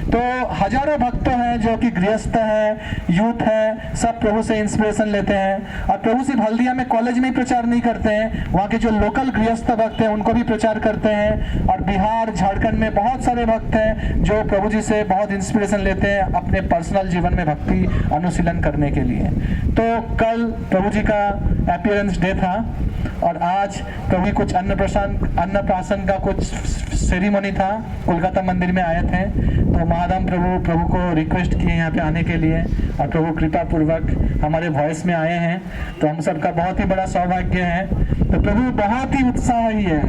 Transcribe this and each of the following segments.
तो हजारों भक्त हैं जो कि गृहस्थ है, यूथ है, सब प्रभु से इंस्पिरेशन लेते हैं। और प्रभु सिर्फ हल्दिया में कॉलेज में ही प्रचार नहीं करते हैं, वहाँ के जो लोकल गृहस्थ भक्त हैं उनको भी प्रचार करते हैं। और बिहार, झारखंड में बहुत सारे भक्त हैं जो प्रभु जी से बहुत इंस्पिरेशन लेते हैं अपने पर्सनल जीवन में भक्ति अनुशीलन करने के लिए। तो कल प्रभु जी का अपीयरेंस डे था और आज प्रभु जी कुछ अन्नप्राशन का कुछ सेरेमनी था, कोलकाता मंदिर में आए थे। तो महादाम प्रभु को रिक्वेस्ट किए यहाँ पे आने के लिए और प्रभु कृपा पूर्वक हमारे वॉइस में आए हैं। तो हम सबका बहुत ही बड़ा सौभाग्य है। तो प्रभु बहुत ही उत्साही है,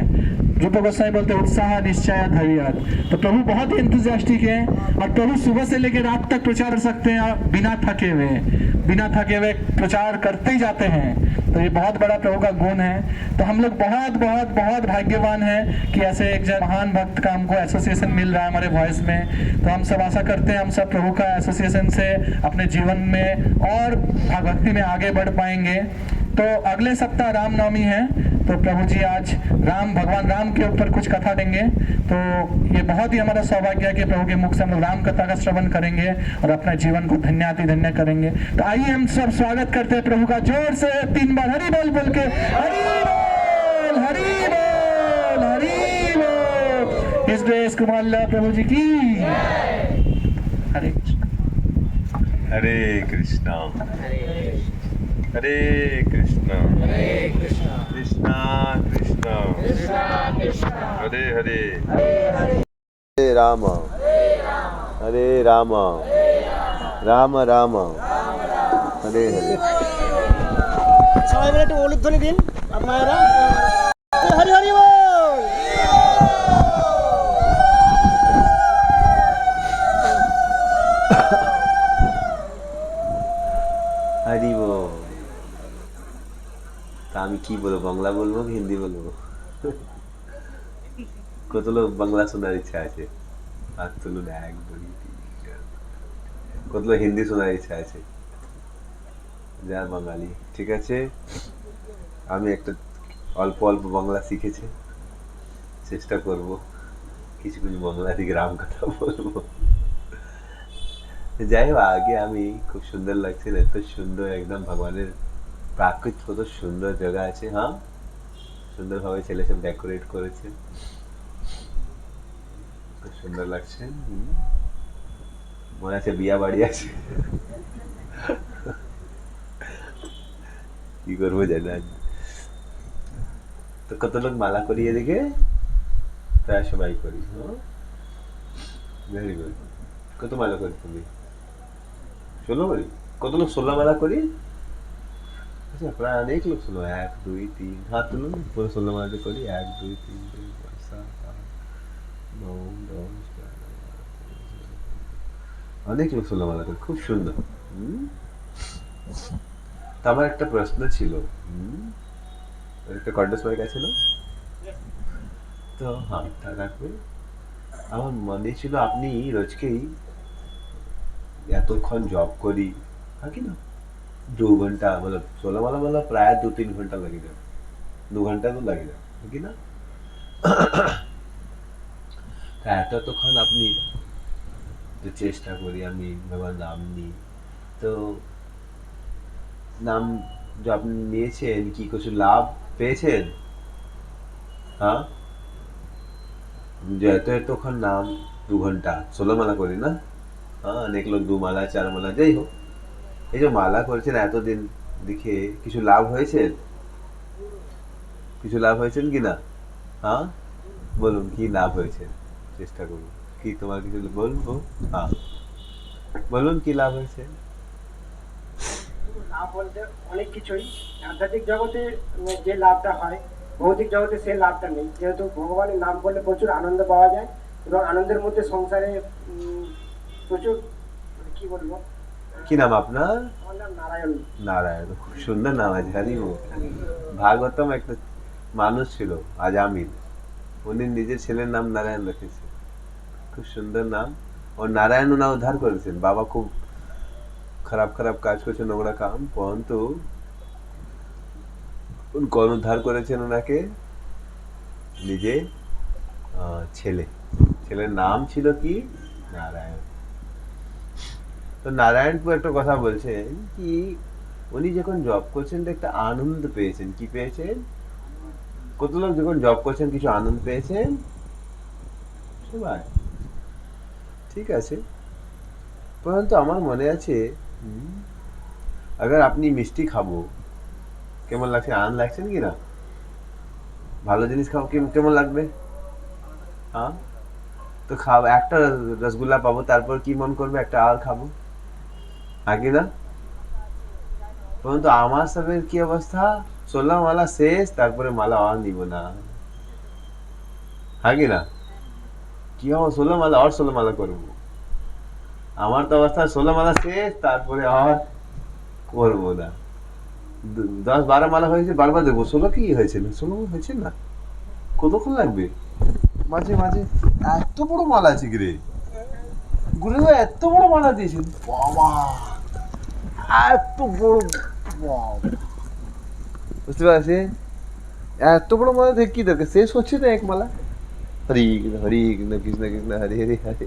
रूप गोस्वामी बोलते हैं उत्साह निश्चय धैर्य। तो प्रभु बहुत ही एंथुसियास्टिक है और प्रभु सुबह से लेकर रात तक प्रचार कर सकते हैं बिना थके हुए प्रचार करते ही जाते हैं। तो ये बहुत बड़ा प्रभु का गुण है। तो हम लोग बहुत बहुत बहुत भाग्यवान हैं कि ऐसे एक महान भक्त का हमको एसोसिएशन मिल रहा है हमारे वॉइस में। तो हम सब आशा करते हैं हम सब प्रभु का एसोसिएशन से अपने जीवन में और भक्ति में आगे बढ़ पाएंगे। तो अगले सप्ताह रामनवमी है, तो प्रभु जी आज भगवान राम के ऊपर कुछ कथा देंगे। तो ये बहुत ही हमारा सौभाग्य है कि प्रभु के मुख से हम लोग राम कथा का श्रवण करेंगे और अपने जीवन को धन्याति धन्य करेंगे। तो आइए हम सब स्वागत करते हैं प्रभु का जोर से 3 बार हरि बोल बोल के, हरि बोल हरि बोल हरि बोल। इस ग्रेस कुमार लाल प्रभु जी की हरे हरे कृष्णा हरे कृष्णा कृष्णा कृष्णा हरे हरे हरे राम राम राम हरे हरे। সবাই মিলে একটু উলুধ্বনি দিন আপনারা। হরি হরি বল। हरि बोल। তা আমি কি বলবো, বাংলা বলবো কি হিন্দি বলবো? কত লোক বাংলা শোনার ইচ্ছা আছে? হাত তুলুন, 1 2 3। কত লোক হিন্দি শোনার ইচ্ছা আছে? যা বাঙালি, ঠিক আছে। আমি একটা অল্প অল্প বাংলা শিখেছি, চেষ্টা করব কিছু কিছু বাংলা থেকে রাম কথা বলবো। যাই হোক, আগে আমি খুব সুন্দর লাগছে, এত সুন্দর একদম ভগবানের প্রাকৃতিক কত সুন্দর জায়গা আছে। হ্যাঁ, সুন্দরভাবে ছেলে সব ডেকোরেট করেছে, খুব সুন্দর লাগছে। মনে আছে বিয়া বাড়ি আছে, কি করবো জানি না। তো কত লোক মালা করি এদিকে? প্রায় সবাই করি। Very good. কত মালা করি তুমি? 16 করি। কত লোক 16 মালা করি? আচ্ছা, প্রায় অনেক লোক 16। 1 2 3 হাত তুলুন, পুরো 16 মালাতে করি। 1 2 3 4 5 7 8 9 10 অনেক লোক 16 মালা করি, খুব সুন্দর। তো আমার একটা প্রশ্ন ছিল, একটা কন্টেস্ট মাইক আছে না? তো হ্যাঁ, তা রাখবে। আমার মনে ছিল আপনি রোজকেই এতক্ষণ জব করি, হ্যাঁ কি না, 2 ঘন্টা मतलब 16 माला मतलब प्राय 2-3 घंटा लगे जाए, 2 घंटा तो लगे जाए, है कि ना। এতক্ষণ আপনি তো চেষ্টা করি আমি ভগবান নাম নিই। তো নাম जो আপনি নিয়েছেন কি কিছু লাভ পেয়েছেন? হ্যাঁ, যে এতক্ষণ নাম 2 ঘন্টা 16 মালা করি না। হ্যাঁ, অনেক লোক 2 মালা 4 মালা, যাই হোক, এই যে মালা করেছেন এতদিন দেখে কিছু লাভ হয়েছে? কিছু লাভ হয়েছেন কি না? হ্যাঁ বলুন, কি লাভ হয়েছে? চেষ্টা করুন, কি তোমার কিছু বলবো? হ্যাঁ বলুন, কি লাভ হয়েছে? লাভ বলতে অনেক কিছুই। আধ্যাত্মিক জগতে যে লাভটা হয়, ভৌতিক জগতে সেই লাভটা নেই। যেহেতু ভগবানের নাম বললে প্রচুর আনন্দ পাওয়া যায় এবং আনন্দের মধ্যে সংসারে প্রচুর, কি বলবো, কি নাম আপনার? আমার নাম নারায়ণ। নারায়ণ, খুব সুন্দর নাম আছে। হরি বল। ভাগবতম একটা মানুষ ছিল আজামিল, উনি নিজের ছেলের নাম নারায়ণ রেখেছে, খুব সুন্দর নাম। ও নারায়ণ না উদ্ধার করেছেন। বাবা খুব খারাপ খারাপ কাজ করছে, নোংরা কাম, পরন্তু কোন উদ্ধার করেছেন ওনাকে? নিজে ছেলের নাম ছিল কি? নারায়ণ। তো নারায়ণপুর একটা কথা বলছেন কি উনি যখন জব করছেন তো একটা আনন্দ পেয়েছেন, কি পেয়েছেন? কত লোক যখন জব করছেন কিছু আনন্দ পেয়েছেন? সবাই। ঠিক আছে, পরন্তু আমার মনে আছে अगर আপনি মিষ্টি খাবো কেমন লাগছে? আনন্দ লাগছে নাকি না? ভালো জিনিস খাবো কেমন লাগবে? হ্যাঁ, তো খাবো একটা রসগোল্লা পাবো, তারপর কি মন করবে একটা আর খাবো, আগে না? পরন্তু আমার সবের কি অবস্থা, 16 মালা শেষ, তারপরে মালা আর নিব না, আগে না? কি হবো 16 মালা আর 16 মালা করবো, আমার তো অবস্থা 16 মালা শেষ তারপরে আর করবো না। 10-12 মালা হয়েছে বারবার দেখবো 16 কি হয়েছে না, 16 হয়েছে না, কতক্ষণ লাগবে? মাঝে মাঝে এত বড় মালা আছে গিরে, গুরু এত বড় মালা দিয়েছেন বাবা, এত বড়, বাবা, বুঝতে পারছি এত বড় মালা থেকে কি দরকার, শেষ হচ্ছে না এক মালা, হরি হরি কৃষ্ণ কৃষ্ণ কৃষ্ণ হরি হরি হরি।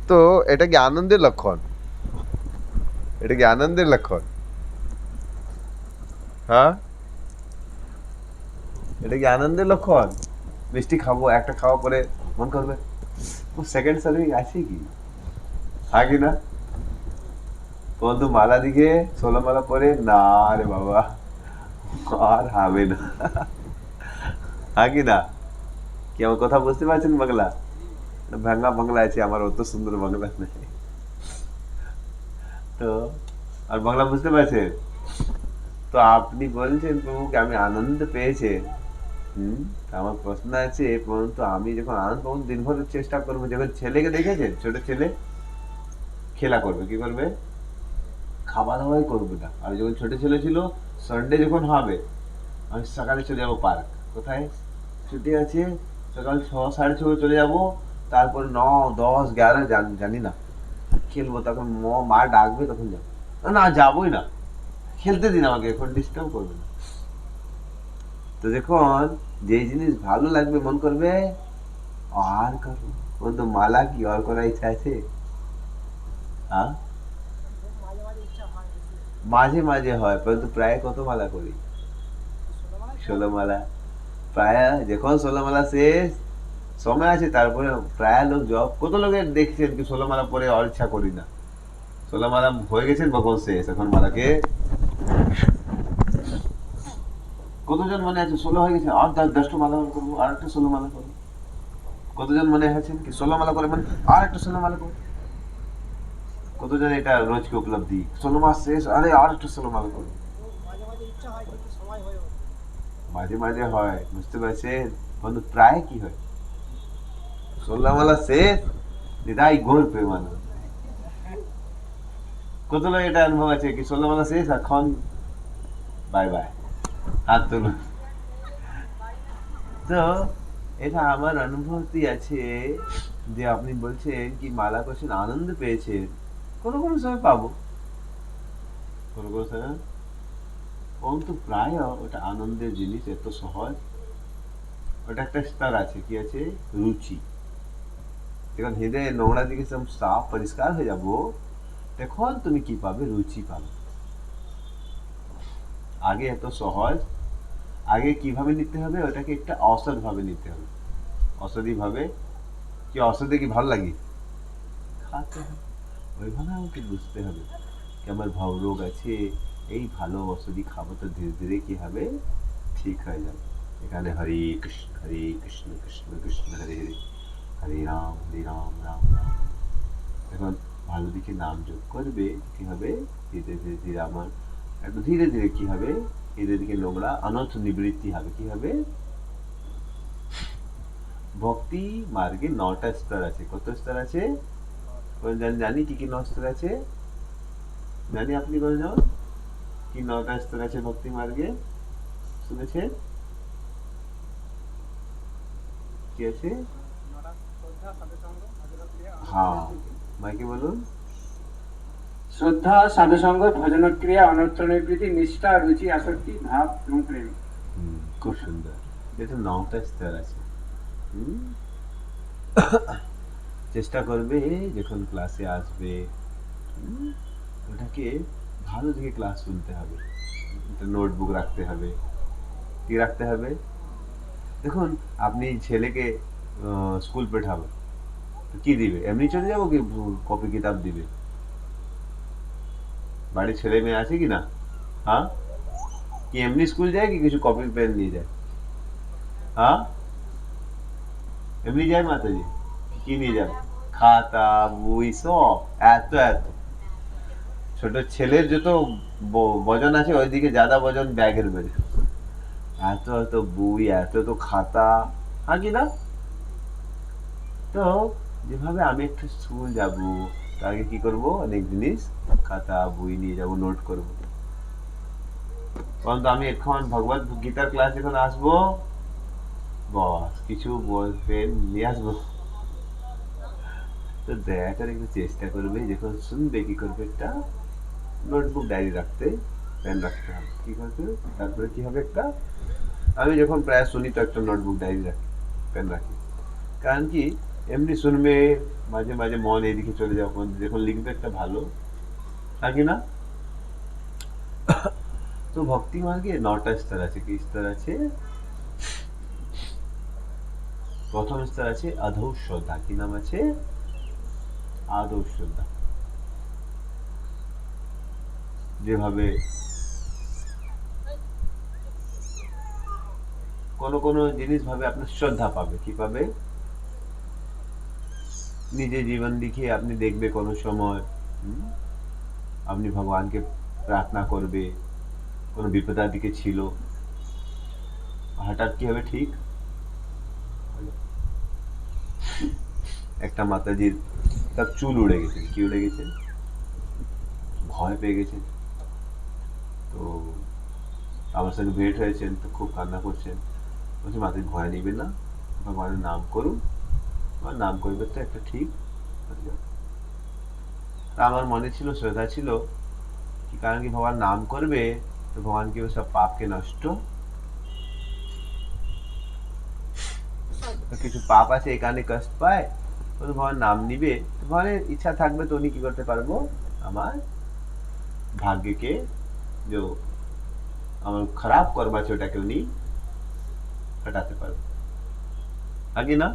তো এটা কি আনন্দের লক্ষণ? এটা কি আনন্দের লক্ষণ? হ্যাঁ, এটা কি আনন্দের লক্ষণ? মিষ্টি খাবো, একটা খাওয়া পরে মন করবে সেকেন্ড সার্ভিং আছে কি, আগে না? বন্ধু মালা দিকে 16 মালা পরে না রে বাবা আর হবে না, আগে না? কি আমার কথা বুঝতে পারছেন? বাংলা ভাঙা বাংলা আছে আমার, অত সুন্দর বাংলা নেই তো, আর বাংলা বুঝতে পারছেন তো? আপনি বলছেন প্রভুকে আমি আনন্দ পেয়েছেন, তা আমার প্রশ্ন আছে, পরন্তু আমি যখন আনন্দ পাবো দিনভর চেষ্টা করবো, যখন ছেলেকে দেখেছেন ছোট ছেলে খেলা করবে, কি করবে? খাওয়া দাওয়াই করবে না। আর যখন ছোট ছেলে ছিল সানডে যখন হবে আমি সকালে চলে যাবো পার্ক, কোথায় ছুটি আছে সকাল 6-6:30 চলে যাবো, তারপর 9, 10, 11 জানি না খেলবো, তখন মা ডাকবে তখন যাবো, না যাবোই না, খেলতে দিন আমাকে, এখন ডিস্টার্ব করবে না। তো যখন যে জিনিস ভালো লাগবে মন করবে আর করবো, বন্ধু মালা কি আর করার ইচ্ছা আছে? হ্যাঁ, মাঝে মাঝে হয়, কিন্তু প্রায় কত মালা করি? 16 মালা। প্রায় যখন 16 মালা শেষ সময় আছে, তারপরে প্রায় লোক জব, কত লোকের দেখছেন কি 16 মালা পরে আর ইচ্ছা করি না, 16 মালা হয়ে গেছেন কখন শেষ, এখন মালাকে কতজন মনে আছে 16 হয়ে গেছে আর 10টা মালা করবো, আর একটা 16 মালা করবো, কতজন মনে আছেন কি 16 মালা করে মানে আর একটা 16 মালা করবো? কতজন এটা রোজকে উপলব্ধি 16 মাস শেষ আরে আর একটা 16 মালা করবো? মাঝে মাঝে হয়, বুঝতে পারছেন বন্ধু? প্রায় কি হয় 16 মালা শেষ দিদাই গোল প্রেমানন্দ, কত লোক এটা অনুভব আছে কি 16 মালা শেষ এখন বাই বাই, হাত তুলুন। তো এটা আমার অনুভূতি আছে যে আপনি বলছেন কি মালা করছেন আনন্দ পেয়েছেন, কোনো কোনো সময় পাবো, কোনো কোনো সময়, কিন্তু প্রায় ওটা আনন্দের জিনিস, এত সহজ, ওটা একটা স্তর আছে, কি আছে? রুচি। যখন হৃদয়ে নোংরা দিকে সব সাফ পরিষ্কার হয়ে যাবো তখন তুমি কি পাবে? রুচি পাবে। আগে এত সহজ, আগে কিভাবে নিতে হবে ওটাকে একটা ঔষধ ভাবে নিতে হবে, ঔষধি ভাবে, কি ঔষধে কি ভালো লাগে খাতে হবে, ওইভাবে আমাকে বুঝতে হবে কি আমার ভাব রোগ আছে, এই ভালো ঔষধি খাবো তো ধীরে ধীরে কি হবে? ঠিক হয়ে যাবে। এখানে হরে কৃষ্ণ কৃষ্ণ কৃষ্ণ হরে হরে, হরে রাম রাম রাম, এখন ভালো দিকে নাম যোগ করবে কি হবে? ধীরে ধীরে ধীরে আমার একটু ধীরে ধীরে কি হবে? ধীরে ধীরে নোংরা অনর্থ নিবৃত্তি হবে, কি হবে? ভক্তি মার্গে 9টা স্তর আছে, কত স্তর আছে জানি? কি কি 9 স্তর আছে জানি? আপনি বলে যাও কি 9টা স্তর আছে ভক্তি মার্গে, শুনেছেন কি আছে? হ্যাঁ, মাইকে বলুন। শ্রদ্ধা, সাধুসঙ্গ, ভজনক্রিয়া, অনর্থ নিবৃত্তি, নিষ্ঠা, রুচি, আসক্তি, ভাব এবং প্রেম। খুব সুন্দর, এটা 9টা স্তর আছে। চেষ্টা করবে যখন ক্লাসে আসবে হুম, ওটাকে ভালো থেকে ক্লাস শুনতে হবে, একটা নোটবুক রাখতে হবে। কি রাখতে হবে? দেখুন, আপনি ছেলেকে স্কুল পেঠাবেন, তো কি দিবে? এমনি চলে যাবো কি কপি কিতাব দিবে? বাড়ির ছেলে মেয়ে আছে কি না? হ্যাঁ, কি এমনি স্কুল যায় কি কিছু কপি পেন নিয়ে যায়? হ্যাঁ, এমনি যায় মাতাজি? কি নিয়ে যাবে? খাতা, বই সব এত এত। ছোট ছেলের যত বজন আছে ওইদিকে জাদা বজন ব্যাগের বেড়ে। এত এত বই, এত এত খাতা, হ্যাঁ কি না? তো যেভাবে আমি একটু স্কুল যাব, তার আগে কি করব, অনেক জিনিস খাতা বই নিয়ে যাব, নোট করব। কারণ আমি এখন ভগবত গীতার ক্লাস যখন আসবো, বস কিছু বই পেন নিয়ে আসবো। তো দয়া করে একটু চেষ্টা করবে যখন শুনবে কি করবে, একটা নোটবুক ডায়েরি রাখতে, পেন রাখতে হবে। কি করবে? তারপরে কি হবে, একটা আমি যখন প্রায় শুনি তো একটা নোটবুক ডায়েরি রাখি, পেন রাখি। কারণ কি, এমনি শুনবে, মাঝে মাঝে মন এদিকে চলে যাবে, যখন লিখবে একটা ভালো, নাকি না? তো ভক্তি মার্গে 9টা স্তর আছে। কি স্তর আছে? প্রথম স্তর আছে আধৌ শ্রদ্ধা। কি নাম আছে? আদৌ শ্রদ্ধা। যেভাবে কোন কোন জিনিস ভাবে আপনার শ্রদ্ধা পাবে। কি পাবে? নিজে জীবন দেখিয়ে আপনি দেখবে কোন সময় আপনি ভগবানকে প্রার্থনা করবে, কোন বিপদার দিকে ছিল, হঠাৎ কি হবে, ঠিক একটা মাতাজির তার চুল উড়ে গেছে। কি উড়ে গেছে? ভয় পেয়ে গেছেন। তো আমার সঙ্গে ভেট হয়েছেন, তো খুব কান্না করছেন। বলছি মাতাজি ভয় নেবেন না, ভগবানের নাম করুন, আমার নাম করবে তো একটা ঠিক হয়ে যাবে। তা আমার মনে ছিল, শ্রদ্ধা ছিল কি, কারণ কি ভগবান নাম করবে তো ভগবান কি সব পাপকে নষ্ট, তো কিছু পাপ আছে এই কারণে কষ্ট পায়, তো ভগবান নাম নিবে, তো ভগবানের ইচ্ছা থাকবে তো উনি কি করতে পারবো, আমার ভাগ্যকে যে আমার খারাপ কর্ম আছে ওটাকে উনি হটাতে পারবে, আগে না?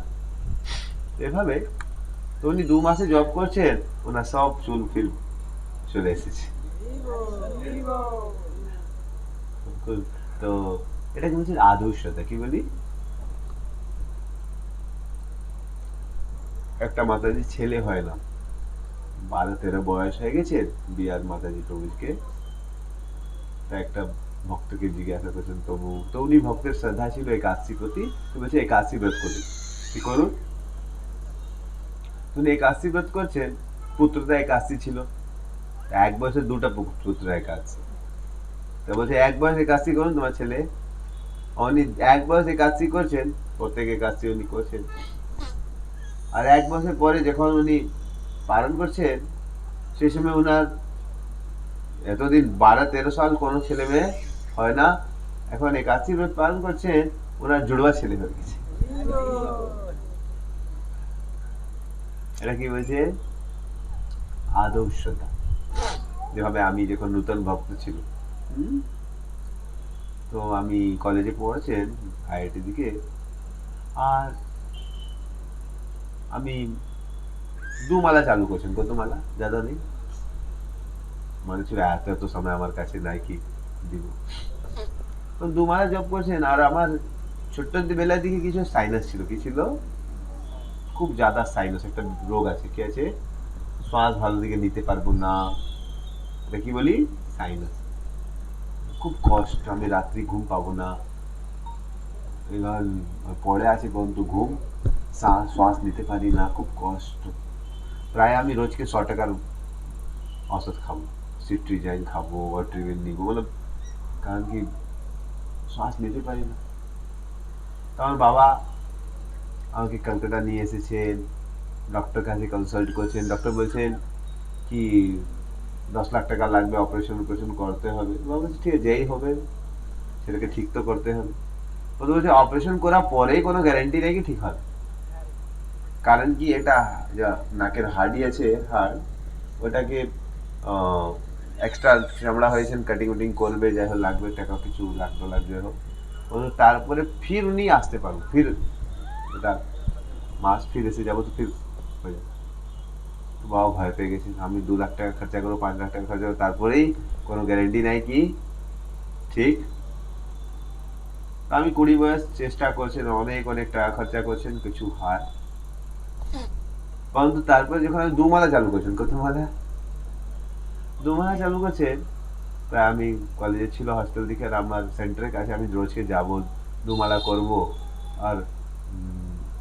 এভাবে তো উনি 2 মাসে জব করছেন, ওনার সব চুল ফির চলে এসেছে। তো এটা কি বলছি, আদর্শতা। কি বলি, একটা মাতাজি ছেলে হয় না, 12-13 বয়স হয়ে গেছে, বিয়ার মাতাজি প্রভুকে একটা ভক্তকে জিজ্ঞাসা করছেন, তবু তো উনি ভক্তের শ্রদ্ধা ছিল একাদশী প্রতি, তো বলছে একাদশী ব্রত করি। কি করুন? উনি একাদশী ব্রত করছেন, পুত্রটা একাদশী ছিল, 1 বছর 2টা পুত্র একাদশী। তো বলছে 1 বছর একাদশী করুন তোমার ছেলে। উনি 1 বছর একাদশী করছেন, প্রত্যেক একাদশী উনি করছেন। আর 1 বছর পরে যখন উনি পালন করছেন, সেই সময় উনার এতদিন 12-13 সাল কোনো ছেলে মেয়ে হয় না, এখন একাদশী ব্রত পালন করছেন, ওনার জুড়বা ছেলে হয়ে গেছে। এটা কি বলছে, আদর্শতা। যেভাবে আমি যখন নূতন ভক্ত ছিল, তো আমি কলেজে পড়েছেন আইআইটি দিকে, আর আমি 2 মালা চালু করছেন। কত মালা? জাদা নেই, মানে ছিল এত এত সময় আমার কাছে নাই কি দিব। তো 2 মালা জব করছেন, আর আমার ছোট্ট বেলার দিকে কিছু সাইনাস ছিল। কি ছিল? খুব জাদা সাইনাস, একটা রোগ আছে। কি আছে? শ্বাস ভালো দিকে নিতে পারবো না, এটা কি বলি, সাইনাস। খুব কষ্ট, আমি রাত্রি ঘুম পাবো না, এবার পড়ে আছে পর্যন্ত ঘুম, শ্বাস নিতে পারি না, খুব কষ্ট। প্রায় আমি রোজকে 100 টাকার ওষুধ খাবো, সিট্রিজাইন খাবো, অট্রিভেন নিবো, বলে কারণ কি শ্বাস নিতে পারি না। তো আমার বাবা আমাকে কলকাতা নিয়ে এসেছেন, ডক্টর কাছে কনসাল্ট করছেন। ডক্টর বলছেন কি 10 লাখ টাকা লাগবে, অপারেশন করতে হবে। বাবা বলছে ঠিক আছে, যেই হবে সেটাকে ঠিক তো করতে হবে। তো বলছে অপারেশন করার পরেই কোনো গ্যারান্টি নেই কি ঠিক হবে, কারণ কি এটা যা নাকের হাড়ি আছে হাড় ওটাকে এক্সট্রা চামড়া হয়েছেন কাটিং উটিং করবে যাই হোক লাগবে টাকা কিছু লাগবে হোক তারপরে ফির উনি আসতে পারবো ফির এটা মাস ফির এসে যাবো তো ফির হয়ে যাবে তো বাবা ভয় পেয়ে গেছে আমি 2 লাখ টাকা খরচা করবো 5 লাখ টাকা খরচা করবো তারপরেই কোনো গ্যারেন্টি নাই কি ঠিক আমি 20 বয়স চেষ্টা করছেন অনেক টাকা খরচা করছেন কিছু হয় কিন্তু তারপরে যখন আমি 2 মালা চালু করছেন কত মালা 2 মালা চালু করছেন প্রায় আমি কলেজে ছিল হস্টেল দিকে আর আমার সেন্টারের কাছে আমি রোজকে যাবো 2 মালা করবো আর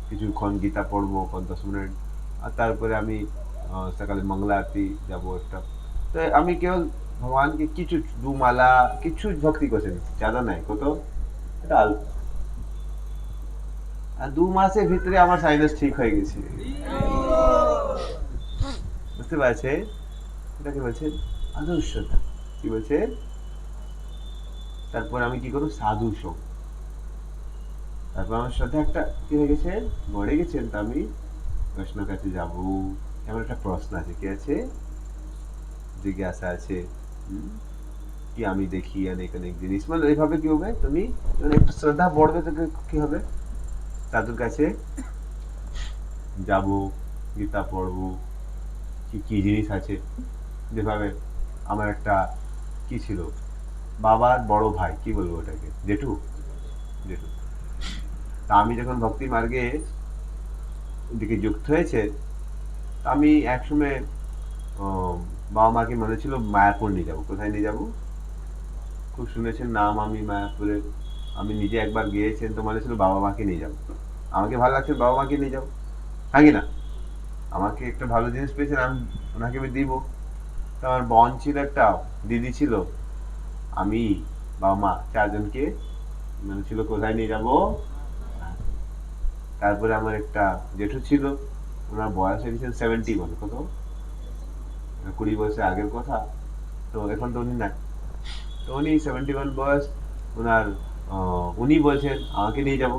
কিছুক্ষণ গীতা পড়বো 10 মিনিট আর তারপরে আমি সকালে মঙ্গলা আরতি যাবো একটা তো আমি কেবল ভগবানকে কিছু 2 মালা কিছু ভক্তি করছেন জাদা নাই কত এটা অল্প আর 2 মাসের ভিতরে আমার সাইনাস ঠিক হয়ে গেছে বুঝতে পারছে এটাকে বলছেন আদর্শতা কি বলছে তারপর আমি কি করবো সাধু সঙ্গ তারপর আমার সাথে একটা কি হয়ে গেছে মরে গেছেন তা আমি কৃষ্ণের কাছে যাবো এমন একটা প্রশ্ন আছে কি আছে জিজ্ঞাসা আছে কি আমি দেখি অনেক জিনিস মানে এইভাবে কি হবে তুমি একটু শ্রদ্ধা পড়বে তো কি হবে সাধুর কাছে যাবো গীতা পড়বো কি জিনিস আছে যেভাবে আমার একটা কি ছিল বাবার বড় ভাই কি বলবো ওটাকে জেঠু তা আমি যখন ভক্তি মার্গে দিকে যুক্ত হয়েছে আমি একসময় বাবা মাকে মনে ছিল মায়াপুর নিয়ে যাবো কোথায় নিয়ে যাবো খুব শুনেছেন নাম আমি মায়াপুরে আমি নিজে একবার গিয়েছেন তো মনে ছিল বাবা মাকে নিয়ে যাবো আমাকে ভালো লাগছে বাবা মাকে নিয়ে যাবো থাকি না আমাকে একটা ভালো জিনিস পেয়েছেন আমি ওনাকে আমি দিব তো আমার বোন ছিল একটা দিদি ছিল আমি বাবা মা 4 জনকে মানে ছিল কোথায় নিয়ে যাব তারপরে আমার একটা জেঠু ছিল ওনার বয়স হয়ে গেছে 71 কত 20 বছর আগের কথা তো এখন তো উনি নাই তো উনি 71 বয়স ওনার উনি বলছেন আমাকে নিয়ে যাব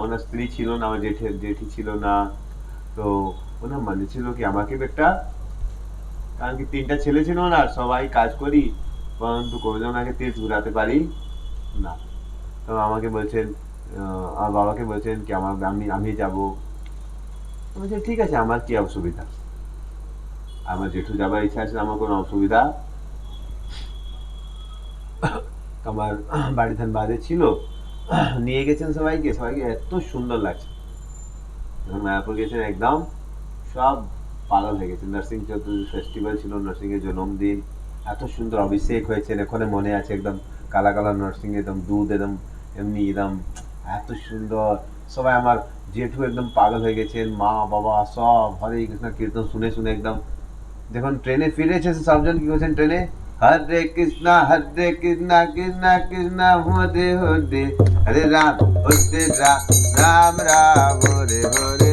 ওনার স্ত্রী ছিল না আমার জেঠি ছিল না তো ওনার মানে ছিল কি আমাকে একটা কারণ কি 3টা ছেলে ছিল না সবাই কাজ করি কিন্তু কোনোদিন ওনাকে তীর্থ ঘুরাতে পারি না তো আমাকে বলছেন আমার বাবাকে বলছেন কি আমি যাবো বলছে ঠিক আছে আমার কি অসুবিধা আমার জেঠু যাবার ইচ্ছা আছে আমার কোনো অসুবিধা আমার বাড়ি ধানবাদে ছিল নিয়ে গেছেন সবাইকে এত সুন্দর লাগছে যখন মায়াপুর গেছেন একদম সব পাগল হয়ে গেছে নরসিং চতুর্থী ফেস্টিভ্যাল ছিল নরসিং এর জন্মদিন এত সুন্দর অভিষেক হয়েছে এখানে মনে আছে একদম কালা কালা নরসিং একদম দুধ একদম এমনি একদম এত সুন্দর সবাই আমার জেঠু একদম পাগল হয়ে গেছেন মা বাবা সব হরে কৃষ্ণ কীর্তন শুনে একদম যখন ট্রেনে ফিরেছে সবজন কি করছেন ট্রেনে হরে কৃষ্ণ কৃষ্ণ কৃষ্ণ হরে হরে হরে রাম রাম রাম হরে হরে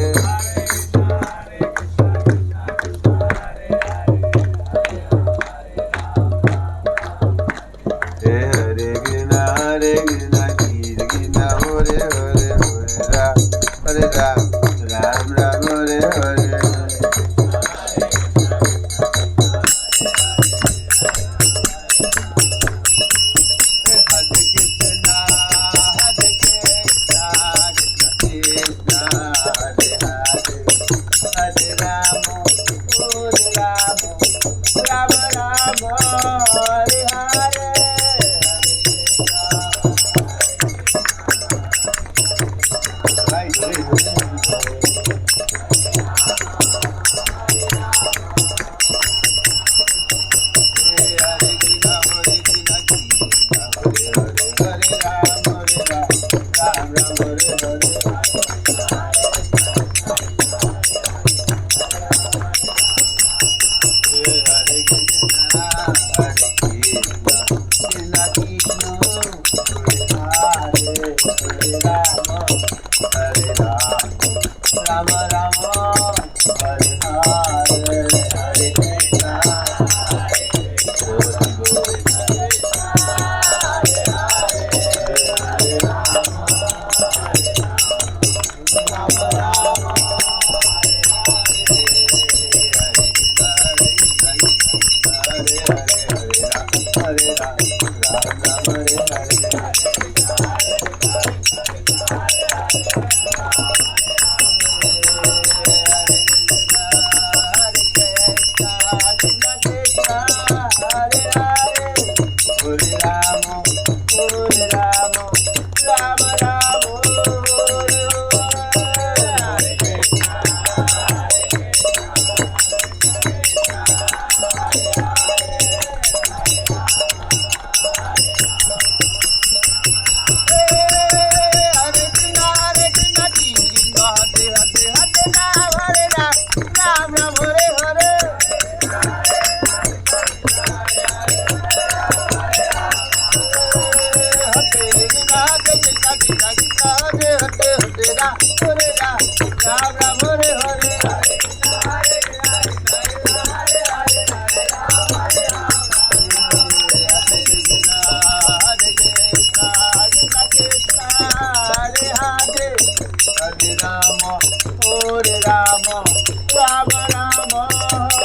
राम राम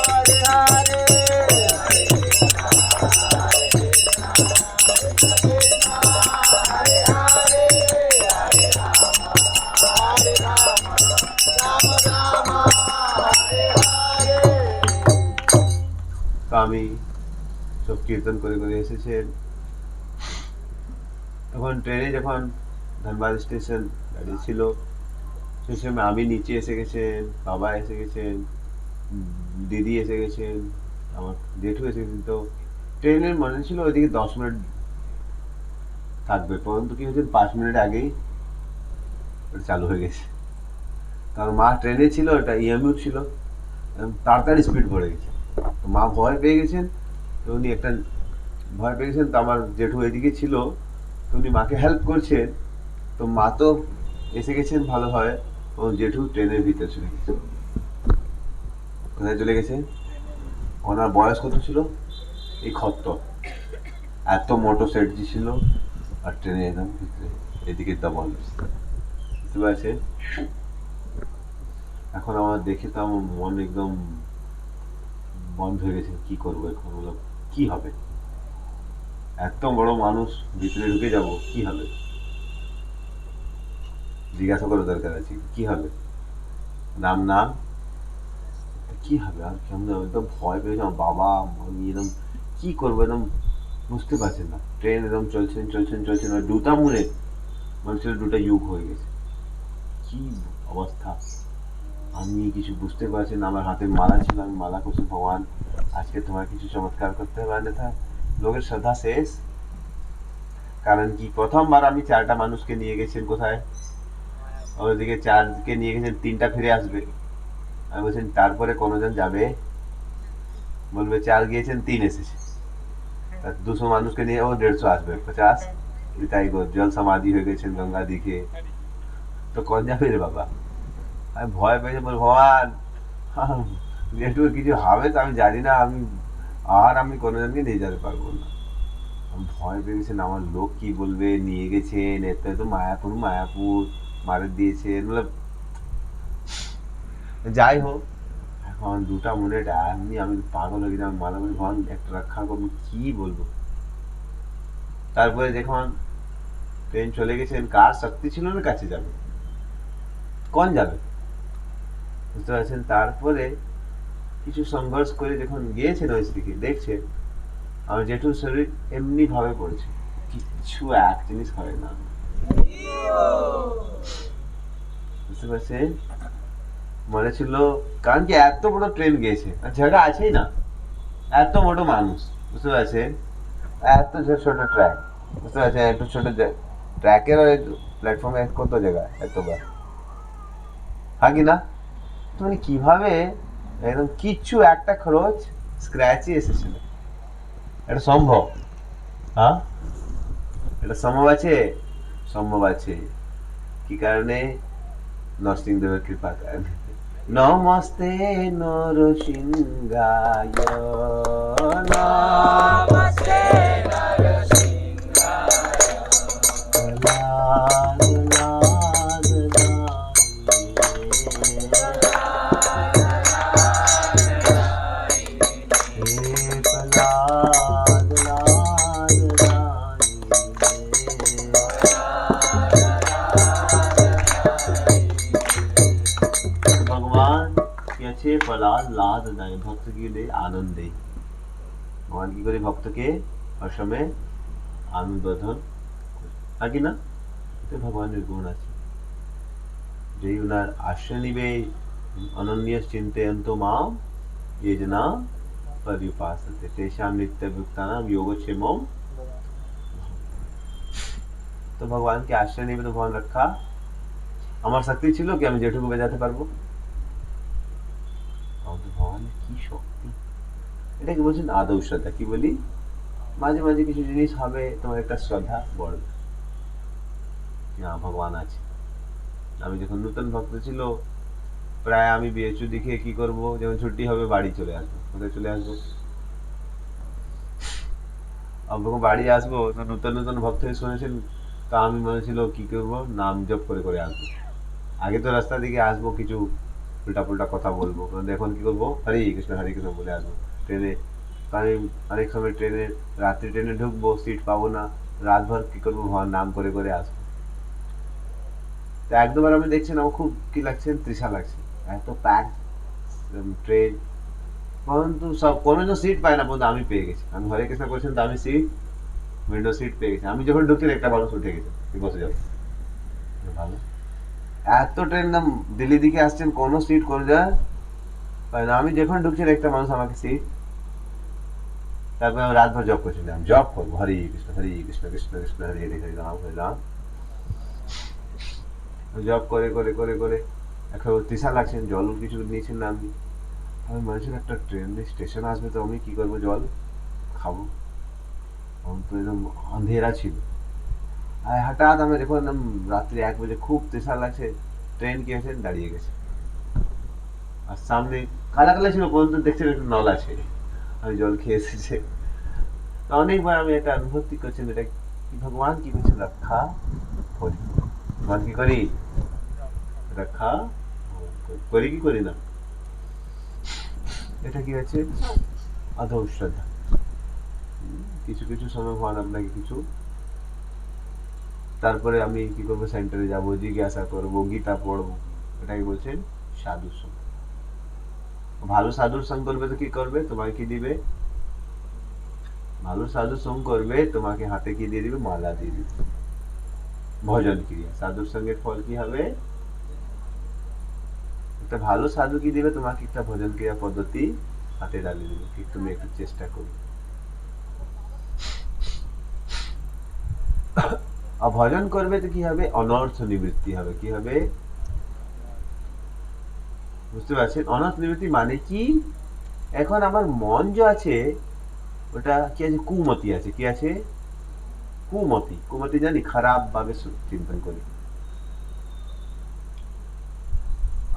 हरे हरे তো আমি সব কীর্তন করে করে এসেছেন তখন ট্রেনে যখন ধানবাদ স্টেশন দাঁড়িয়ে ছিল সেই সময় আমি নিচে এসে গেছেন বাবা এসে গেছেন দিদি এসে গেছেন আমার জেঠু এসে গেছেন তো ট্রেনের মনে ছিল ওইদিকে 10 মিনিট থাকবে পরন্তু কি হয়েছে 5 মিনিট আগেই ওটা চালু হয়ে গেছে কারণ মা ট্রেনে ছিল ওটা ইএমইউ ছিল তাড়াতাড়ি স্পিড ভরে গেছে তো মা ভয় পেয়ে গেছেন তো উনি একটা ভয় পেয়ে গেছেন তো আমার জেঠু এদিকে ছিল তো উনি মাকে হেল্প করছেন তো মা তো এসে গেছেন ভালো হয় ও জেঠু ট্রেনের ভিতরে চলে গেছে কোথায় চলে গেছে ওনার বয়স কত ছিল এই খত্ত এত মোটো সেটজি ছিল আর ট্রেনে একদম ভিতরে এদিকে দবল বুঝতে পারছে এখন আমার দেখে তো আমার মন একদম বন্ধ হয়ে গেছে কি করবো এখন হলো কি হবে এত বড় মানুষ ভিতরে ঢুকে যাব কি হবে জিজ্ঞাসা করার দরকার আছে কি হবে নাম নাম কি হবে আর কেমন একদম ভয় পেয়েছে আমার বাবা আমি একদম কি করবো একদম বুঝতে পারছেন না ট্রেন একদম চলছেন আর দুটা মুড়ে মনে ছিল দুটা যুগ হয়ে গেছে কি অবস্থা আমি কিছু বুঝতে পারছি না আমার হাতে মালা ছিল আমি মালা করছি ভগবান আজকে তোমার কিছু চমৎকার করতে হবে अन्यथा লোকের শ্রদ্ধা শেষ কারণ কি প্রথমবার আমি 4টা মানুষকে নিয়ে গেছেন কোথায় ওইদিকে 4কে নিয়ে গেছেন 3টা ফিরে আসবে আমি বলছেন তারপরে কোনজন যাবে বলবে 4 গিয়েছেন 3 এসেছে 200 মানুষকে নিয়ে ও 150 আসবে 50 বিতাই গো জল সমাধি হয়ে গেছেন গঙ্গা দিকে তো কোন যাবে রে বাবা আমি ভয় পেয়েছি বল ভগবান একটু কিছু হবে তো আমি জানি না আমি কোনোজনকে নিয়ে যেতে পারবো না আমি ভয় পেয়ে গেছেন আমার লোক কি বলবে নিয়ে গেছেন এত মায়াপুর মারে দিয়েছেন যাই হোক এখন দুটা মনে আমি পাগল হয়ে গেছি আমি মালা বলি ভগবান একটা রক্ষা করবো কি বলবো তারপরে যখন ট্রেন চলে গেছেন কার শক্তি ছিল না কাছে যাবে কোন যাবে বুঝতে পারছেন তারপরে কিছু সংঘর্ষ করে যখন গিয়েছেন ওই দিকে দেখছেন আমার জেঠুর শরীর এমনি ভাবে পড়েছে কিচ্ছু এক জিনিস হয় না বুঝতে পারছেন মনে ছিল কারণ কি এত বড় ট্রেন গিয়েছে আর জায়গা আছেই না এত বড় মানুষ বুঝতে পারছেন এত ছোট ট্র্যাক বুঝতে পারছেন একটু ছোট ট্র্যাকের প্ল্যাটফর্মে কত জায়গা এতবার হ্যাঁ কি না মানে কিভাবে একদম কিচ্ছু একটা খরচ স্ক্র্যাচই এসেছিল এটা সম্ভব হ্যাঁ এটা সম্ভব আছে কি কারণে নরসিংহদেবের কৃপা কারণে নমস্তে নরসিংহায় নমস্তে ভক্ত কি আনন্দে ভগবান কি করে ভক্তকে অসময়ে আনন্দ ধন নাকি না ভগবানের গুণ আছে যেই উনার আশ্রয় নিবে অনন্য চিন্তয়ন্ত মাম ये जना पर्युपासते तेषां नित्यभुक्तानां योगक्षेमं तो भगवान के आश्रय নিবে তো ভগবান রক্ষা আমার শক্তি ছিল কি আমি জেঠুকে বাজাতে পারবো ভগবানের কি শক্তি এটাকে বলছেন আদৌ শ্রদ্ধা কি বলি মাঝে মাঝে কিছু জিনিস হবে তোমার একটা শ্রদ্ধা বড়বে না ভগবান আছে আমি যখন নতুন ভক্ত ছিল প্রায় আমি বিএচইউ দেখে কি করব যখন ছুটি হবে বাড়ি চলে আসবো কোথায় চলে আসবো যখন বাড়ি আসবো তো নতুন ভক্ত শুনেছেন তা আমি মনে ছিল কি করব নাম জপ করে আসবো আগে তো রাস্তা দিকে আসবো কিছু উল্টা পুল্টা কথা বলবো, কারণ এখন কি করবো, হরে কৃষ্ণ বলে আসবো ট্রেনে। আমি অনেক সময় ট্রেনে, রাত্রি ট্রেনে ঢুকবো, সিট পাবো না, রাতভর কি করবো, নাম করে করে আসবো। তো এক দুবার আমি দেখছি না, আমার খুব কি লাগছে, তৃষা লাগছে, এত প্যাক ট্রেন, পরন্তু সব কোনো সিট পায় না, পর্যন্ত আমি পেয়ে গেছি। আমি হরে কৃষ্ণ করছেন তো আমি সিট, উইন্ডো সিট পেয়ে গেছি। আমি যখন ঢুকছি একটা মানুষ উঠে গেছে, বসে যাবো, ভালো। এত ট্রেন নাম দিল্লি দিকে আসছেন, কোনো সিট কোনো জায়গায় পায় না। আমি যখন ঢুকছি একটা মানুষ আমাকে সিট, তারপরে আমি রাতভর জব করছিলাম, জব করবো হরে কৃষ্ণ কৃষ্ণ কৃষ্ণ হরে হরে হরে রাম হরে রাম, জব করে করে করে করে এখন তৃষা লাগছেন, জল কিছু নিয়েছেন না আপনি। আমি মানুষের একটা ট্রেন স্টেশন আসবে, তো আমি কি করবো, জল খাবো। আমার তো একদম অন্ধেরা ছিল। আর হঠাৎ আমি দেখো একদম রাত্রি 1 বাজে, খুব তৃষা লাগছে, ট্রেন কি হয়েছে, দাঁড়িয়ে গেছে। আর সামনে কালা কালা ছিল, পর্যন্ত দেখছেন একটু নল আছে, আমি জল খেয়ে এসেছে। তো অনেকবার আমি এটা অনুভূতি করছি, এটা কি ভগবান কি করছে, রক্ষা করি, ভগবান কি করি, রক্ষা করি কি করি না। এটা কি হচ্ছে, আধো শ্রদ্ধা। কিছু কিছু সময় ভগবান আপনাকে কিছু, তারপরে আমি কি করবো, সেন্টারে যাবো, জিজ্ঞাসা করবো, গীতা পড়বো, এটাকে বলছেন সাধুর সঙ্গ। ভালো সাধুর সঙ্গ করবে তো কি করবে, তোমাকে কি দিবে, ভালো সাধু সঙ্গ করবে তোমাকে হাতে কি দিয়ে দিবে, মালা দিয়ে দিবে, ভজন ক্রিয়া। সাধুর সঙ্গের ফল কি হবে, একটা ভালো সাধু কি দিবে তোমাকে, একটা ভজন ক্রিয়া পদ্ধতি হাতে ডালিয়ে দিবে, কি তুমি একটু চেষ্টা করো। আর ভজন করবে তো কি হবে, অনর্থ নিবৃত্তি হবে, কি হবে, বুঝতে পারছেন? অনর্থ নিবৃত্তি মানে কি, এখন আমার মন যে আছে, ওটা কি আছে, কুমতি আছে, কি আছে, কুমতি। কুমতি জানি, খারাপ ভাবে চিন্তন করি।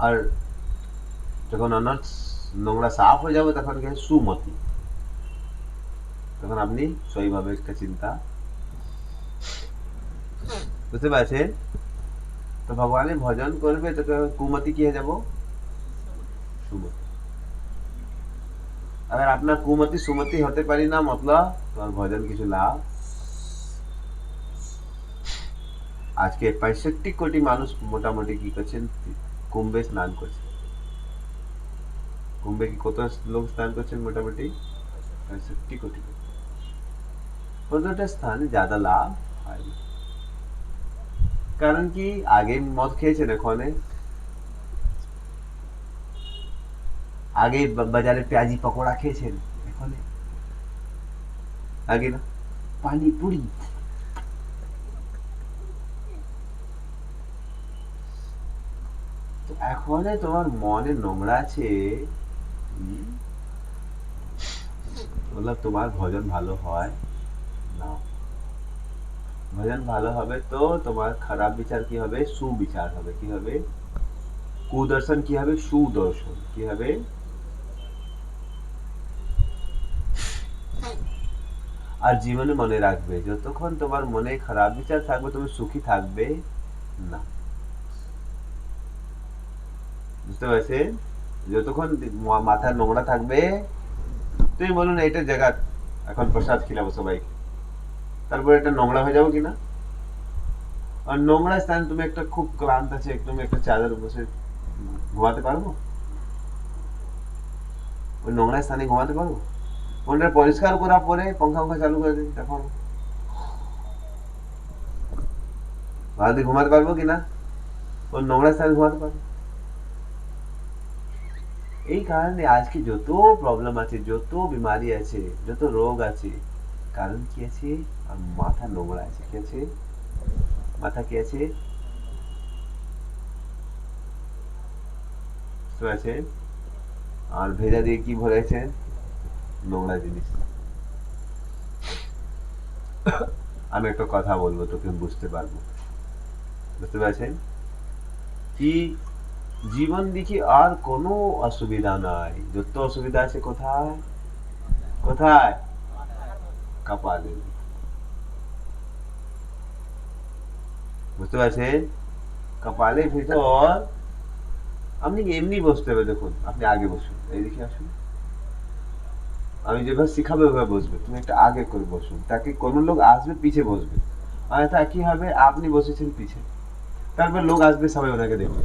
আর যখন অনর্থ নোংরা সাফ হয়ে যাবে, তখন কি হয়, সুমতি, তখন আপনি সহিভাবে একটা চিন্তা, বুঝতে পারছেন? তো ভগবানের ভজন করবে তো কুমতি কি হয়ে যাব, সুমতি। अगर আপনার কুমতি সুমতি হতে পারি না, মতলব তোমার ভজন কিছু লাভ। আজকে 65 কোটি মানুষ মোটামুটি কি করছেন, কুম্ভে স্নান করছে। কুম্ভে কি কত লোক স্নান করছেন, মোটামুটি 65 কোটি। প্রত্যেকটা স্থানে ज्यादा লাভ হয় না, কারণ কি আগে মদ খেয়েছেন, এখন আগে বাজারে পেঁয়াজি পকোড়া খেয়েছেন, এখন আগে না পানি পুরি। তো এখন তোমার মনে নোংরা আছে, বললাম তোমার ভজন ভালো হয় না। ভজন ভালো হবে তো তোমার খারাপ বিচার কি হবে, সুবিচার হবে, কি হবে, কুদর্শন কি হবে, সুদর্শন কি হবে। আর জীবনে মনে রাখবে, যতক্ষণ তোমার মনে খারাপ বিচার থাকবে, তুমি সুখী থাকবে না, বুঝতে পারছেন? যতক্ষণ মাথা নোংরা থাকবে, তুমি বলুন এইটা জায়গা এখন প্রসাদ খিলাবো সবাইকে, তারপরে এটা নোংরা হয়ে যাবো কিনা। আর নোংরা স্থান, তুমি একটা খুব ক্লান্ত আছে, তুমি একটা চাদর বসে ঘুমাতে পারবো, ওই নোংরা স্থানে ঘুমাতে পারবো? ওটা পরিষ্কার করার পরে पंखा চালু করে দিই, তখন ভারতে ঘুমাতে পারবো কিনা, ওই নোংরা স্থানে ঘুমাতে পারবো। এই কারণে আজকে যত প্রবলেম আছে, যত বিমারি আছে, যত রোগ আছে, কারণ কি আছে, আর মাথা নোংরা আছে, কি আছে, মাথা কি আছে, বুঝতে পারছেন? আর ভেজা দিয়ে কি ভরেছে, নোংরা জিনিস। আমি একটা কথা বলবো, তোকে বুঝতে পারবো, বুঝতে পারছেন? কি জীবন দেখি আর কোনো অসুবিধা নাই, যত অসুবিধা আছে কোথায়, কোথায়, কপালে, বুঝতে পারছেন? কপালের ভিতর আপনি এমনি বসতে হবে, দেখুন আপনি আগে বসুন, এইদিকে আসুন, আমি যেভাবে শিখাবো ওইভাবে বসবে, তুমি একটা আগে করে বসুন, তাকে কোনো লোক আসবে পিছে বসবে, আর তা কি হবে আপনি বসেছেন পিছে, তারপর লোক আসবে সবাই ওনাকে দেখবে,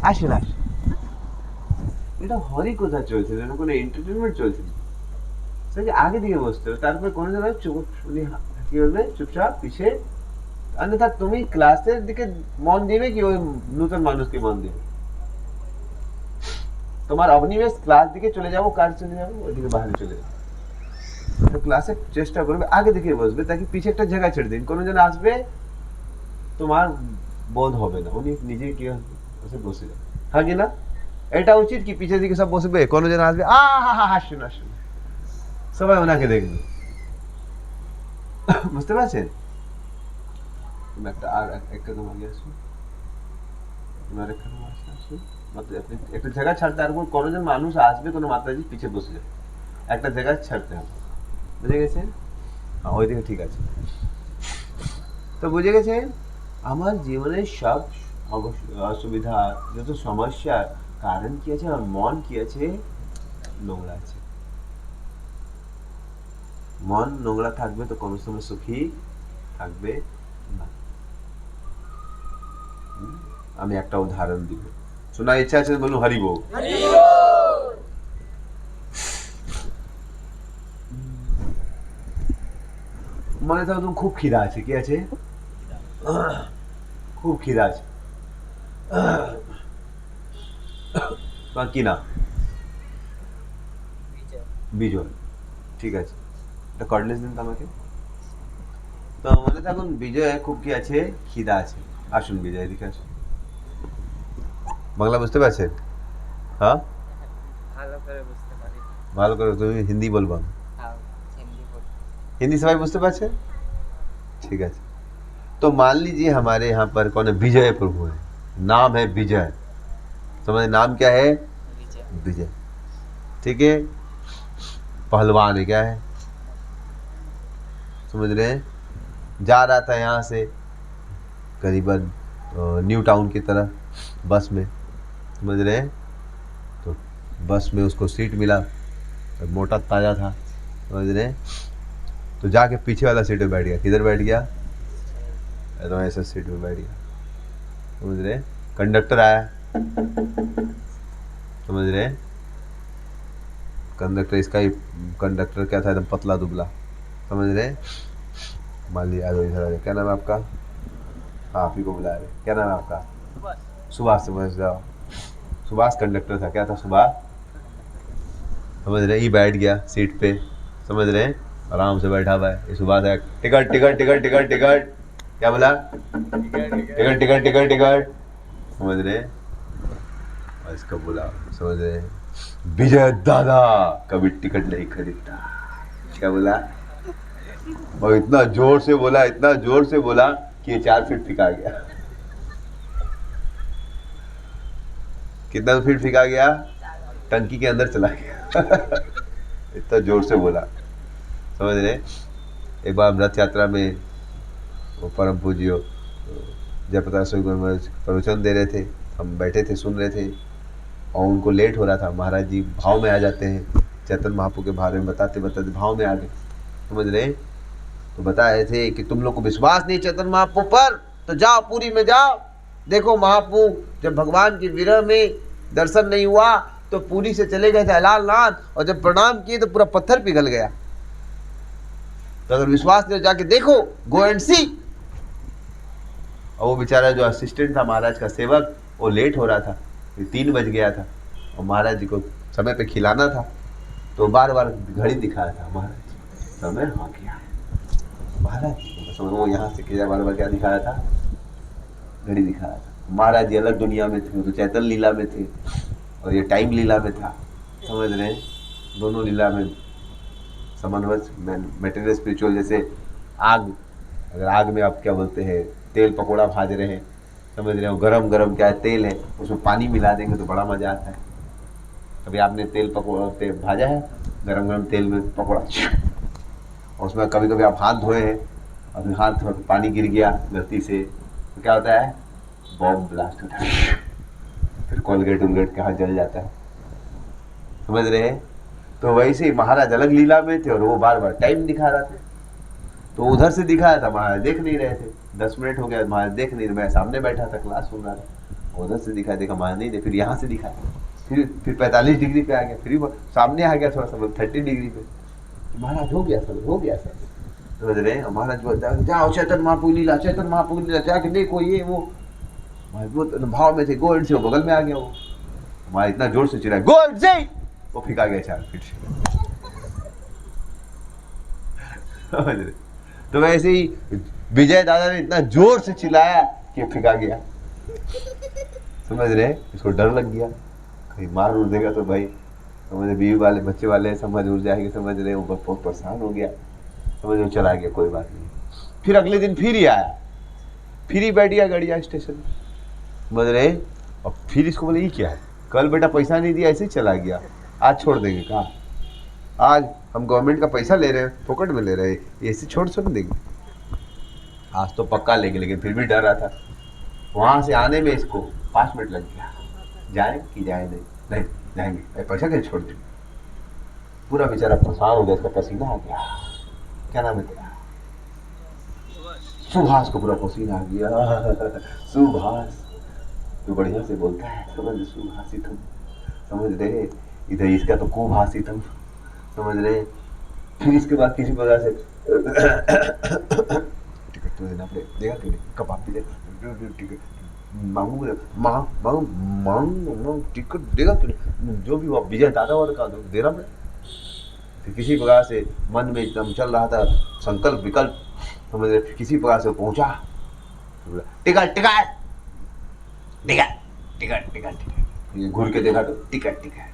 আসেন আসেন, এটা হরি কথা চলছে, যেন কোনো এন্টারটেনমেন্ট চলছে না, সেটাকে আগে দিকে বসতে হবে, তারপর কোনো জায়গায় চুপ উনি কি করবে চুপচাপ পিছে, অন্যথা তুমি ক্লাসের দিকে মন দিবে কি ওই নতুন মানুষকে মন দিবে, তোমার অবনিবেশ ক্লাস দিকে চলে যাবো, কার চলে যাবো ওইদিকে বাইরে চলে যাবো, তো ক্লাসে চেষ্টা করবে আগে দিকে বসবে, তাকে পিছে একটা জায়গা ছেড়ে দিন, কোনো জন আসবে তোমার বোধ হবে না, উনি নিজে কি বসে বসে যাবে, হ্যাঁ কি না? এটা উচিত কি পিছের দিকে সব বসবে, কোনো জন আসবে হাসুন হাসুন, সবাই ওনাকে দেখবে, বুঝতে পারছেন? তুমি একটা আর একটা কদম আগে আসুন, তুমি আর একটা কদম আসুন, আপনি একটা জায়গা ছাড়তে, আর কোনো জন মানুষ আসবে, কোনো মাতাজি পিছে বসে যাবে, একটা জায়গা ছাড়তে হবে, বুঝে গেছেন? ওইদিকে ঠিক আছে, তো বুঝে গেছেন? আমার জীবনের সব অসুবিধা, যত সমস্যার কারণ কি আছে, আমার মন কি আছে, নোংরা আছে, মন নোংরা থাকবে তো কোনো সময় সুখী থাকবে না। আমি একটা উদাহরণ দিব, শোনার ইচ্ছা আছে বলুন হরি বল। মনে থাকো তুমি খুব খিদা আছে, কি আছে, খুব খিদা আছে, তোমার কি নাম? বিজয়, ঠিক আছে, এটা কর্ডলেস দিন তো আমাকে, তো মনে থাকুন বিজয় খুব কি আছে, খিদা আছে, আসুন বিজয় এদিকে আসুন, বাংলা বুঝতে পারছেন? হ্যাঁ ভালো করে, তুমি হিন্দি বলবা, हिंदी सबाई बुझते पारछेन? ठीक है, तो मान लीजिए हमारे यहाँ पर कौन है, विजय प्रभु है, नाम है विजय, समझ, नाम क्या है, विजय, ठीक है, पहलवान है, क्या है, समझ रहे हैं, जा रहा था यहाँ से करीबन न्यू टाउन की तरफ बस में, समझ रहे हैं, तो बस में उसको सीट मिला, मोटा ताजा था, समझ रहे हैं, तो जाके पीछे वाला सीट पे बैठ गया, किधर बैठ गया, तो ऐसा सीट पे बैठ गया, समझ रहे, कंडक्टर आया, समझ रहे, कंडक्टर, इसका ही कंडक्टर क्या था, एकदम पतला दुबला, समझ रहे, मान लिया इधर, क्या नाम है आपका, हाँ आप ही को बुला रहे, क्या नाम है आपका, सुभाष, समझ जाओ, सुभाष कंडक्टर था, क्या था सुभाष, समझ रहे, ये बैठ गया सीट पे, समझ रहे, आराम से बैठा हुआ है, ये सुभाष है, ticket ticket ticket ticket ticket, क्या बोला, टिकट टिकट टिकट टिकट, समझ रहे, और इसका बोला, समझ रहे, विजय दादा कभी टिकट नहीं खरीदता, क्या बोला, और इतना जोर से बोला, इतना जोर से बोला कि ये 4 फीट फिका गया, कितना फीट फिका गया, टंकी के अंदर चला गया, इतना जोर से बोला, समझ रहे। एक बार रथ यात्रा में वो परम पूज्य जयप्रकाश स्वामी महाराज प्रवचन दे रहे थे, हम बैठे थे सुन रहे थे, और उनको लेट हो रहा था, महाराज जी भाव में आ जाते हैं, चैतन्य महाप्रभु के बारे में बताते बताते भाव में आ गए, समझ रहे, तो बता रहे थे कि तुम लोग को विश्वास नहीं चैतन्य महाप्रभु पर, तो जाओ पुरी में जाओ, देखो महाप्रभु जब भगवान के विरह में दर्शन नहीं हुआ तो पुरी से चले गए थे अलालनाथ, और जब प्रणाम किए तो पूरा पत्थर पिघल गया, तो अगर विश्वास नहीं जाके देखो, गो एंड सी। और वो बेचारा जो असिस्टेंट था महाराज का सेवक, वो लेट हो रहा था, 3 बज गया था, और महाराज जी को समय पे खिलाना था, तो बार बार घड़ी दिखाया था, महाराज समय हो गया, महाराज वो यहाँ से किया, बार बार क्या दिखाया था, घड़ी दिखाया था, महाराज जी अलग दुनिया में थे, तो चैतन्य लीला में थे, और ये टाइम लीला में था, समझ रहे, दोनों लीला में समन्वय, मेटेरियल स्पिरिचुअल, जैसे आग, अगर आग में आप क्या बोलते हैं, तेल पकोड़ा भाज रहे हैं, समझ रहे हो, गरम गरम क्या है तेल है, उसमें पानी मिला देंगे तो बड़ा मजा आता है, कभी आपने तेल पकोड़ा भाजा है, गरम गरम तेल में पकोड़ा, और उसमें कभी कभी आप हाथ धोए हैं, और हाथ पानी गिर गया गलती से, तो क्या होता है, बॉम्ब ब्लास्ट होता है, तो कोलगेट उलगेट के हाथ जल जाता है, समझ रहे हैं। तो वैसे ही महाराज अलग लीला में थे और वो बार बार टाइम दिखा रहा था, तो उधर से दिखाया था, महाराज देख नहीं रहे थे। 10 मिनट हो गया, महाराज देख नहीं रहे, मैं सामने बैठा था क्लास सुन रहा था, उधर से दिखाया, देखा महाराज नहीं, फिर यहाँ से दिखाया, फिर 45 डिग्री पे आ गया, फिर सामने आ गया थोड़ा सा 30 डिग्री पे, महाराज हो गया सर, हो गया सर, समझ रहे हैं। महाराज बोलता है जाओ चैतन्य महाप्रभु लीला, चैतन्य महाप्रभु लीला जाके देखो ये वो, भाव में थे, गोल्ड से वो बगल में आ गया, वो हमारा इतना जोर से चिल्लाया गोल्ड से, वो फिका गया 4 फीट। समझ रहे। तो वैसे ही विजय दादा ने इतना जोर से चिल्लाया कि फिका गया, समझ रहे। इसको डर लग गया कहीं मार उड़ देगा तो भाई, समझ रहे, बीवी वाले बच्चे वाले समझ उड़ जाएंगे, समझ रहे। वो बहुत परेशान हो गया, समझ रहे, चला गया, कोई बात नहीं। फिर अगले दिन फिर ही आया, फिर ही बैठ गया गड़िया स्टेशन, समझ रहे। और फिर इसको बोले ये क्या है, कल बेटा पैसा नहीं दिया ऐसे ही चला गया, आज छोड़ देंगे। कहा आज हम गवर्नमेंट का पैसा ले रहे हैं, फोकट में ले रहे हैं, ऐसे छोड़ देंगे। आज तो पक्का लेंगे, लेकिन फिर भी डर रहा था। वहां से आने में इसको 5 मिनट लग गया, जाए कि जाए नहीं जाएंगे, पैसा कैसे छोड़ दें। पूरा बेचारा परेशान हो गया, इसका पसीना आ गया। क्या नाम है तेरा? सुभाष को पूरा पसीना आ गया। सुभाष तू बढ़िया से बोलता है, समझ सुभाषितम, समझ रहे। इधर इसका तो कुभाषितम, समझ रहे। फिर इसके बाद किसी प्रकार से टिकट तो देना पड़ेगा, देगा क्यों नहीं, कबाब भी देगा, टिकट मांगू टिकट देगा क्यों नहीं, जो भी वो विजय दादा और का देना पड़ेगा। फिर किसी प्रकार से मन में एकदम चल रहा था संकल्प विकल्प, समझ रहे। किसी प्रकार से पहुंचा, ticket ticket ticket ticket ticket, ये घूर के देखा तो टिकट टिकट,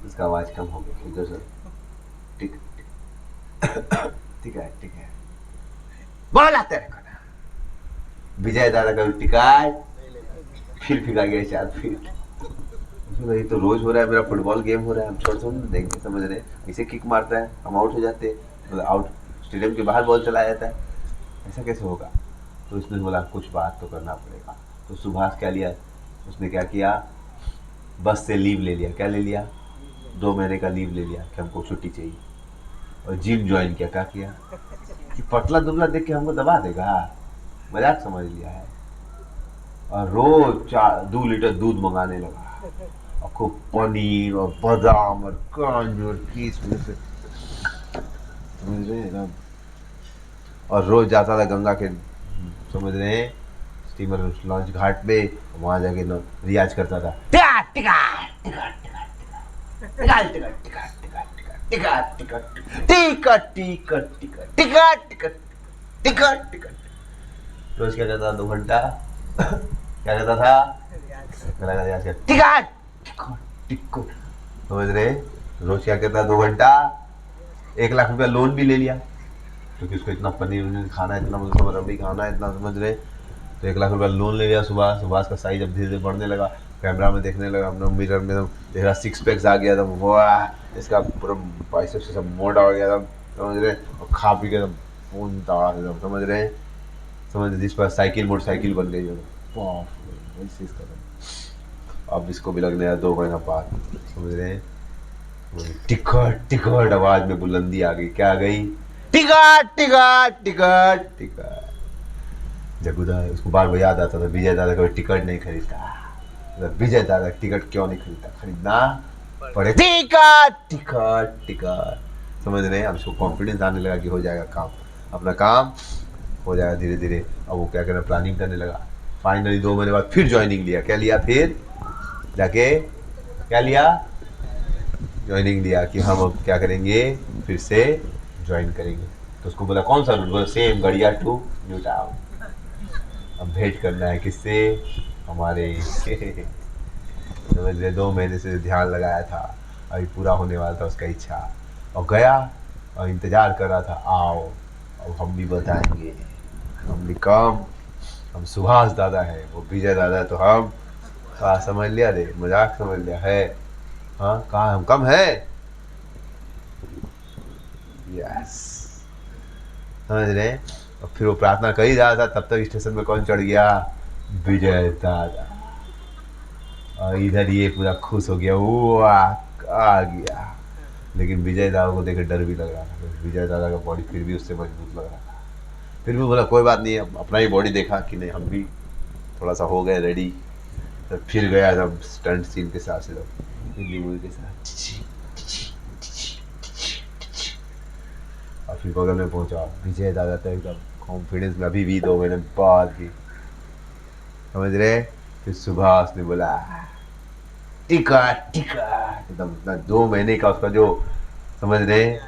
उसका आवाज कम हो गया, इधर से टिकट टिकट टिकट बोला तेरे को ना। विजय दादा का टिकट फिर फिका गया 4 फीट। ये तो रोज हो रहा है, मेरा फुटबॉल गेम हो रहा है, हम छोड़ देंगे, समझ रहे। इसे किक मारता है, हम आउट हो जाते हैं, मतलब आउट, स्टेडियम के बाहर बॉल चला जाता है, ऐसा कैसे होगा। तो इसने बोला कुछ बात तो करना पड़ेगा। तो सुभाष क्या लिया, उसने क्या किया, बस से लीव ले लिया। क्या ले लिया, 2 महीने का लीव ले लिया कि हमको छुट्टी चाहिए। और जिम ज्वाइन किया। क्या किया कि पतला दुबला देख के हमको दबा देगा, मजाक समझ लिया है। और रोज 2 लीटर दूध मंगाने लगा, और खूब पनीर और बादाम और काजू और किशमिश, समझ रहे हैं ना। और रोज जाता था गंगा के, समझ रहे हैं, स्टीमर लॉन्च घाट पे, वहां जाके रियाज करता था। Ticket ticket ticket ticket ticket ticket ticket ticket ticket ticket ticket ticket ticket ticket ticket. रोज क्या करता था, 2 घंटा क्या करता था, टिकट टिकट टिकट, समझ रहे। रोज क्या करता, 2 घंटा, 1 लाख रुपया लोन भी ले लिया, क्योंकि उसको इतना पनीर खाना है, इतना मतलब रबड़ी खाना है, इतना, समझ रहे। तो 1 लाख रुपया लोन ले लिया। सुभाष का साइज अब धीरे धीरे बढ़ने लगा, कैमरा में देखने लगा, अपना मिरर में तेरा 6 पैक्स आ गया था, वाह, इसका पूरा बाइसेप्स से सब मोटा हो गया था, समझ रहे। और खा पी के फोन तड़ा था, समझ रहे। समझ रहे, जिस पर साइकिल मोटरसाइकिल बन गई, अब इसको भी लगने 2 महीना बाद, समझ रहे। टिकट टिकट आवाज में बुलंदी आ गई। क्या आ गई, टिकट टिकट टिकट टिकट। जगुदा उसको बार बार याद आता था, विजय दादा कभी टिकट नहीं खरीदता, विजय दादा टिकट क्यों नहीं खरीदता, खरीदना पड़े, टिकट टिकट टिकट, समझ रहे हैं। अब उसको कॉन्फिडेंस आने लगा कि हो जाएगा काम, अपना काम हो जाएगा धीरे धीरे। अब वो क्या करना, प्लानिंग करने लगा। फाइनली 2 महीने बाद फिर ज्वाइनिंग लिया। क्या लिया, फिर जाके क्या लिया, ज्वाइनिंग लिया कि हम अब क्या करेंगे, फिर से ज्वाइन करेंगे। तो उसको बोला कौन सा रूट, बोला सेम गड़िया टू न्यू टाउन। अब भेंट करना है किससे, हमारे समझ रहे। 2 महीने से ध्यान लगाया था, अभी पूरा होने वाला था उसका इच्छा, और गया और इंतजार कर रहा था, आओ अब हम भी बताएंगे, हम भी कम, हम सुभाष दादा है, वो विजय दादा, तो हम कहा, समझ लिया रे, मजाक समझ लिया है, हाँ कहाँ हम कम है, यस, समझ रहे। और फिर वो प्रार्थना कर ही रहा था, तब तक स्टेशन में कौन चढ़ गया, विजय दादा। और इधर ये पूरा खुश हो गया, वो आ गया। लेकिन विजय दादा को देकर डर भी लग रहा था। विजय दादा का बॉडी फिर भी उससे मजबूत लग रहा था। फिर भी बोला कोई बात नहीं है, अपना ही बॉडी देखा कि नहीं, हम भी थोड़ा सा हो गए रेडी। तो फिर गया जब स्टंट सीन के साथ से, हिंदी मूवी के साथ, और फिर बगल में पहुंचा विजय दादा तो एकदम कॉन्फिडेंस में, अभी भी 2 महीने बाद की, समझ रहे। फिर सुभाष ने बोला टिकट टिकट, एकदम 2 महीने का उसका जो, समझ रहे,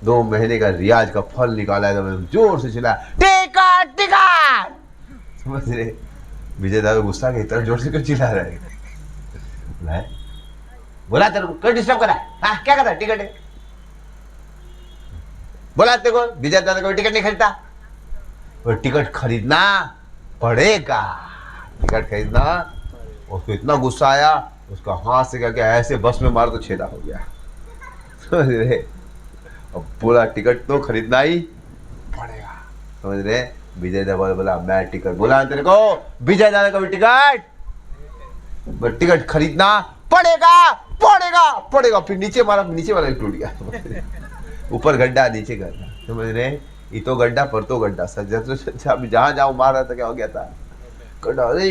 2 महीने का रियाज का फल निकाला एकदम जोर से चिल्ला टिकट टिकट, समझ रहे। विजय दादा गुस्सा के इतना जोर से क्यों चिल्ला रहा है? बोला तेरे को क्यों डिस्टर्ब करा? हाँ क्या कर रहा है? टिकट है बोला तेरे को, विजय दादा कोई टिकट नहीं खरीदता। वो टिकट खरीदना पड़ेगा, टिकट खरीदना। उसको इतना गुस्सा आया, उसका हाथ से क्या ऐसे बस में मार तो छेदा हो गया, समझ रहे। अब बोला टिकट तो खरीदना ही पड़ेगा, समझ रहे। विजय दादा बोला मैं टिकट, बोला तेरे को विजय दादा का भी टिकट खरीदना पड़ेगा पड़ेगा पड़ेगा। फिर नीचे मारा, नीचे वाला भी टूट गया, ऊपर गड्ढा नीचे गड्ढा, समझ रहे। ये तो गड्ढा पर तो गड्ढा, सज्जा जहां जाऊं मार रहा था, क्या हो गया था गड्ढा। अरे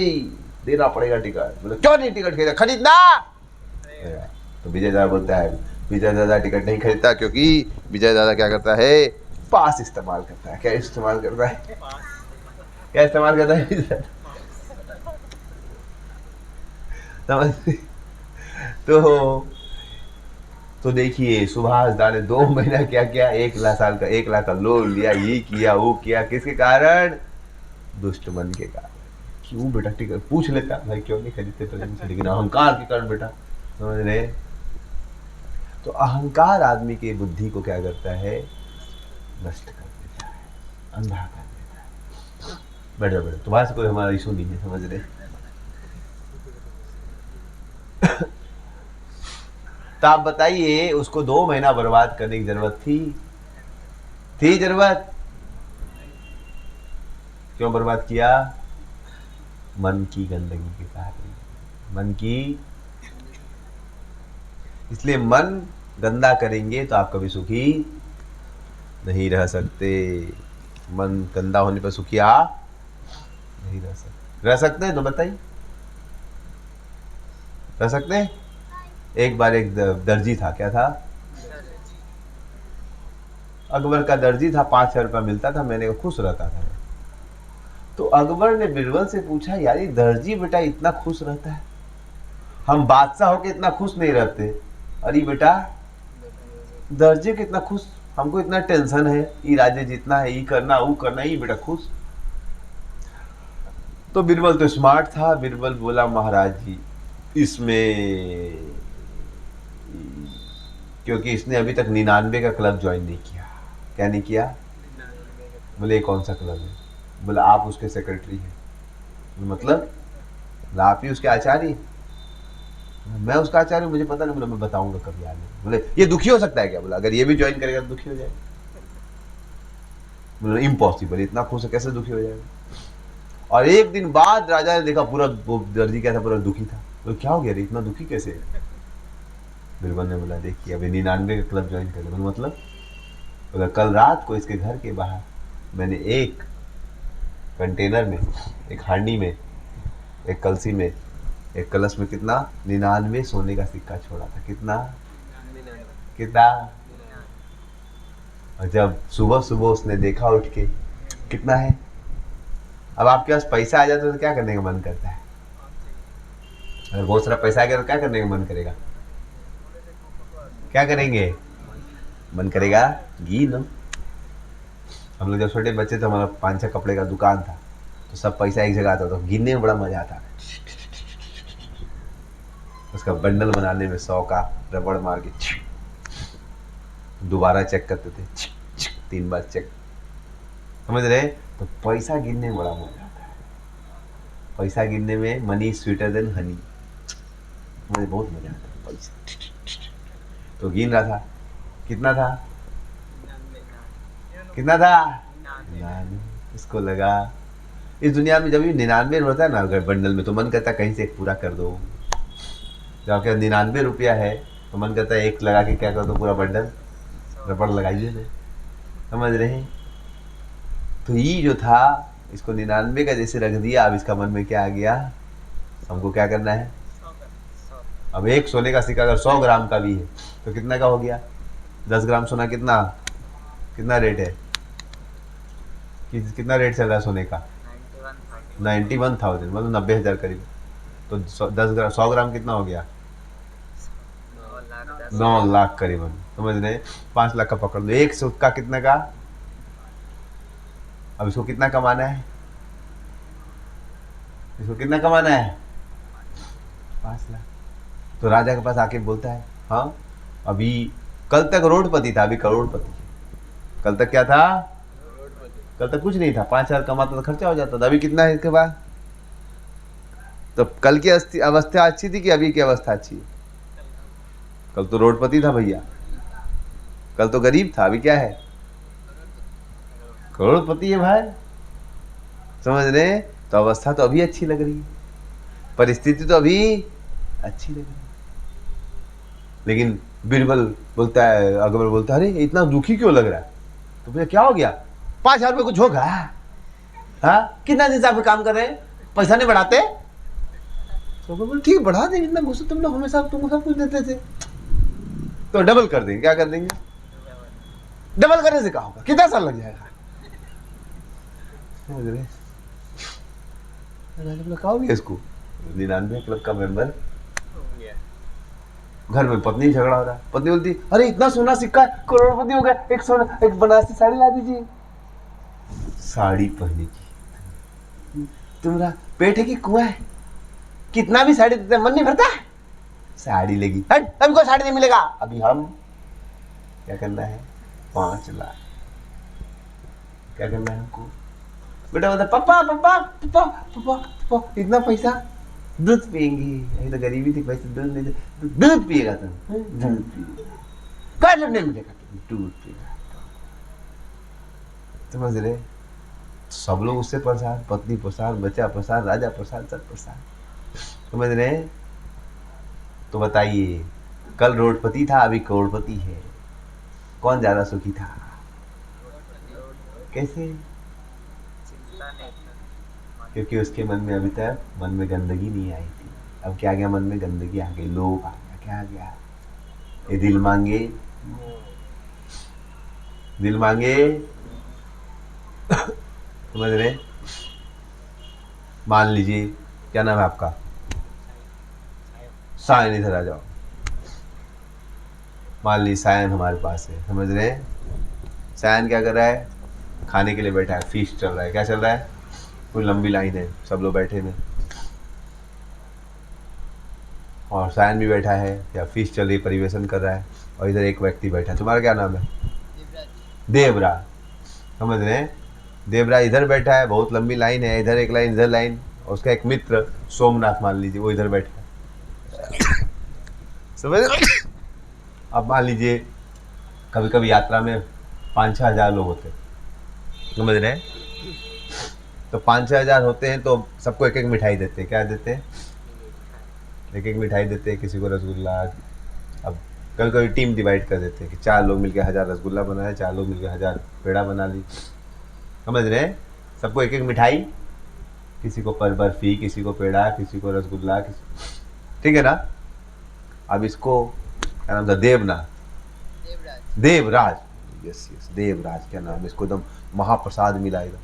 देना पड़ेगा टिकट, बोले क्यों नहीं टिकट खरीदा, खरीदना। तो विजय दादा बोलता है विजय दादा टिकट नहीं खरीदता, क्योंकि विजय दादा क्या करता है, पास इस्तेमाल करता है। क्या इस्तेमाल करता है, क्या इस्तेमाल करता है, समझ। तो देखिए सुभाष दा ने 2 महीना क्या किया, 1 लाख का लोन लिया, ये किया वो किया, किसके कारण, दुष्ट मन के कारण। क्यों बेटा टिकट पूछ लेता भाई क्यों नहीं खरीदते तो, लेकिन अहंकार के कारण बेटा, समझ रहे। तो अहंकार आदमी की बुद्धि को क्या करता है, नष्ट कर देता है, अंधा कर देता है। बैठो बैठो, तुम्हारे से कोई हमारा इशू नहीं है, समझ रहे। तो आप बताइए उसको 2 महीना बर्बाद करने की जरूरत थी जरूरत? क्यों बर्बाद किया? मन की गंदगी के कारण, मन की। इसलिए मन गंदा करेंगे तो आप कभी सुखी नहीं रह सकते। मन गंदा होने पर सुखी आप नहीं रह सकते हैं तो बताइए, रह सकते हैं? एक बार एक दर्जी था, क्या था, अकबर का दर्जी था, 5,000 रुपया मिलता था, मैंने को खुश रहता था। तो अकबर ने बीरबल से पूछा यार ये दर्जी बेटा इतना खुश रहता है, हम बादशाह होके इतना खुश नहीं रहते। अरे बेटा दर्जी कितना खुश, हमको इतना टेंशन है, ये राज्य जीतना है, ये करना वो करना, ये बेटा खुश। तो बीरबल तो स्मार्ट था, बीरबल बोला महाराज जी इसमें, क्योंकि इसने अभी तक 99 का क्लब ज्वाइन नहीं किया। क्या नहीं किया? बोले कौन सा क्लब है? बोला आप उसके सेक्रेटरी हैं। मतलब आप ही उसके आचार्य? मैं उसका आचार्य, मुझे पता नहीं। बोला मैं बताऊंगा कभी आगे। बोले ये दुखी हो सकता है क्या? बोला अगर ये भी ज्वाइन करेगा तो दुखी हो जाएगा। बोला इम्पॉसिबल, इतना खुश है कैसे दुखी हो जाएगा। और एक दिन बाद राजा ने देखा पूरा वो दर्जी क्या था, पूरा दुखी था। बोले क्या हो गया रे, इतना दुखी कैसे है? बीरबल ने बोला देखिए अभी 99 का क्लब ज्वाइन कर लिया। मतलब बोला कल रात को इसके घर के बाहर मैंने एक कंटेनर में, एक हांडी में, एक कलसी में, एक कलश में कितना 99 सोने का सिक्का छोड़ा था। कितना? और जब सुबह सुबह उसने देखा उठ के कितना है। अब आपके पास पैसा आ जाता है तो क्या करने का मन करता है? अगर बहुत सारा पैसा आ गया तो क्या करने का मन करेगा? क्या करेंगे? मन करेगा घी लो। हम लोग जब छोटे बच्चे थे, हमारा 5-6 कपड़े का दुकान था, तो सब पैसा एक जगह आता था, गिनने में बड़ा मजा आता। उसका बंडल बनाने में 100 का रबड़ मार के दोबारा चेक करते थे, 3 बार चेक, समझ रहे। तो पैसा गिनने में बड़ा मजा आता है। पैसा गिनने में मनी स्वीटर देन हनी, मुझे बहुत मजा आता है पैसा। तो गिन रहा था, कितना था? कितना था? 99। इसको लगा इस दुनिया में जब भी 99 होता है ना अगर बंडल में, तो मन करता है कहीं से एक पूरा कर दो, जब क्या 99 रुपया है तो मन करता है एक लगा के क्या कर दो पूरा बंडल रबड़ लगाइए ना, समझ रहे हैं। तो ये जो था इसको 99 का जैसे रख दिया, अब इसका मन में क्या आ गया, हमको क्या करना है। अब एक सोने का सिक्का अगर 100 ग्राम का भी है तो कितना का हो गया, 10 ग्राम सोना कितना कितना रेट है, कितना रेट चल रहा है सोने का, 91,000 मतलब 90,000 करीब। तो 100 ग्राम कितना हो गया, 9 लाख करीबन, समझ रहे। 5 लाख का पकड़ लो, एक सिक्का कितने का। अब इसको कितना कमाना है, इसको कितना कमाना है, 5 लाख। तो राजा के पास आके बोलता है हाँ अभी कल तक रोडपति था, अभी करोड़पति है। कल तक क्या था, कल तक कुछ नहीं था, 5,000 कमाता तो खर्चा हो जाता था, अभी कितना है इसके बाद। तो कल की अवस्था अच्छी थी कि अभी की अवस्था अच्छी है। कल तो रोडपति था भैया, कल तो गरीब था, अभी क्या है, करोड़पति है भाई, समझ रहे। तो अवस्था तो अभी अच्छी लग रही है, परिस्थिति तो अभी अच्छी लग रही है। लेकिन बीरबल बोलता है, अकबर बोलता है अरे इतना दुखी क्यों लग रहा है। तो भैया क्या हो गया, 5,000 रुपये कुछ होगा, हाँ कितना दिन से आप काम कर रहे हैं, पैसा नहीं बढ़ाते। तो बोले ठीक बढ़ा देंगे, इतना गुस्सा तुम लोग हमेशा तुमको सब कुछ देते थे, तो डबल कर देंगे। क्या कर देंगे, डबल करने से क्या होगा, कितना साल लग जाएगा। इसको 99 क्लब का मेंबर, घर में पत्नी झगड़ा हो रहा है, पत्नी बोलती अरे इतना सोना सिक्का करोड़पति हो गया, एक सोना एक बनारसी साड़ी ला दीजिए। साड़ी पहने की तुम्हारा पेट है कि कुआं है, कितना भी साड़ी देते मन नहीं भरता, साड़ी लेगी, हट हमको साड़ी नहीं मिलेगा। अभी हम क्या करना है, 5 लाख क्या करना है हमको। बेटा बोलता पापा पापा पापा पापा पापा इतना पैसा, दूध पियेंगे, अभी तो गरीबी थी, पैसे दूध नहीं, दूध पिएगा तुम, दूध पिएगा, नहीं मिलेगा, दूध पिएगा, समझ रहे। सब लोग उससे परेशान, पत्नी परेशान, बच्चा परेशान, राजा परेशान, सब परेशान, समझ रहे। तो बताइए कल रोडपति था अभी करोड़पति है, कौन ज्यादा सुखी था, कैसे, क्योंकि उसके मन में अभी तक मन में गंदगी नहीं आई थी। अब क्या गया, मन में गंदगी आ गई, लोभ आ गया, क्या आ गया, ये दिल मांगे, दिल मांगे, समझ रहे। मान लीजिए क्या नाम है आपका, सायन, इधर आ जाओ। मान लीजिए सायन हमारे पास है, समझ रहे हैं। सायन क्या कर रहा है, खाने के लिए बैठा है, फीस्ट चल रहा है, क्या चल रहा है, कोई लंबी लाइन है, सब लोग बैठे हैं और सायन भी बैठा है, या फीस्ट चल रही, परिवेशन कर रहा है, और इधर एक व्यक्ति बैठा है, तुम्हारा क्या नाम है, देवराज, समझ रहे हैं। देवराज इधर बैठा है, बहुत लंबी लाइन है, इधर एक लाइन, इधर लाइन, और उसका एक मित्र सोमनाथ मान लीजिए वो इधर बैठा है, समझ। अब मान लीजिए कभी कभी यात्रा में 5-6 हज़ार लोग होते हैं, समझ रहे हैं। तो 5-6 हज़ार होते हैं तो सबको एक एक मिठाई देते हैं, क्या देते हैं, एक एक मिठाई देते हैं, किसी को रसगुल्ला। अब कभी कभी टीम डिवाइड कर देते हैं कि 4 लोग मिलकर 1000 रसगुल्ला बनाए, 4 लोग मिलकर 1000 पेड़ा बना ली, समझ रहे हैं। सबको एक एक मिठाई, किसी को पर बर्फी, किसी को पेड़ा, किसी को रसगुल्ला, ठीक है ना। अब इसको क्या नाम था, देवराज, यस यस देवराज क्या नाम, इसको एकदम महाप्रसाद मिला एकदम,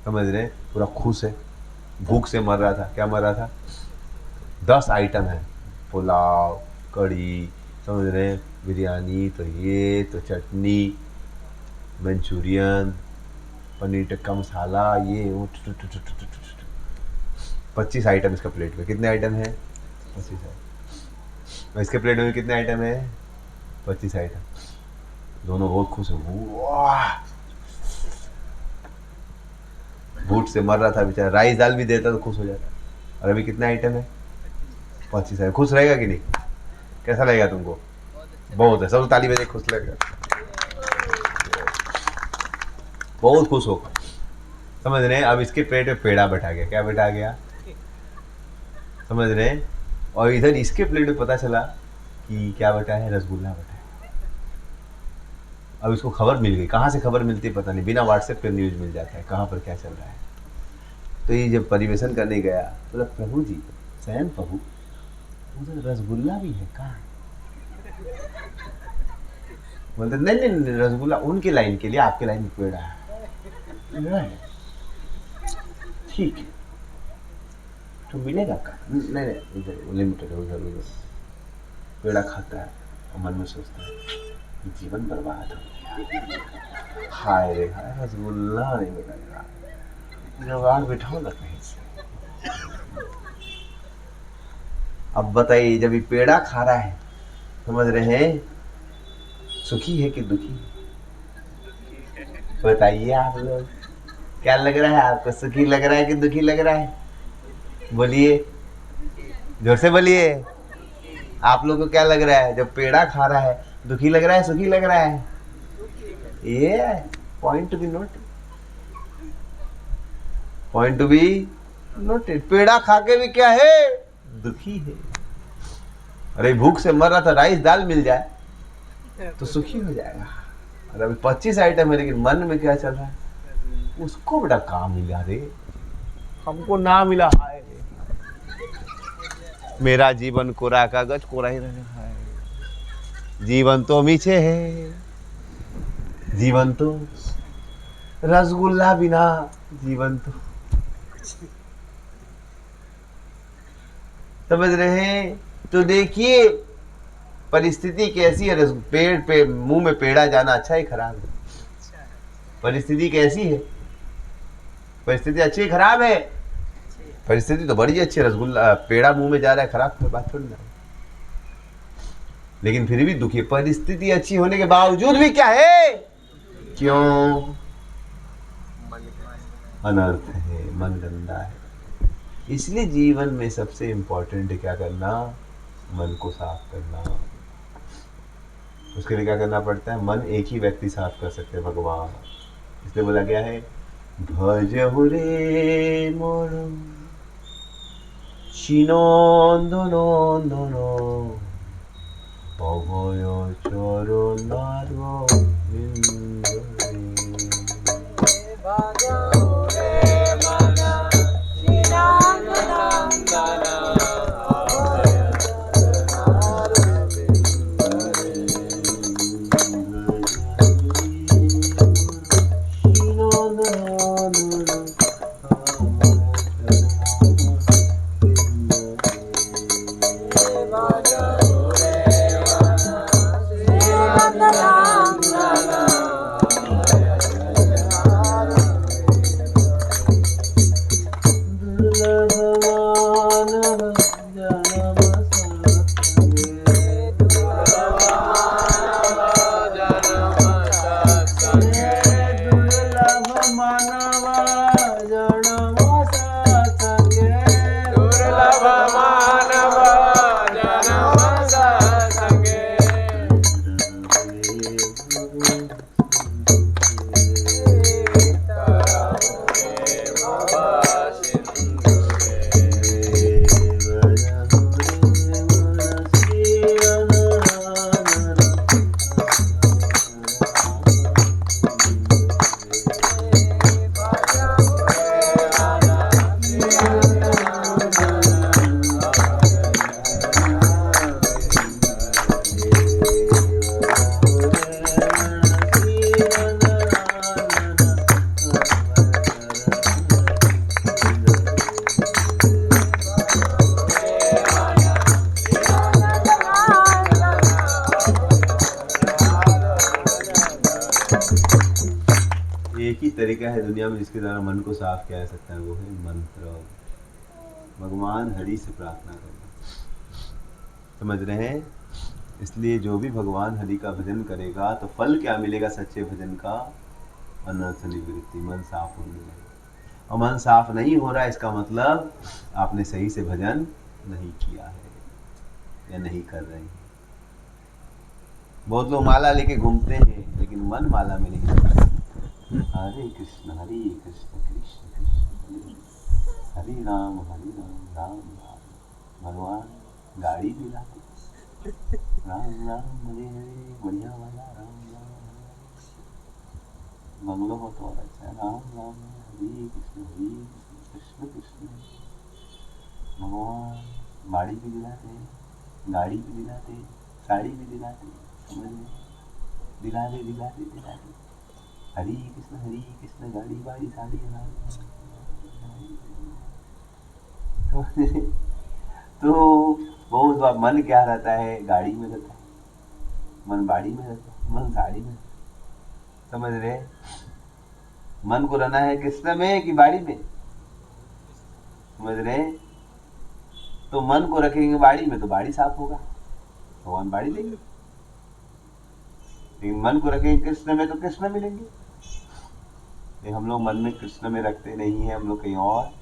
समझ रहे, पूरा खुश है, भूख से मर रहा था, क्या मर रहा था, 10 आइटम है, पुलाव, कढ़ी, समझ रहे, बिरयानी, तो ये तो चटनी, मंचूरियन, पनीर टिक्का मसाला, ये वो 25 आइटम इसका प्लेट में। कितने आइटम है, 25 आइटम। इसके प्लेट में कितने आइटम है, 25 आइटम। दोनों बहुत खुश है, वाह, भूख से मर रहा था बेचारा, राइस दाल भी देता तो खुश हो जाता। और अभी कितने आइटम है, 25 आइटम। खुश रहेगा कि नहीं, कैसा लगेगा तुमको, बहुत है, सब ताली बजे खुश लगेगा, बहुत खुश होगा, समझ रहे हैं। अब इसके पेट में पेड़ा बैठा गया, क्या बैठा गया, समझ रहे हैं। और इधर इसके प्लेट में पता चला कि क्या बटा है, रसगुल्ला बटा है। अब इसको खबर मिल गई, कहाँ से खबर मिलती है पता नहीं, बिना व्हाट्सएप पे न्यूज मिल जाता है कहाँ पर क्या चल रहा है। तो ये जब परिवेशन करने गया बोला प्रभु जी, सैन प्रभु उधर रसगुल्ला भी है कहाँ? बोलते नहीं नहीं रसगुल्ला उनके लाइन के लिए, आपके लाइन में पेड़ा है। ठीक है तो मिलेगा का? नहीं इधर लिमिटेड है, उधर पेड़ा खाता है और मन में सोचता है जीवन बर्बाद हो गया, हाय रे हाय रसगुल्ला नहीं मिलेगा, जुगाड़ बिठाओ ना कहीं से। अब बताइए जब ये पेड़ा खा रहा है, समझ रहे हैं सुखी है कि दुखी? बताइए आप लोग, क्या लग रहा है आपको, सुखी लग रहा है कि दुखी लग रहा है? बोलिए, जोर से बोलिए। आप लोगों को क्या लग रहा है जब पेड़ा खा रहा है, दुखी लग रहा है सुखी लग रहा है? ये point to be noted, point to be noted. पेड़ा खा के भी क्या है, दुखी है। अरे भूख से मर रहा था, राइस दाल मिल जाए तो सुखी हो जाएगा। और अभी 25 आइटम है लेकिन मन में क्या चल रहा है, उसको बड़ा काम मिला रे, हमको ना मिला, हाय रे मेरा जीवन कोरा कागज कोरा ही रहा है, जीवन तो मीठे है, जीवन तो रसगुल्ला बिना जीवन तो। समझ रहे हैं? तो देखिए परिस्थिति कैसी है, पेड़ पे मुंह में पेड़ा जाना अच्छा ही खराब है? परिस्थिति कैसी है? परिस्थिति अच्छी है खराब है? परिस्थिति तो बड़ी अच्छी है, रसगुल्ला पेड़ा मुंह में जा रहा है, खराब है बात थोड़ी ना। लेकिन फिर भी दुखी, परिस्थिति अच्छी होने के बावजूद भी क्या है, क्यों? अनर्थ है, मन गंदा है। इसलिए जीवन में सबसे इंपॉर्टेंट है क्या करना, मन को साफ करना। उसके लिए क्या करना पड़ता है, मन एक ही व्यक्ति साफ कर सकते हैं, भगवान। इसलिए बोला गया है भजहु रे मोर शिनंदन অভয় চরণার तरीका है दुनिया में जिसके द्वारा मन को साफ किया जा सकता है, वो है मंत्र। भगवान हरि से प्रार्थना करना। समझ रहे हैं? इसलिए जो भी भगवान हरि का भजन करेगा तो फल क्या मिलेगा सच्चे भजन का, अनर्थ निवृत्ति, मन साफ होने लगेगा। और मन साफ नहीं हो रहा है इसका मतलब आपने सही से भजन नहीं किया है या नहीं कर रहे हैं। बहुत लोग माला लेके घूमते हैं लेकिन मन माला में नहीं। हरे कृष्ण कृष्ण कृष्ण हरे राम राम राम। भगवान गाड़ी दिलाते, राम राम हरे हरे, बढ़िया वाला राम राम, बंगलों को तो अच्छा, राम राम हरे कृष्ण कृष्ण कृष्ण। भगवान बाड़ी भी दिलाते, गाड़ी भी दिलाते, साड़ी भी दिलाते, समझ में, दिलाते दिलाते दिलाते, हरी कृष्ण गाड़ी बाड़ी साड़ी तो बहुत बार मन क्या रहता है, गाड़ी में रहता है, मन बाड़ी में रहता है, मन साड़ी में, समझ रहे। मन को रहना है कृष्ण में कि बाड़ी में, समझ रहे। तो मन को रखेंगे बाड़ी में तो बाड़ी साफ होगा, भगवान बाड़ी देंगे। लेकिन मन को रखेंगे कृष्ण में तो कृष्ण मिलेंगे। लेकिन हम लोग मन में कृष्ण में रखते नहीं है, हम लोग कहीं और,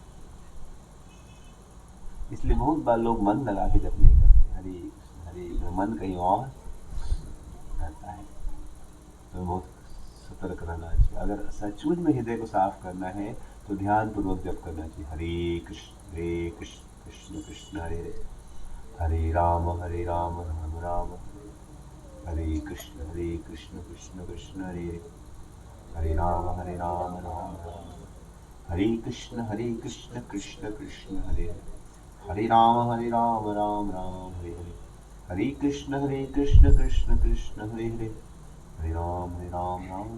इसलिए बहुत बार लोग मन लगा के जप नहीं करते, हरे कृष्ण, मन कहीं और रहता है। तो बहुत सतर्क रहना चाहिए। अगर सचमुच में हृदय को साफ करना है तो ध्यान पूर्वक जप करना चाहिए, हरे कृष्ण कृष्ण कृष्ण हरे हरे, राम राम राम हरे कृष्ण कृष्ण कृष्ण हरे हरे, राम राम राम हरे कृष्ण कृष्ण कृष्ण हरे हरे, राम राम राम हरे हरे, हरे कृष्ण कृष्ण कृष्ण हरे हरे, हरे राम राम।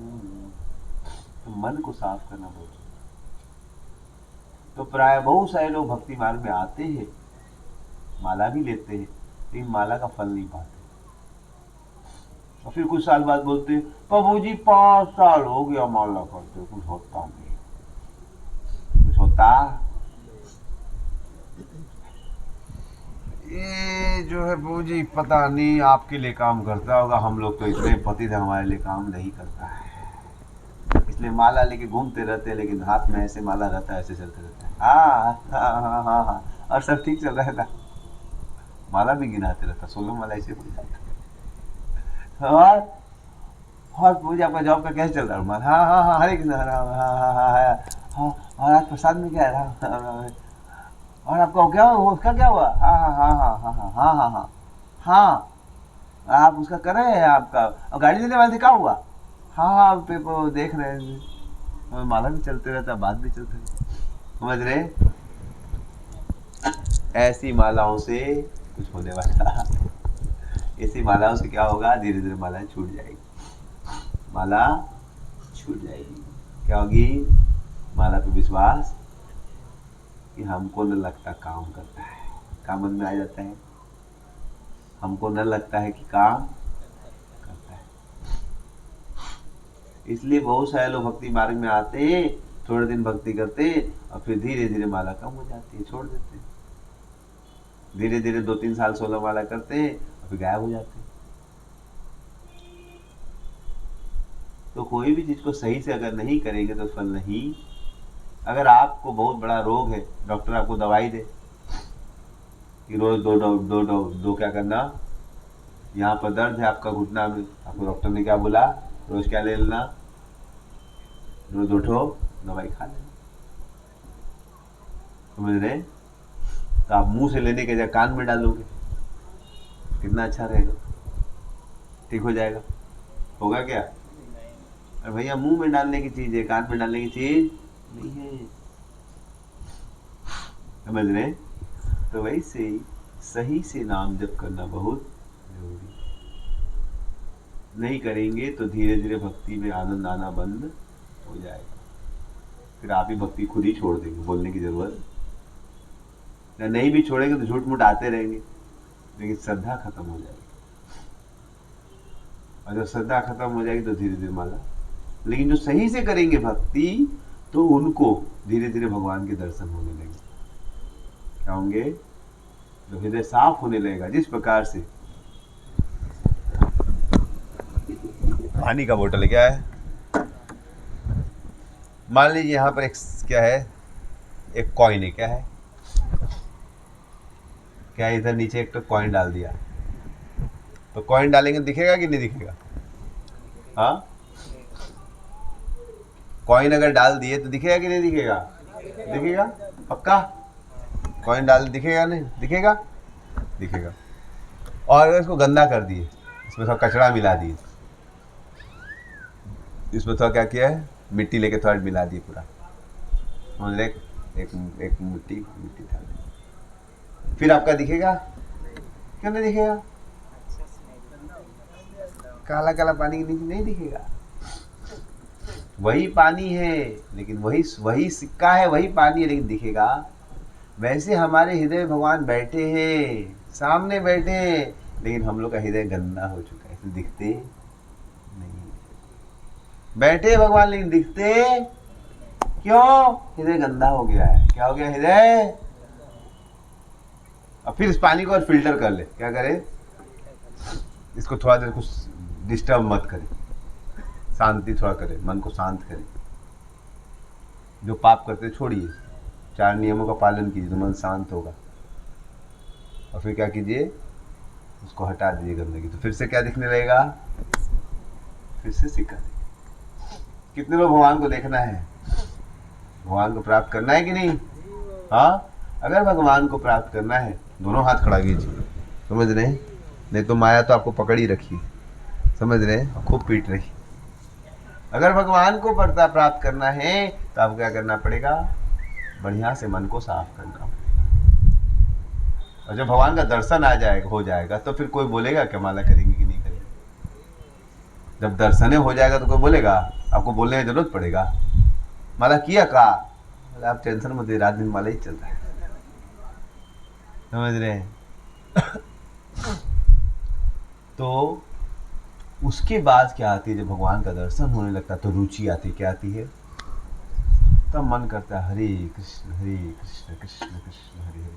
तो मन को साफ करना बहुत जरूरी। तो प्राय बहुत सारे लोग भक्ति मार्ग में आते हैं, माला भी लेते हैं, लेकिन माला का फल नहीं पाते। और फिर कुछ साल बाद बोलते हैं, प्रभु जी 5 साल हो गया माला करते, कुछ होता नहीं, कुछ होता। ये जो है प्रभु जी पता नहीं आपके लिए काम करता होगा, हम लोग तो इतने पतित हमारे लिए काम नहीं करता है, इसलिए माला लेके घूमते रहते हैं, लेकिन हाथ में ऐसे माला रहता है, ऐसे चलते रहता है। हाँ, और सब ठीक चल रहा था, माला भी गिनाते रहता, 16 माला ऐसे हो जाता। और पूजा आपका जॉब का कैसे चल रहा है? माला हाँ हरे कृष्ण, हाँ और आज प्रसाद में क्या है? और आपका क्या हुआ, उसका क्या हुआ? हाँ आप उसका कर रहे हैं, आपका और गाड़ी देने वाले क्या हुआ? हाँ पेपर देख रहे हैं। माला भी चलते रहता, बात भी चलते रहता, समझ रहे। ऐसी मालाओं से कुछ होने वाला, ऐसी मालाओं से क्या होगा, धीरे धीरे माला छूट जाएगी, माला छूट जाएगी। क्या होगी? माला पे विश्वास कि हमको न लगता काम करता है, काम मन में आ जाता है, हमको न लगता है कि काम करता है। इसलिए बहुत सारे लोग भक्ति मार्ग में आते हैं, थोड़े दिन भक्ति करते और फिर धीरे धीरे माला कम हो जाती है, छोड़ देते हैं। धीरे धीरे 2-3 साल 16 माला करते हैं और फिर गायब हो जाते हैं। तो कोई भी चीज को सही से अगर नहीं करेंगे तो फल नहीं। अगर आपको बहुत बड़ा रोग है, डॉक्टर आपको दवाई दे कि रोज दो क्या करना, यहाँ पर दर्द है आपका घुटना में, आपको डॉक्टर ने क्या बोला, रोज क्या ले लेना, रोज उठो दवाई खा लेना, समझ रहे। तो आप मुंह से लेने के जगह कान में डालोगे, कितना अच्छा रहेगा, ठीक हो जाएगा, होगा क्या? अरे भैया मुंह में डालने की चीज है, कान में डालने की चीज नहीं है, समझ रहे। तो वैसे ही सही से नाम जप करना बहुत जरूरी। नहीं करेंगे तो धीरे धीरे भक्ति में आनंद आना बंद हो जाएगा, फिर आप ही भक्ति खुद ही छोड़ देंगे, बोलने की जरूरत नहीं। भी छोड़ेंगे तो झूठ मूठ आते रहेंगे, लेकिन श्रद्धा खत्म हो जाएगी, और जब श्रद्धा खत्म हो जाएगी तो धीरे धीरे माला। लेकिन जो सही से करेंगे भक्ति तो उनको धीरे धीरे भगवान के दर्शन होने लगेंगे। क्या होंगे? जो हृदय साफ होने लगेगा। जिस प्रकार से पानी का बोतल है, क्या है, मान लीजिए यहाँ पर एक क्या है, एक कॉइन है, क्या है, क्या इधर नीचे एक तो कॉइन डाल दिया, तो कॉइन डालेंगे दिखेगा कि नहीं दिखेगा? हाँ, कॉइन अगर डाल दिए तो दिखेगा कि नहीं दिखेगा? दिखेगा पक्का। कॉइन डाल दिखेगा नहीं दिखेगा? दिखेगा। और अगर इसको गंदा कर दिए, इसमें थोड़ा कचरा मिला दिए, इसमें थोड़ा क्या किया है, मिट्टी लेके थोड़ा मिला दिए पूरा, समझ रहे, एक मिट्टी था, फिर आपका दिखेगा? क्यों नहीं दिखेगा? काला काला पानी के नीचे नहीं दिखेगा। वही पानी है, लेकिन वही सिक्का है, वही पानी है, लेकिन दिखेगा। वैसे हमारे हृदय में भगवान बैठे हैं, सामने बैठे हैं, लेकिन हम लोग का हृदय गंदा हो चुका है, इसलिए दिखते नहीं। बैठे भगवान लेकिन दिखते क्यों? हृदय गंदा हो गया है। क्या हो गया हृदय? अब फिर इस पानी को और फिल्टर कर ले। क्या करे? इसको थोड़ा देर कुछ डिस्टर्ब मत करे, शांति थोड़ा करे, मन को शांत करे। जो पाप करते छोड़िए, 4 नियमों का पालन कीजिए तो मन शांत होगा। और फिर क्या कीजिए, उसको हटा दीजिए गंदगी, तो फिर से क्या दिखने लगेगा? फिर से सिक्का दिखेगा। कितने लोग भगवान को देखना है? भगवान को प्राप्त करना है कि नहीं? हाँ, अगर भगवान को प्राप्त करना है, दोनों हाथ खड़ा कीजिए, समझ रहे? नहीं तो माया तो आपको पकड़ ही रखी, समझ रहे, खूब पीट रही। अगर भगवान को प्राप्त करना है तो आपको क्या करना पड़ेगा? बढ़िया से मन को साफ करना पड़ेगा। और जब भगवान का दर्शन आ जाएगा, हो जाएगा, तो फिर कोई बोलेगा क्या माला करेंगे कि नहीं करेंगे? जब दर्शन हो जाएगा तो कोई बोलेगा? आपको बोलने की जरूरत पड़ेगा? माला किया का? आप टेंशन मत ले, रात दिन माला ही चल रहा है, समझ रहे हैं? तो उसके बाद क्या आती है? जब भगवान का दर्शन होने लगता है तो रुचि आती है। क्या आती है? तब मन करता है हरे कृष्ण कृष्ण कृष्ण हरे हरे,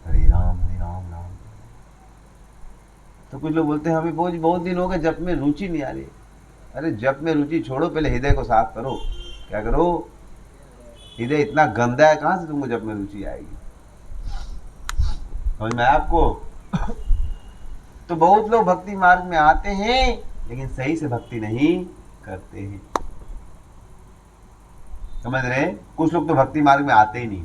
हरे राम राम राम। तो कुछ लोग बोलते हैं हमें बहुत दिन हो गए जप में रुचि नहीं आ रही। अरे जप में रुचि छोड़ो, पहले हृदय को साफ करो। क्या करो? हृदय इतना गंदा है, कहाँ से तुमको जप में रुचि आएगी? समझ में आया आपको? तो बहुत लोग भक्ति मार्ग में आते हैं लेकिन सही से भक्ति नहीं करते हैं, समझ रहे? कुछ लोग तो भक्ति मार्ग में आते ही नहीं,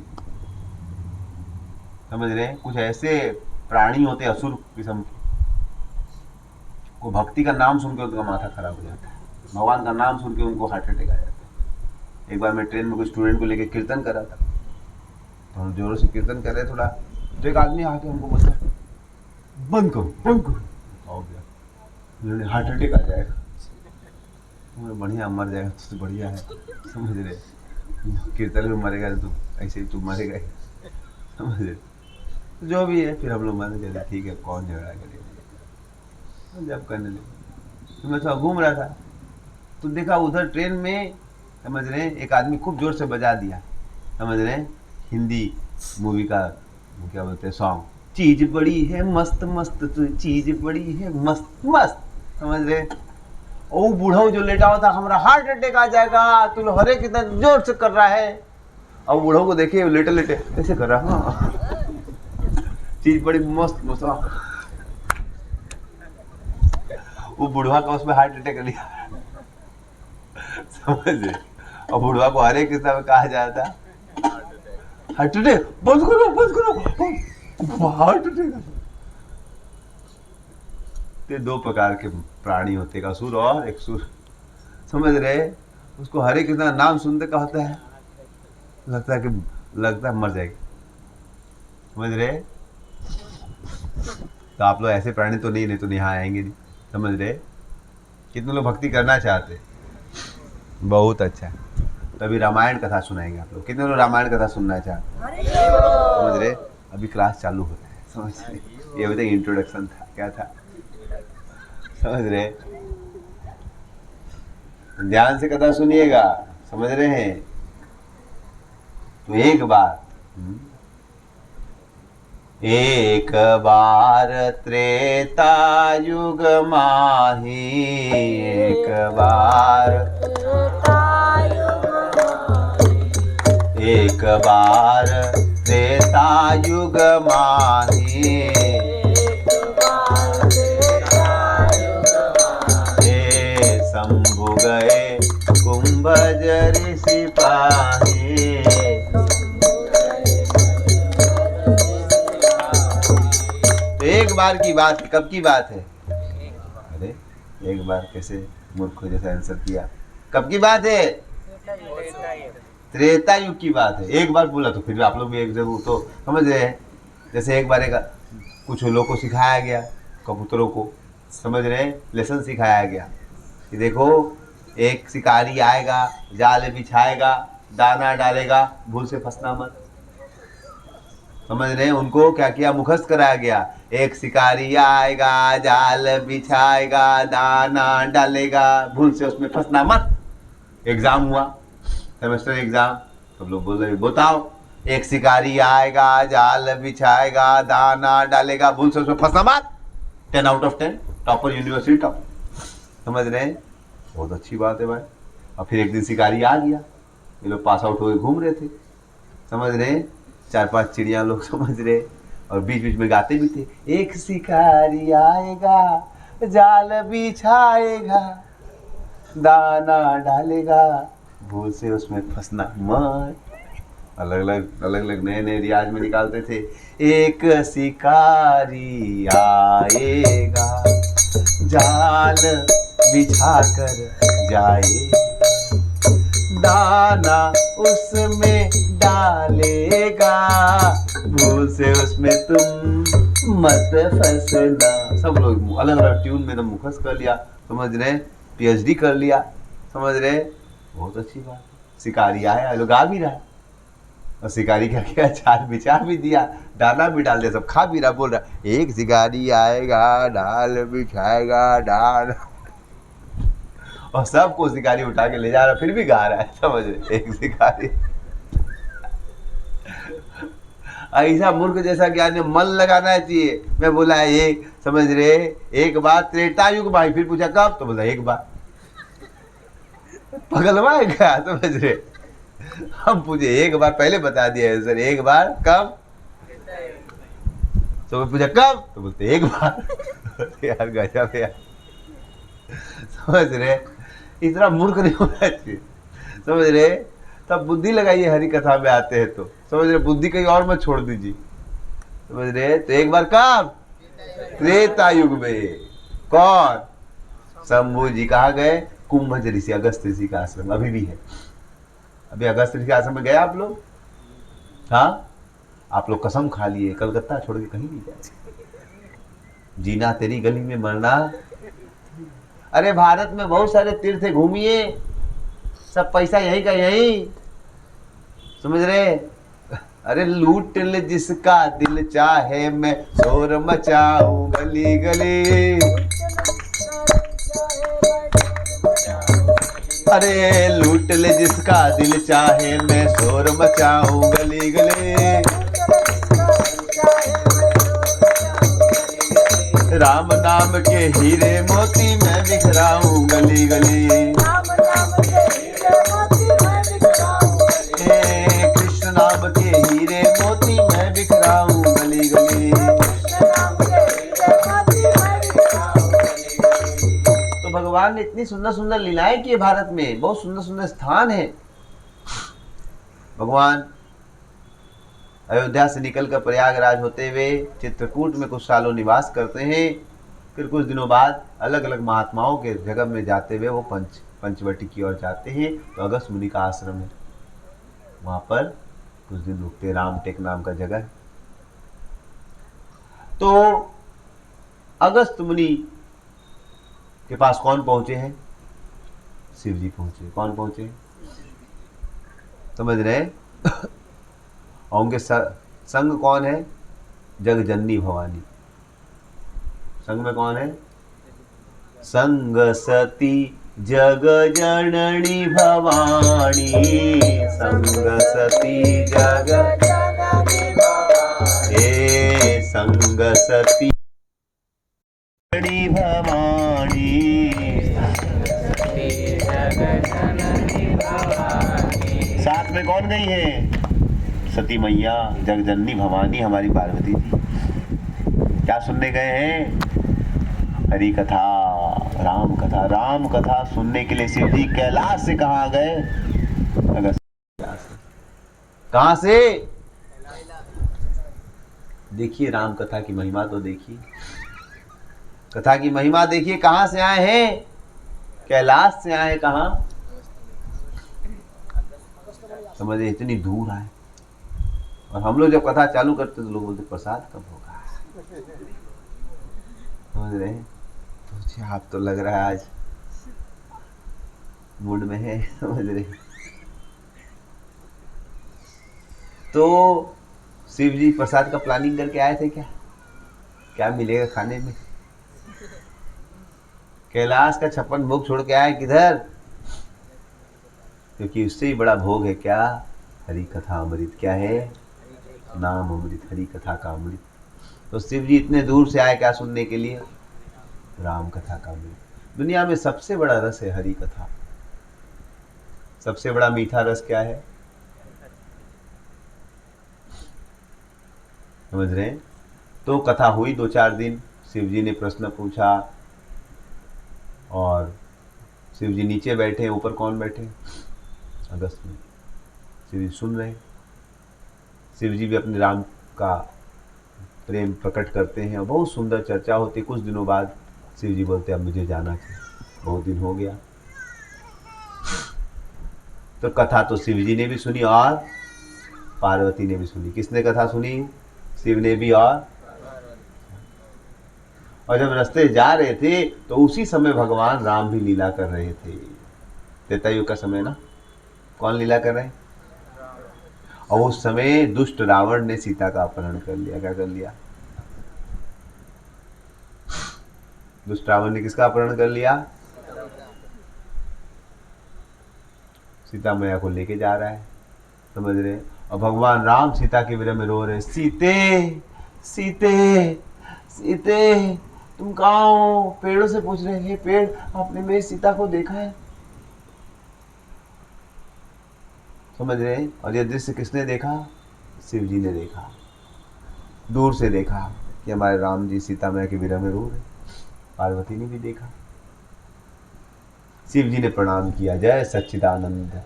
समझ रहे? कुछ ऐसे प्राणी होते असुर किस्म के, को भक्ति का नाम सुन के उनका माथा खराब हो जाता है, भगवान का नाम सुन के उनको हार्ट अटैक आ जाता है। एक बार मैं ट्रेन में कुछ स्टूडेंट को लेकर कीर्तन कर रहा था, तो हम जोरों से कीर्तन कर रहे थोड़ा, तो एक आदमी आके हमको बोलता है बंद करो बंद करो। हो गया, उन्होंने हार्ट अटैक आ जाएगा। बढ़िया मर जाएगा तो बढ़िया है, समझ रहे? कीर्तन में मरेगा तो ऐसे ही तू मरेगा, समझ रहे? जो भी है, फिर हम लोग मान चले ठीक है, कौन झगड़ा करेगा, जब करने लगे। तो मैं थोड़ा घूम रहा था तो देखा उधर ट्रेन में, समझ रहे, एक आदमी खूब जोर से बजा दिया, समझ रहे, हिंदी मूवी का क्या बोलते हैं सॉन्ग, चीज बड़ी है मस्त मस्त, तो चीज बड़ी है मस्त मस्त, समझ रहे? ओ बूढ़ा जो लेटा हुआ था, हमारा हार्ट अटैक आ जाएगा, तू हरे कितना जोर से कर रहा है। अब बूढ़ा को देखे लेटे लेटे ऐसे कर रहा, हाँ चीज बड़ी मस्त मस्त। वो बुढ़वा का उसमें हार्ट अटैक लिया, समझे? और बुढ़वा को हरे कृष्णा में कहा जाता हार्ट अटैक, बंद करो बंद करो, हार्ट अटैक। ये दो प्रकार के प्राणी होते, एक असुर और एक सुर, समझ रहे? उसको हरे कृष्णा नाम सुनते का होता है, लगता है मर जाएगी, समझ रहे? तो आप लोग ऐसे प्राणी तो नहीं तो यहाँ आएंगे नहीं, समझ रहे? कितने लोग भक्ति करना चाहते, बहुत अच्छा, तभी रामायण कथा सुनाएंगे आप लोग। कितने लोग रामायण कथा सुनना चाहते, समझ रहे? अभी क्लास चालू होता है, समझ रहे? ये अभी तक इंट्रोडक्शन था, क्या था, समझ रहे? ध्यान से कथा सुनिएगा, समझ रहे हैं? तो एक बार त्रेता युग माही, एक बार त्रेता युग माही, हे शंभु गए कुंभज सिपाही, बार की बात है। कब की बात है? अरे एक बार कैसे मूर्ख जैसा आंसर किया? कब की बात है? त्रेता युग की बात है। एक बार बोला तो फिर भी आप लोग भी एक जरूर तो समझ रहे हैं। जैसे एक बार कुछ लोगों को सिखाया गया, कबूतरों को, समझ रहे हैं, लेसन सिखाया गया कि देखो एक शिकारी आएगा, जाल बिछाएगा, दाना डालेगा, भूल से फंसना मत। समझ रहे हैं? उनको क्या किया? मुखस्त कराया गया। एक शिकारी आएगा, जाल बिछाएगा, दाना डालेगा, भूल से उसमें फंसना मत। एग्जाम हुआ, सेमेस्टर एग्जाम, सब लोग बोल रहे बताओ, एक शिकारी आएगा, जाल बिछाएगा, दाना डालेगा, भूल से उसमें फंसना मत। 10 out of 10, topper, university top. समझ रहे हैं? बहुत अच्छी बात है भाई। और फिर एक दिन शिकारी आ गया, ये लोग पास आउट होकर घूम रहे थे, समझ रहे हैं, 4-5 चिड़िया लोग, समझ रहे, और बीच बीच में गाते भी थे, एक शिकारी आएगा, जाल बिछाएगा, दाना डालेगा, भूल से उसमें फंसना मत। अलग अलग नए नए रियाज में निकालते थे। एक शिकारी आएगा, जाल बिछा कर जाएगा, दाना उसमें डालेगा, भूल से उसमें तुम मत फंसना। सब लोग अलग अलग ट्यून में एकदम मुखस्त कर लिया, समझ रहे, पीएचडी कर लिया, समझ रहे, बहुत अच्छी बात। शिकारी आया, लोग गा भी रहा, और शिकारी क्या किया? जाल बिछा भी दिया, दाना भी डाल दिया, सब खा भी रहा, बोल रहा एक शिकारी आएगा, डाल बिछाएगा, डाल, और सबको शिकारी उठा के ले जा रहा, फिर भी गा रहा है, समझ रहे, एक शिकारी। ऐसा मूर्ख जैसा ज्ञान मन लगाना चाहिए। मैं बोला एक, समझ रहे, एक बार त्रेता युग भाई, फिर पूछा कब, तो बोला एक बार। पगलवा है क्या? समझ रहे, हम पूछे एक बार, पहले बता दिया है सर, एक बार कब, तो मैं पूछा कब, तो बोलते एक बार। यार गजब है यार, समझ रहे, इतना मूर्ख नहीं होना चाहिए, समझ रहे। तब बुद्धि लगाइए, हरी कथा में आते हैं तो, समझ रहे, बुद्धि कहीं और मत छोड़ दीजिए, समझ रहे। तो एक बार कब? त्रेता युग में। कौन? शंभू जी कहाँ गए? कुंभज ऋषि, अगस्त ऋषि का आश्रम अभी भी है। अभी अगस्त ऋषि के आश्रम में गए आप लोग? हाँ, आप लोग कसम खा लिए कलकत्ता छोड़ के कहीं नहीं जाए, जीना तेरी गली में मरना। अरे भारत में बहुत सारे तीर्थ घूमिए, सब पैसा यही का यही, समझ रहे। अरे लूट ले जिसका दिल चाहे, मैं शोर मचाऊं गली गली। अरे लूट ले जिसका दिल चाहे, मैं शोर मचाऊं गली गली। राम नाम के हीरे मोती मैं बिखराऊं गली गली। कृष्ण नाम के हीरे मोती मैं बिखराऊं गली गली। तो भगवान ने इतनी सुंदर सुंदर लीलाएं की भारत में, बहुत सुंदर सुंदर स्थान है। भगवान अयोध्या से निकलकर प्रयागराज होते हुए चित्रकूट में कुछ सालों निवास करते हैं। फिर कुछ दिनों बाद अलग अलग महात्माओं के जगह में जाते हुए वो पंचवटी की ओर जाते हैं। तो अगस्त मुनि का आश्रम है, वहाँ पर कुछ दिन रुकते, रामटेक नाम का जगह है। तो अगस्त मुनि के पास कौन पहुंचे हैं? शिव जी पहुंचे। कौन पहुंचे? समझ रहे? और उनके संग कौन है? जगजननी भवानी। संग में कौन है? संग सती जग जननी भवानी, संग सती जग जननी भवानी, संग सती भवानी, साथ में कौन गई है? सती मैया, जगजननी भवानी हमारी पार्वती जी। क्या सुनने गए हैं? हरि कथा, राम कथा। राम कथा सुनने के लिए शिव जी कैलाश से कहाँ गए? कहाँ से? देखिए राम कथा की महिमा तो देखिए, कथा की महिमा देखिए। कहां से आए हैं? कैलाश से आए। कहां? समझिए इतनी दूर आए। और हम लोग जब कथा चालू करते तो लोग बोलते प्रसाद कब होगा। समझ रहे हैं? तो आप तो लग रहा है आज मूड में है। समझ रहे? तो शिव जी प्रसाद का प्लानिंग करके आए थे क्या? क्या मिलेगा खाने में? कैलाश का 56 भोग छोड़ के आए किधर? क्योंकि उससे ही बड़ा भोग है क्या? हरि कथा अमृत। क्या है? नाम अमृत, हरि कथा का अमृत। तो शिव जी इतने दूर से आए क्या सुनने के लिए? राम कथा का अमृत। दुनिया में सबसे बड़ा रस है हरि कथा। सबसे बड़ा मीठा रस क्या है? समझ रहे हैं? तो कथा हुई 2-4 दिन। शिव जी ने प्रश्न पूछा और शिव जी नीचे बैठे, ऊपर कौन बैठे? अगस्त में। शिव जी सुन रहे। शिव जी भी अपने राम का प्रेम प्रकट करते हैं और बहुत सुंदर चर्चा होती। कुछ दिनों बाद शिव जी बोलते अब मुझे जाना चाहिए, बहुत दिन हो गया। तो कथा तो शिव जी ने भी सुनी और पार्वती ने भी सुनी। किसने कथा सुनी? शिव ने भी और जब रास्ते जा रहे थे तो उसी समय भगवान राम भी लीला कर रहे थे। त्रेतायुग का समय ना। कौन लीला कर रहे? और उस समय दुष्ट रावण ने सीता का अपहरण कर लिया। क्या कर लिया? दुष्ट रावण ने किसका अपहरण कर लिया? सीता मैया को लेके जा रहा है। समझ रहे? और भगवान राम सीता के विरह में रो रहे, सीते सीते सीते तुम कहाँ हो? पेड़ों से पूछ रहे हैं, पेड़ आपने मेरी सीता को देखा है? समझ रहे हैं? और यह दृश्य किसने देखा? शिव जी ने देखा। दूर से देखा कि हमारे राम जी सीता मैया के विरह में रो रहे। पार्वती ने भी देखा। शिव जी ने प्रणाम किया, जय सच्चिदानंद।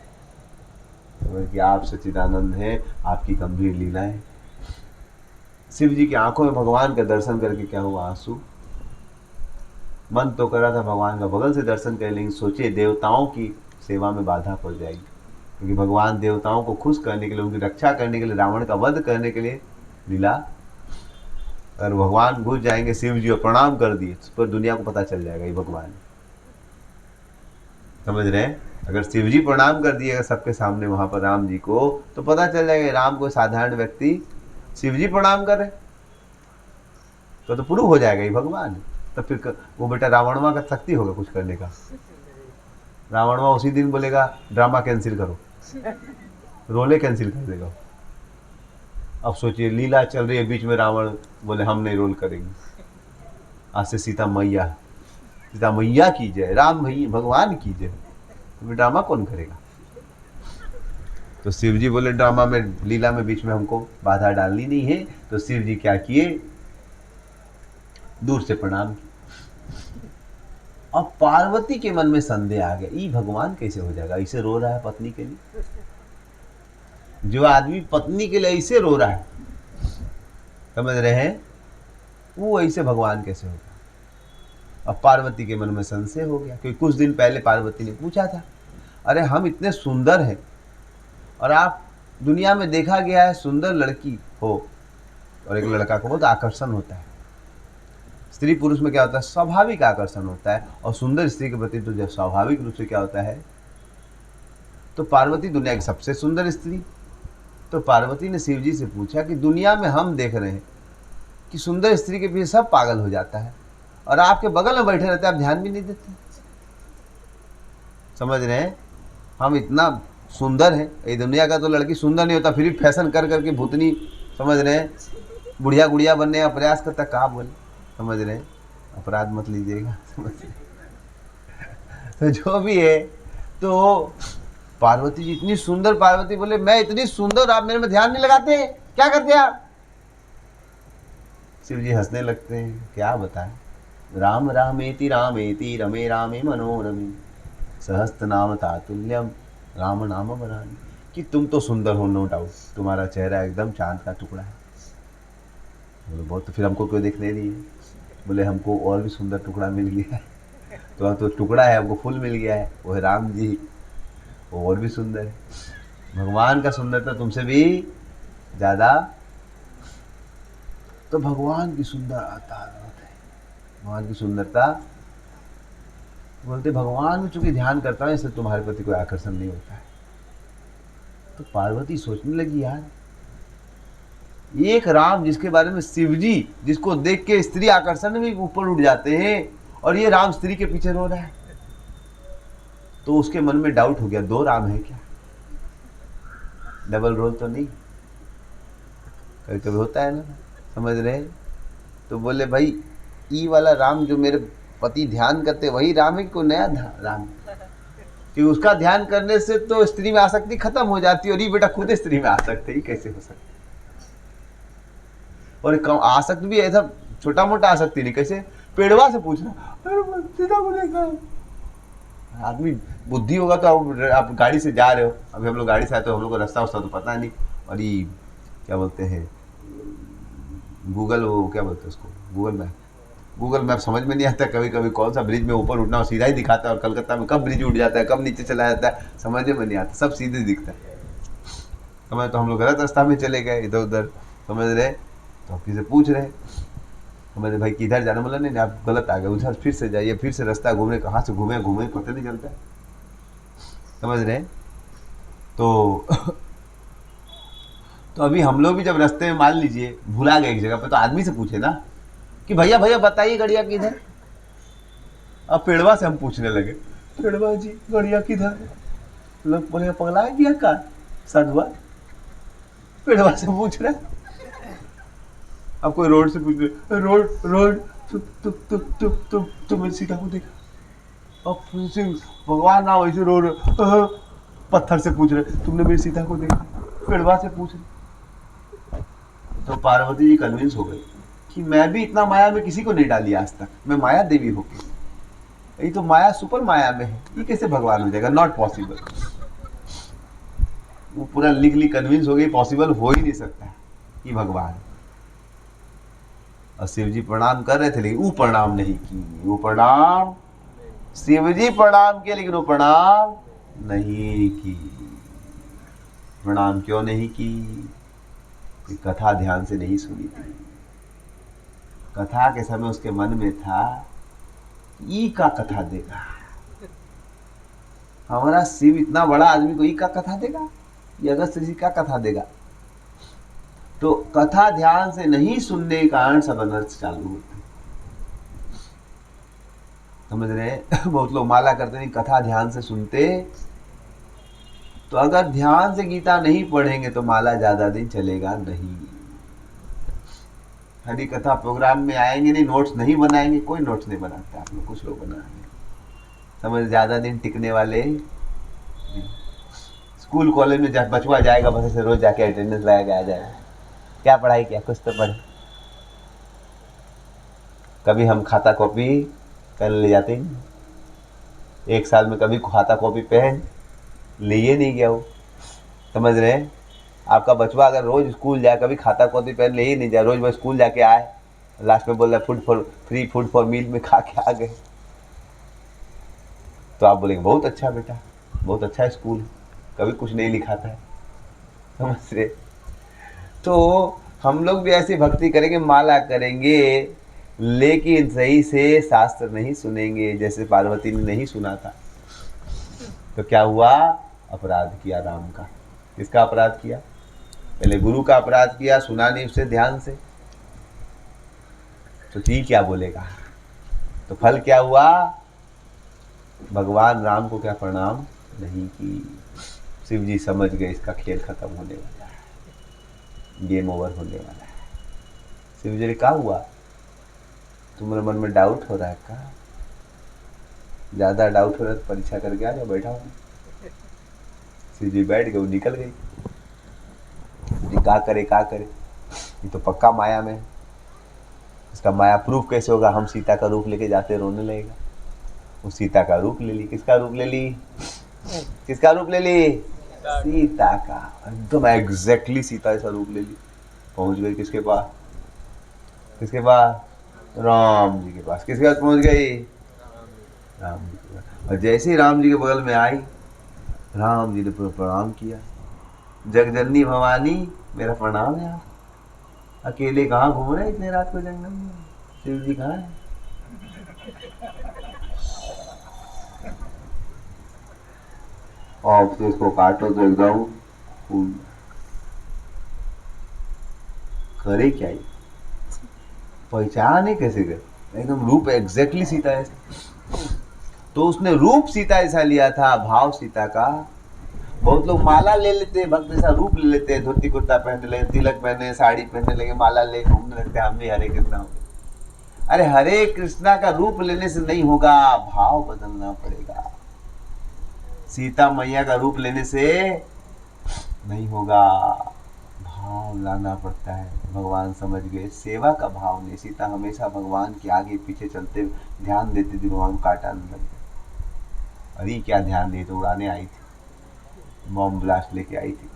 कि आप सच्चिदानंद हैं, आपकी गंभीर लीला है। शिव जी की आंखों में भगवान का दर्शन करके क्या हुआ? आंसू। मन तो कर रहा था भगवान का बगल से दर्शन कर, लेकिन सोचे देवताओं की सेवा में बाधा पड़ जाएगी, क्योंकि भगवान देवताओं को खुश करने के लिए, उनकी रक्षा करने के लिए, रावण का वध करने के लिए लीला। अगर भगवान घुस जाएंगे शिव जी और प्रणाम कर दिए तो पर दुनिया को पता चल जाएगा ये भगवान। समझ रहे हैं? अगर शिव जी प्रणाम कर दिएगा सबके सामने वहां पर राम जी को, तो पता चल जाएगा राम को साधारण व्यक्ति, शिव जी प्रणाम कर रहे तो प्रूव हो जाएगा ये भगवान। तो फिर वो बेटा रावणवा का शक्ति होगा कुछ करने का। रावणवा उसी दिन बोलेगा ड्रामा कैंसिल करो, रोले कैंसिल कर देगा। अब सोचिए लीला चल रही है, बीच में रावण बोले हम नहीं रोल करेंगे, आज से सीता मैया की जय, राम भगवान की जय। तो ड्रामा कौन करेगा? तो शिव जी बोले ड्रामा में, लीला में बीच में हमको बाधा डालनी नहीं है। तो शिव जी क्या किए? दूर से प्रणाम किया। अब पार्वती के मन में संदेह आ गया, ये भगवान कैसे हो जाएगा? ऐसे रो रहा है पत्नी के लिए। जो आदमी पत्नी के लिए ऐसे रो रहा है, समझ रहे हैं, वो ऐसे भगवान कैसे होगा? अब पार्वती के मन में संशय हो गया, क्योंकि कुछ दिन पहले पार्वती ने पूछा था, अरे हम इतने सुंदर हैं और आप, दुनिया में देखा गया है सुंदर लड़की हो और एक लड़का को बहुत आकर्षण होता है। स्त्री पुरुष में क्या होता है? स्वाभाविक आकर्षण होता है, और सुंदर स्त्री के प्रति तो जब स्वाभाविक रूप से क्या होता है। तो पार्वती दुनिया की सबसे सुंदर स्त्री। तो पार्वती ने शिव जी से पूछा कि दुनिया में हम देख रहे हैं कि सुंदर स्त्री के पीछे सब पागल हो जाता है और आपके बगल में बैठे रहते हैं, आप ध्यान भी नहीं देते। समझ रहे हैं? हम इतना सुंदर है, ये दुनिया का तो लड़की सुंदर नहीं होता, फिर भी फैशन कर करके भूतनी, समझ रहे हैं, बुढ़िया गुड़िया बनने का प्रयास करता। कहा बोले, समझ रहे हैं, अपराध मत लीजिएगा। समझ रहे? तो जो भी है, तो पार्वती जी इतनी सुंदर, पार्वती बोले मैं इतनी सुंदर, आप मेरे में ध्यान नहीं लगाते, क्या करते आप? शिव जी हंसने लगते हैं, क्या बताएं, राम रामेति रामेति रमे रामे मनोरमे सहस्त्र नाम तातुल्यम राम नाम वरानने। कि तुम तो सुंदर हो, नो डाउट, तुम्हारा चेहरा एकदम चांद का टुकड़ा है, बोले बहुत, तो फिर हमको क्यों देखने नहीं है? बोले हमको और भी सुंदर टुकड़ा मिल गया है। तो टुकड़ा है, हमको फूल मिल गया है, वो है राम जी, वो और भी सुंदर है। भगवान का सुंदरता तुमसे भी ज़्यादा। तो भगवान की सुंदरता है, भगवान की सुंदरता। बोलते भगवान में चूंकि ध्यान करता है इससे तुम्हारे प्रति कोई आकर्षण नहीं होता है। तो पार्वती सोचने लगी यार, एक राम जिसके बारे में शिव जी, जिसको देख के स्त्री आकर्षण में ऊपर उठ जाते हैं, और ये राम स्त्री के पीछे रो रहा है। तो उसके मन में डाउट हो गया, दो राम है क्या? डबल रोल तो नहीं? कभी कभी होता है ना, समझ रहे? तो बोले भाई ई वाला राम जो मेरे पति ध्यान करते वही राम है, कोई नया राम? कि उसका ध्यान करने से तो स्त्री में आसक्ति खत्म हो जाती है, और ये बेटा खुद स्त्री में आसक्त है, ये कैसे हो सकता है? और आसक्त भी ऐसा छोटा मोटा आसक्ति नहीं, कैसे? पेड़वा से पूछना, सीता को देखा। आदमी बुद्धि होगा तो आप गाड़ी से जा रहे हो, अभी हम लोग गाड़ी से आए तो हम लोग को रास्ता तो पता नहीं, और ये क्या बोलते हैं गूगल, वो क्या बोलते हैं उसको, गूगल मैप समझ में नहीं आता कभी कभी, कौन सा ब्रिज में ऊपर उठना, और सीधा ही दिखाता है, और कलकत्ता में कब ब्रिज उठ जाता है, कब नीचे चला जाता है, समझ में नहीं आता, सब सीधे दिखता है। समझ, तो हम लोग गलत रास्ता में चले गए इधर उधर, समझ रहे? तो आप किसी पूछ रहे, समझ भाई किधर जाना? बोला नहीं आप गलत आ गए, उधर फिर से जाइए, फिर से रास्ता घूमे, कहाँ से घूमे पता नहीं चलता है, समझ रहे? तो तो अभी हम लोग भी जब रास्ते में मान लीजिए भुला गए एक जगह पे, तो आदमी से पूछे ना कि भैया बताइए गड़िया किधर? अब पेड़वा से हम पूछने लगे, पेड़वा जी गड़िया किधर? लोग बोले पगला है क्या का साधुआ, पेड़वा से पूछ रहे। अब कोई रोड से पूछ रहे, रोड तुमने सीता को देखा? अब भगवान ना वैसे रोड पत्थर से पूछ रहे, तुमने मेरी सीता को देखा? पेड़वा से पूछ रहे। तो पार्वती जी कन्विंस हो गई कि मैं भी इतना माया में किसी को नहीं डाली आज तक, मैं माया देवी होके, ये तो माया सुपर माया में है, ये कैसे भगवान हो जाएगा? Not possible. वो पूरा लीगली कन्विंस हो गई, पॉसिबल हो ही नहीं सकता कि भगवान। और शिव जी प्रणाम कर रहे थे, लेकिन वो प्रणाम नहीं की, वो प्रणाम शिव जी प्रणाम किए, लेकिन वो प्रणाम नहीं की। प्रणाम क्यों नहीं की? कथा ध्यान से नहीं सुनी थी। कथा के समय उसके मन में था ई का कथा देगा, हमारा शिव इतना बड़ा आदमी को ई का कथा देगा, ये अगस्त ऋषि का कथा देगा। तो कथा ध्यान से नहीं सुनने के कारण सब अनर्थ चालू होते, समझ रहे? बहुत लोग माला करते नहीं, कथा ध्यान से सुनते, तो अगर ध्यान से गीता नहीं पढ़ेंगे तो माला ज्यादा दिन चलेगा नहीं। हरी कथा प्रोग्राम में आएंगे नहीं, नोट्स नहीं बनाएंगे, कोई नोट्स नहीं बनाता, आप लोग कुछ लोग बनाएंगे, समझ, ज्यादा दिन टिकने वाले। स्कूल कॉलेज में जब बचवा जाएगा बस से रोज जाके अटेंडेंस लगाया गया आ जाएगा, क्या पढ़ाई किया, कुछ तो पढ़े। कभी हम खाता कॉपी पेन ले जाते हैं, एक साल में कभी खाता कॉपी पेन लिए नहीं गया वो, समझ रहे हैं? आपका बचवा अगर रोज स्कूल जाए, कभी खाता कॉपी पेन ले ही नहीं जाए, रोज बस स्कूल जाके आए, लास्ट में बोल रहा फ्री फूड फॉर मील में खा के आ गए, तो आप बोलेंगे बहुत अच्छा बेटा, बहुत अच्छा स्कूल है, कभी कुछ नहीं लिखाता है, समझ रहे? तो हम लोग भी ऐसी भक्ति करेंगे, माला करेंगे, लेकिन सही से शास्त्र नहीं सुनेंगे, जैसे पार्वती ने नहीं सुना था। तो क्या हुआ? अपराध किया राम का। किसका अपराध किया? पहले गुरु का अपराध किया, सुना नहीं उससे ध्यान से, तो ठीक क्या बोलेगा? तो फल क्या हुआ? भगवान राम को क्या प्रणाम नहीं की। शिव जी समझ गए इसका खेल खत्म होने वाला है, गेम ओवर होने वाला है। शिव जी ने कहा हुआ तुम्हारे मन में डाउट हो रहा है का? ज्यादा डाउट हो रहा है तो परीक्षा करके आ जाओ, बैठा हूँ। शिव जी बैठ गए, वो निकल गई। क्या करे, ये तो पक्का माया में, इसका माया प्रूफ कैसे होगा? हम सीता का रूप लेके जाते, रोने लगेगा। वो सीता का रूप ले ली। किसका रूप ले ली? किसका रूप ले ली? सीता का। एकदम एग्जैक्टली सीता ऐसा रूप ले ली। पहुंच गई किसके पास? किसके पास? राम जी के पास। किसके पास पहुंच गई? राम जी के पास। और जैसे ही राम जी के बगल में आई, राम जी ने प्रणाम किया, जगजननी भवानी मेरा प्रणाम है। आप अकेले कहाँ घूम रहे इतने रात को जंगल में? शिव जी कहाँ है? और फिर इसको काटो तो एकदम फूल। करे क्या ये? पहचान ही कैसे कर? एकदम रूप एग्जैक्टली सीता है। तो उसने रूप सीता ऐसा लिया था, भाव सीता का। बहुत लोग माला ले लेते हैं, भक्त ऐसा रूप ले लेते हैं, धोती कुर्ता पहनने लगे, तिलक पहने, साड़ी पहनने लगे, माला ले घूमने लगते हैं, हम भी हरे कृष्णा हो गए। अरे हरे कृष्णा का रूप लेने से नहीं होगा, भाव बदलना पड़ेगा। सीता मैया का रूप लेने से नहीं होगा, भाव लाना पड़ता है। भगवान समझ गए, सेवा का भाव नहीं। सीता हमेशा भगवान के आगे पीछे चलते ध्यान देती थी, भगवान काटा नहीं लगता। अरे क्या ध्यान दी, तो उड़ाने आई थी, बॉम्ब ब्लास्ट लेके आई थी।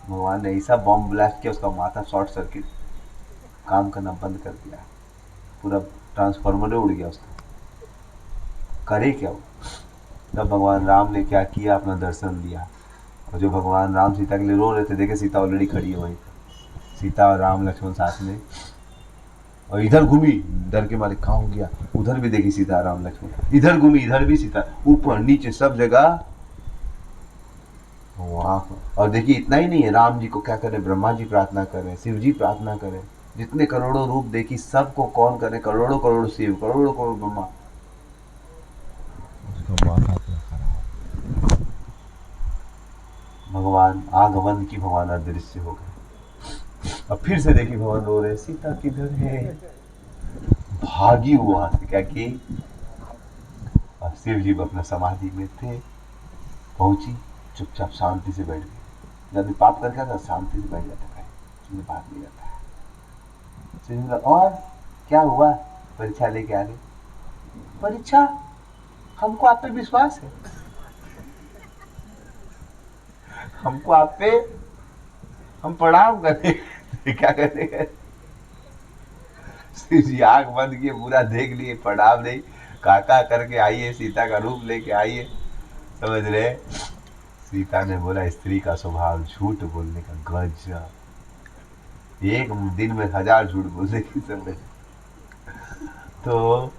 भगवान ने ऐसा बॉम्ब ब्लास्ट किया, उसका माथा शॉर्ट सर्किट काम करना बंद कर दिया, पूरा ट्रांसफार्मर उड़ गया उसका। करे क्या वो? तब भगवान राम ने क्या किया, अपना दर्शन दिया। और जो भगवान राम सीता के लिए रो रहे थे, देखे सीता ऑलरेडी खड़ी है वहीं पर, सीता और राम लक्ष्मण साथ में। और इधर घूमी, डर के मारे कहाँ हो गया, उधर भी देखी सीता राम लक्ष्मण, इधर घूमी, इधर भी सीता, ऊपर नीचे सब जगह वहाँ। और देखिए इतना ही नहीं है, राम जी को क्या करें, ब्रह्मा जी प्रार्थना करें, शिव जी प्रार्थना करें, जितने करोड़ों रूप देखी सबको कौन करे, करोड़ों करोड़ शिव, करोड़ों करोड़ ब्रह्मा। भगवान आगमन की, भगवान अदृश्य हो गए। अब फिर से देखी भगवान रो रहे, सीता किधर है? भागी हुआ से क्या की, और शिव जी अपना समाधि में थे, पहुंची, चुपचाप शांति से बैठ गए। जब भी पाप करके आता शांति से बैठ जाता है, भाग नहीं जाता है। शिव जी और क्या हुआ, परीक्षा लेके आ गए। परीक्षा? हमको आप पे विश्वास है, हमको आप पे, हम प्रणाम करें, क्या करेंगे? शिव जी आंख बंद किए, पूरा देख लिए, प्रणाम नहीं, काका करके आइए, सीता का रूप लेके आइए, समझ रहे? सीता ने बोला, स्त्री का स्वभाव झूठ बोलने का, गजब, एक दिन में 1000 झूठ बोलने की समझ। तो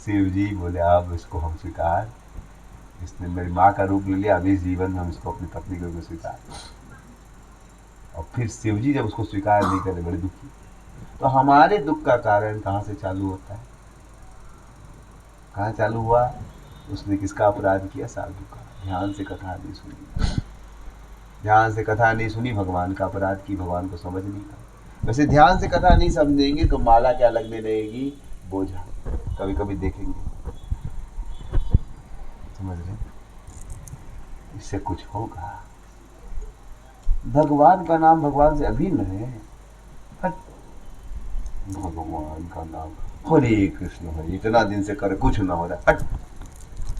शिव जी बोले, अब इसको हम स्वीकार, इसने मेरी माँ का रूप ले लिया, अभी जीवन में हम इसको अपनी पत्नी के रूप में स्वीकार। और फिर शिव जी जब उसको स्वीकार नहीं करे, बड़े दुखी। तो हमारे दुख का कारण कहाँ से चालू होता है? कहाँ चालू हुआ? उसने किसका अपराध किया? साधु का। ध्यान से कथा नहीं सुनी, ध्यान से कथा नहीं सुनी, भगवान का अपराध की, भगवान को समझ नहीं पाया। वैसे ध्यान से कथा नहीं समझेंगे तो माला क्या लगने लगेगी? बोझा। कभी कभी देखेंगे, समझ रहे, इससे कुछ होगा। भगवान का नाम भगवान से अभिन्न है। भगवान का नाम हरे कृष्ण हरे, इतना दिन से कर कुछ ना हो रहा, हट,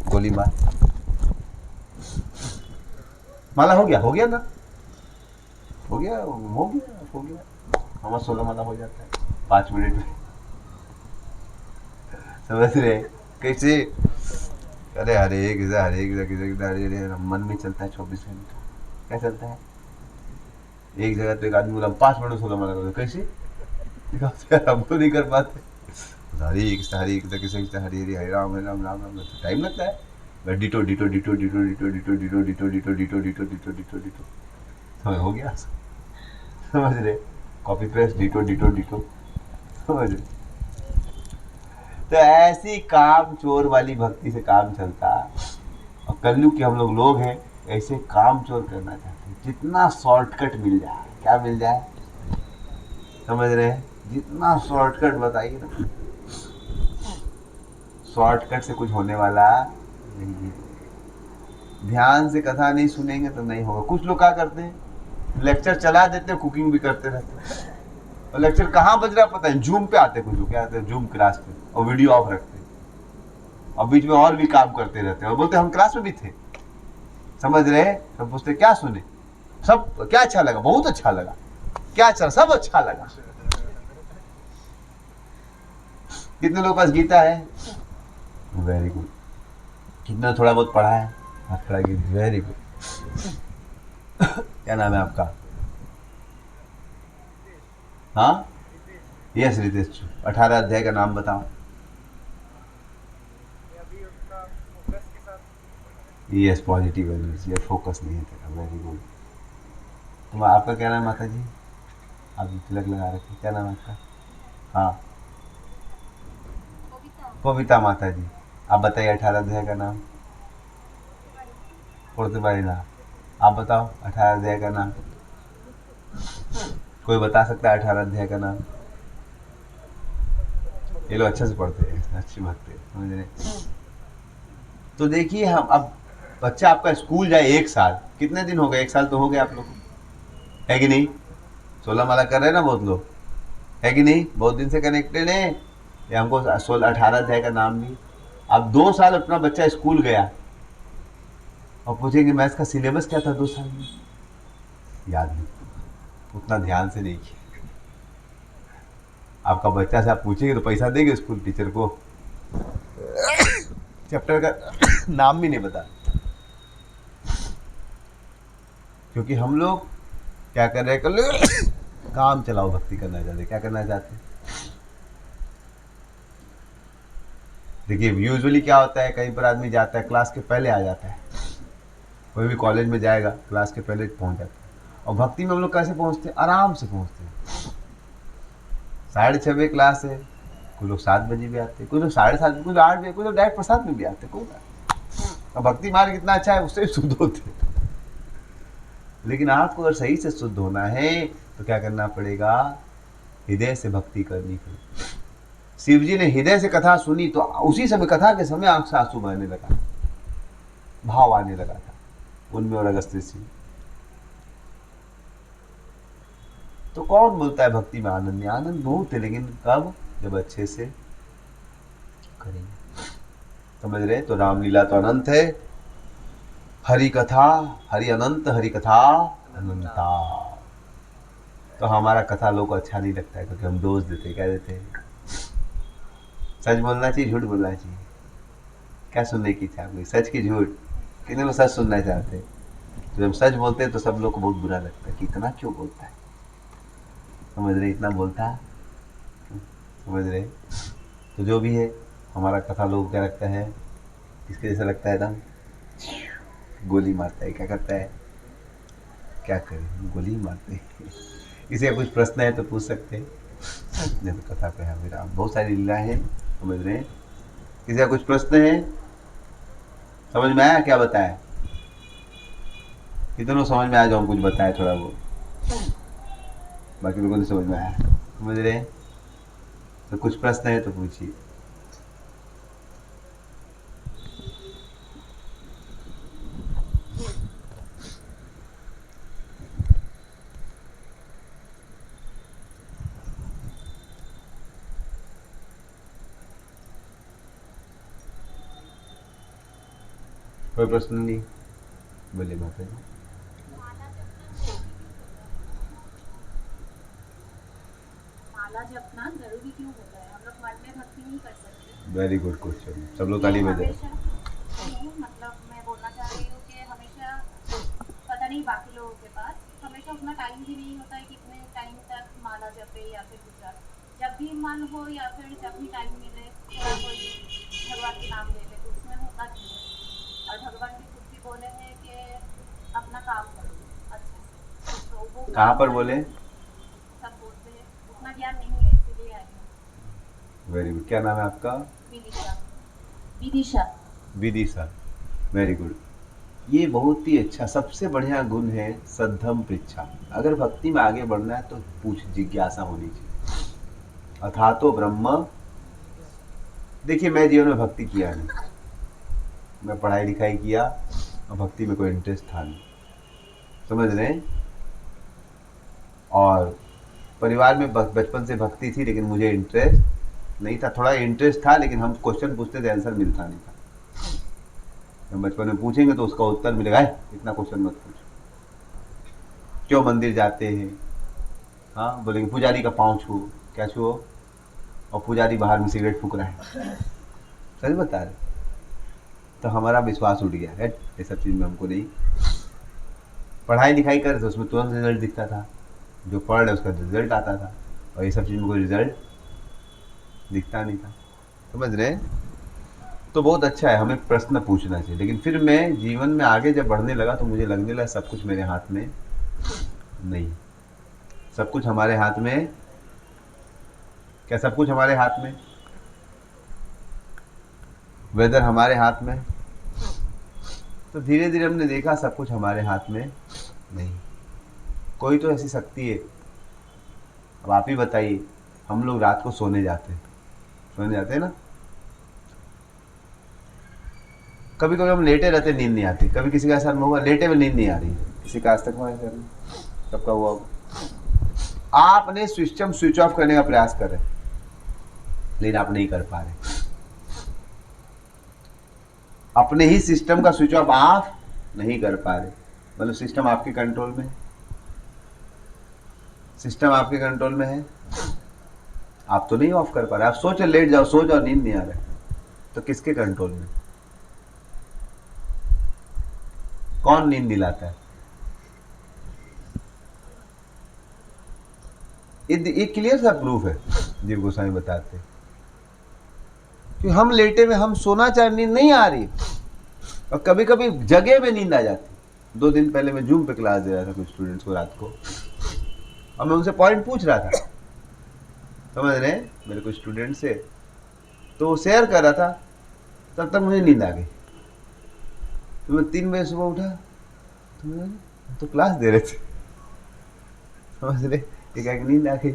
गोली मार। माला हो गया, हो गया ना, हो गया, हो गया, हो गया। हमारा 16 माला हो जाता है 5 मिनट में, समझ रहे कैसे? अरे हरे कृष्ण हरे कृष्ण हरे हरे मन में चलता है 24 घंटा। क्या चलता है? एक जगह तो एक आदमी बोला 5 मिनट में 16 माला कर, कैसे? हम तो नहीं कर पाते। हरे कृष्ण कृष्ण हरे हरे हरे राम राम राम राम, टाइम लगता है। Ditto ditto ditto ditto ditto ditto ditto ditto ditto ditto ditto ditto ditto ditto, समझ हो गया? समझ रहे? Copy paste ditto ditto ditto, समझ रहे? तो ऐसी काम चोर वाली भक्ति से काम चलता। और कलयुग के हम लोग हैं, ऐसे काम चोर करना चाहते हैं, जितना शॉर्टकट मिल जाए। क्या मिल जाए? समझ रहे हैं? जितना शॉर्टकट बताइए ना, शॉर्टकट से कुछ होने वाला नहीं है। ध्यान से कथा नहीं सुनेंगे तो नहीं होगा। कुछ लोग क्या करते हैं, लेक्चर चला देते हैं, कुकिंग भी करते रहते हैं। और लेक्चर कहाँ बज रहा है पता है? जूम पे आते हैं कुछ लोग, क्या आते हैं जूम क्लास पे, और वीडियो ऑफ रखते हैं, और बीच में और भी काम करते रहते हैं, और बोलते हैं हम क्लास में भी थे। समझ रहे? हम पूछते क्या सुने, सब क्या अच्छा लगा? बहुत अच्छा लगा। क्या अच्छा? सब अच्छा लगा। कितने लोगों के पास गीता है? Very good. कितना थोड़ा बहुत पढ़ा है? हाथ खड़ा कीजिए। Very good. क्या नाम है आपका? हाँ, यस रितेश। 18 अध्याय का नाम बताओ। Yes, positive energy. ये फोकस नहीं है तेरा। Very good. तुम आपका क्या नाम है माता जी? आप तिलक लगा रखे, क्या नाम है आपका? हाँ, पविता माता जी। आप बताइए 18 अध्याय का नाम। पुर्तबारी नाम। आप बताओ 18 अध्याय का नाम। कोई बता सकता है 18 अध्याय का नाम? ये लोग अच्छे से पढ़ते हैं, अच्छी बात है, समझ रहे? तो देखिए, हम अब बच्चा आपका स्कूल जाए 1 साल, कितने दिन हो गए? 1 साल तो हो गए आप लोग, है कि नहीं? 16 माला कर रहे हैं ना बहुत लोग, है कि नहीं? बहुत दिन से कनेक्टेड है। ये हमको 18 अध्याय का नाम नहीं। अब 2 साल अपना बच्चा स्कूल गया और पूछेंगे मैथ्स का सिलेबस क्या था 2 साल में? याद नहीं, उतना ध्यान से नहीं किया। आपका बच्चा से आप पूछेंगे तो पैसा देंगे स्कूल टीचर को? चैप्टर का नाम भी नहीं पता। क्योंकि हम लोग क्या कर रहे हैं? काम चलाओ भक्ति करना चाहते। क्या करना चाहते हैं? देखिए, यूजुअली क्या होता है, कहीं पर आदमी जाता है क्लास के पहले आ जाता है। कोई भी कॉलेज में जाएगा क्लास के पहले पहुंच जाता है। और भक्ति में हम लोग कैसे पहुंचते हैं? आराम से पहुंचते हैं। 6:30 बजे क्लास है, कुछ लोग 7 बजे भी आते हैं, कुछ लोग 7:30, कुछ 8 बजे, कुछ लोग डायरेक्ट प्रसाद में भी आते हैं। कोई बात। और भक्ति मार्ग इतना अच्छा है, उससे भी शुद्ध होते हैं। लेकिन आपको अगर सही से शुद्ध होना है तो क्या करना पड़ेगा? हृदय से भक्ति करनी पड़ेगी। शिव जी ने हृदय से कथा सुनी तो उसी समय, कथा के समय आंख से आंसू बहने लगा, भाव आने लगा था उनमें और अगस्त्य सिंह। तो कौन बोलता है भक्ति में आनंद नहीं? आनंद बहुत है, लेकिन कब? जब अच्छे से करेंगे। समझ रहे? तो रामलीला तो अनंत है, हरि कथा हरि अनंत, हरि कथा अनंता। तो हमारा कथा लोगों को अच्छा नहीं लगता है क्योंकि हम दोष देते। क्या देते हैं? सच बोलना चाहिए, झूठ बोलना चाहिए? क्या सुनने की इच्छा है? सच की झूठ? कितने लोग सच सुनना चाहते हैं? तो जब सच बोलते हैं तो सब लोग को बहुत बुरा लगता है कि इतना क्यों बोलता है। समझ रहे? इतना बोलता है, समझ रहे? तो जो भी है, हमारा कथा लोग क्या लगता है? इसके जैसा लगता है एकदम गोली मारता है। क्या करता है? क्या करें? गोली मारते हैं। किसी का कुछ प्रश्न है तो पूछ सकते हैं। जैसे कथा पे है मेरा बहुत सारी लीलाएं हैं, समझ रहे हैं? किसी का कुछ प्रश्न है? समझ में आया? क्या बताया? कितनों समझ में आया जो हम कुछ बताए थोड़ा वो, बाकी लोगों ने समझ में आया? समझ रहे हैं? तो कुछ प्रश्न है तो पूछिए। कोई प्रश्न नहीं? बोलिए माता जी। माला जपना जरूरी क्यों होता है? हम लोग मन में भक्ति नहीं कर सकते? Very good question. सब लोग ताली बजाए। मतलब मैं बोलना चाह रही हूँ कि हमेशा, पता नहीं बाकी लोगों के पास हमेशा उतना टाइम भी नहीं होता है कि इतने टाइम तक माला जपे या फिर गुजरा। जब भी मन हो या फिर जब भी टाइम मिले थोड़ा कोई भगवान के नाम ले ले तो उसमें होना चाहिए। और भगवान भी खुद भी बोले हैं कि अपना काम करो अच्छे से। तो वो कहाँ पर बोले? सब बोलते हैं, उतना ज्ञान नहीं है, इसीलिए आई हूँ। Very good. क्या नाम है आपका? विदिशा। विदिशा। विदिशा। Very good. ये बहुत ही अच्छा, सबसे बढ़िया गुण है सद्धम पृच्छा। अगर भक्ति में आगे बढ़ना है तो पूछ, जिज्ञासा होनी चाहिए। अथातो ब्रह्म। देखिए, मैं जीवन में भक्ति किया नहीं, मैं पढ़ाई लिखाई किया और भक्ति में कोई इंटरेस्ट था नहीं, समझ रहे हैं? और परिवार में बचपन से भक्ति थी लेकिन मुझे इंटरेस्ट नहीं था। थोड़ा इंटरेस्ट था लेकिन हम क्वेश्चन पूछते थे, आंसर मिलता नहीं था। हम बचपन में पूछेंगे तो उसका उत्तर मिलेगा, है इतना क्वेश्चन मत पूछो। क्यों मंदिर जाते हैं? हाँ, बोलेंगे पुजारी का पाँव छुओ। क्या छुओ? और पुजारी बाहर में सिगरेट फूक रहा है, सच बता रहे। तो हमारा विश्वास उठ गया है, ये सब चीज़ में हमको नहीं। पढ़ाई लिखाई कर तो उसमें तुरंत रिजल्ट दिखता था, जो पढ़ रहे उसका रिजल्ट आता था, और ये सब चीज़ में कोई रिजल्ट दिखता नहीं था, समझ रहे। तो बहुत अच्छा है, हमें प्रश्न पूछना चाहिए। लेकिन फिर मैं जीवन में आगे जब बढ़ने लगा तो मुझे लगने लगा सब कुछ मेरे हाथ में नहीं। सब कुछ हमारे हाथ में, क्या सब कुछ हमारे हाथ में? वेदर हमारे हाथ में। तो धीरे धीरे हमने देखा सब कुछ हमारे हाथ में नहीं, कोई तो ऐसी शक्ति है। अब आप ही बताइए, हम लोग रात को सोने जाते हैं ना, कभी कभी हम लेटे रहते, नींद नहीं आती। कभी किसी का ऐसा अनुभव होगा लेटे में नींद नहीं आ रही है? किसी का आज तक हुआ है? सबका हुआ होगा। आप अपने सिस्टम स्विच ऑफ करने का प्रयास कर रहे हैं, लेकिन आप नहीं कर पा रहे। अपने ही सिस्टम का स्विच ऑफ आप नहीं कर पा रहे, मतलब सिस्टम आपके कंट्रोल में है। सिस्टम आपके कंट्रोल में है, आप तो नहीं ऑफ कर पा रहे। आप सोचो, लेट जाओ, सो जाओ, नींद नहीं आ रहा है, तो किसके कंट्रोल में? कौन नींद दिलाता है? ये क्लियर सा प्रूफ है, जीव गोस्वामी बताते हैं कि हम लेटे में, हम सोना चाहे, नींद नहीं आ रही, और कभी कभी जगह में नींद आ जाती। 2 दिन पहले मैं जूम पे क्लास दे रहा था कुछ स्टूडेंट्स को रात को, और मैं उनसे पॉइंट पूछ रहा था, समझ रहे हैं, मेरे कुछ स्टूडेंट से, तो वो शेयर कर रहा था, तब तक मुझे नींद आ गई। तो मैं 3 बजे सुबह उठा, तो क्लास दे रहे थे, समझ रहे, एक नींद आ गई।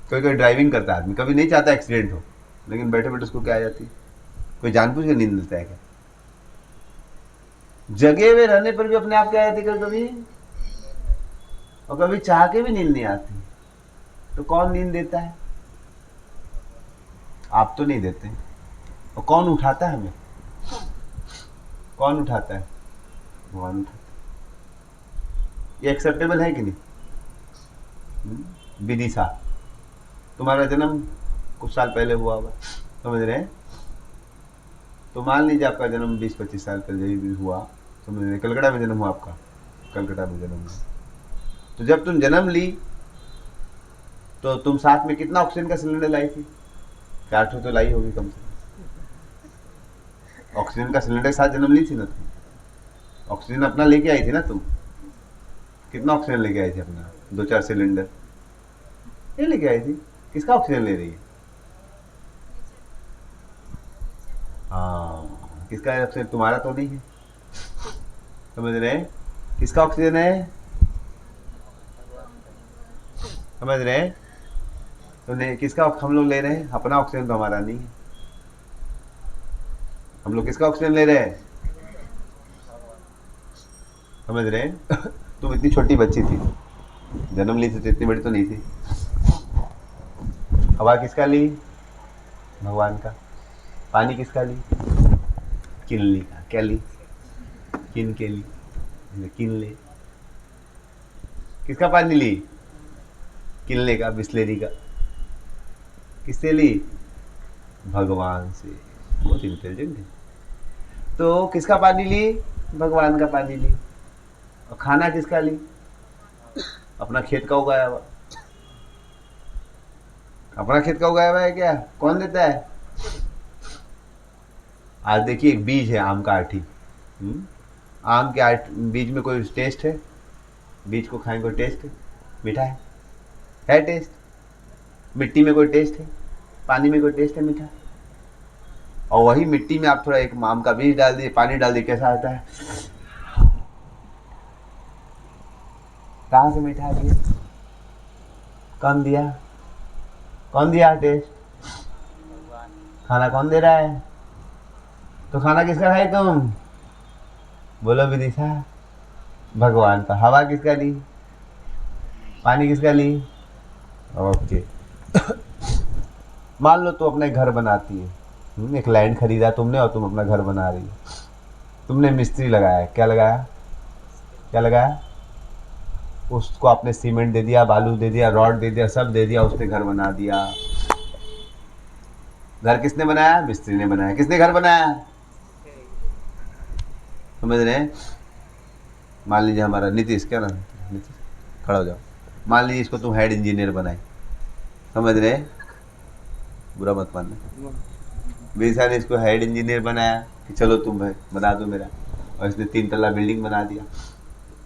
कोई कोई ड्राइविंग करता आदमी, कभी नहीं चाहता एक्सीडेंट हो, लेकिन बैठे बैठे उसको क्या आ जाती है? कोई जानबूझ के नींद लेता है क्या? जगह में रहने पर भी अपने आप क्या आती कभी, और कभी चाह के भी नींद नहीं आती। तो कौन नींद देता है? आप तो नहीं देते। और कौन उठाता है हमें? कौन उठाता है? भगवान उठाता है। ये एक्सेप्टेबल है कि नहीं? विदिशा, तुम्हारा जन्म कुछ साल पहले हुआ होगा, समझ रहे हैं, तो मान लीजिए आपका जन्म 20-25 साल पहले भी हुआ, समझ रहे, कलकत्ता में जन्म हुआ आपका, कलकत्ता में जन्म हुआ। तो जब तुम जन्म ली तो तुम साथ में कितना ऑक्सीजन का सिलेंडर लाई थी? 4 ठो तो लाई होगी कम से कम। ऑक्सीजन का सिलेंडर साथ जन्म ली थी ना तुम? ऑक्सीजन अपना लेके आई थी ना तुम? कितना ऑक्सीजन लेके आई थी अपना? 2-4 सिलेंडर ये लेके आई थी। किसका ऑक्सीजन ले रही है? हाँ, किसका ऑक्सीजन? तुम्हारा तो नहीं है, समझ रहे हैं? किसका ऑक्सीजन है? समझ रहे हैं? तो नहीं, किसका हम लोग ले रहे हैं? अपना ऑक्सीजन तो हमारा नहीं है। हम लोग किसका ऑक्सीजन ले रहे हैं? समझ रहे हैं? तुम इतनी छोटी बच्ची थी, जन्म ली थी तो इतनी बड़ी तो नहीं थी। हवा किसका ली? भगवान का। पानी किसका ली? किनली का। क्या ली? किन के ली? किन ले। किसका पानी ली? किनले का, बिस्लेरी का। किससे ली? भगवान से। बहुत इंटेलिजेंट है। तो किसका पानी ली? भगवान का पानी ली। और खाना किसका ली? अपना खेत का उगाया हुआ। अपना खेत का उगाया हुआ है क्या? कौन देता है? आज देखिए एक बीज है आम का आठी। आम के बीज में कोई टेस्ट है? बीज को खाएं कोई टेस्ट है? मीठा है टेस्ट? मिट्टी में कोई टेस्ट है? पानी में कोई टेस्ट है मीठा? और वही मिट्टी में आप थोड़ा एक आम का बीज डाल दिए, पानी डाल दिए, कैसा आता है? कहाँ से मीठा आ गया? कौन दिया? कौन दिया टेस्ट? खाना कौन दे रहा है? तो खाना किसका खाए तुम? बोलो विदिशा। भगवान का। हवा किसका ली? पानी किसका ली? ओके। मान लो तो अपना एक घर बनाती है, एक लैंड खरीदा तुमने और तुम अपना घर बना रही हो। तुमने मिस्त्री लगाया, क्या लगाया? क्या लगाया? उसको आपने सीमेंट दे दिया, बालू दे दिया, रॉड दे दिया, सब दे दिया, उसने घर बना दिया। घर किसने बनाया? मिस्त्री ने बनाया। किसने घर बनाया? समझ रहे हैं? मान लीजिए हमारा नीतीश, क्या नाम है? नीतीश, खड़ा हो जाओ। मान लीजिए इसको तुम हेड इंजीनियर बनाए, समझ रहे हैं? बुरा मत मानना। विदिशा ने इसको हेड इंजीनियर बनाया कि चलो तुम बना दो मेरा, और इसने 3 तल्ला बिल्डिंग बना दिया।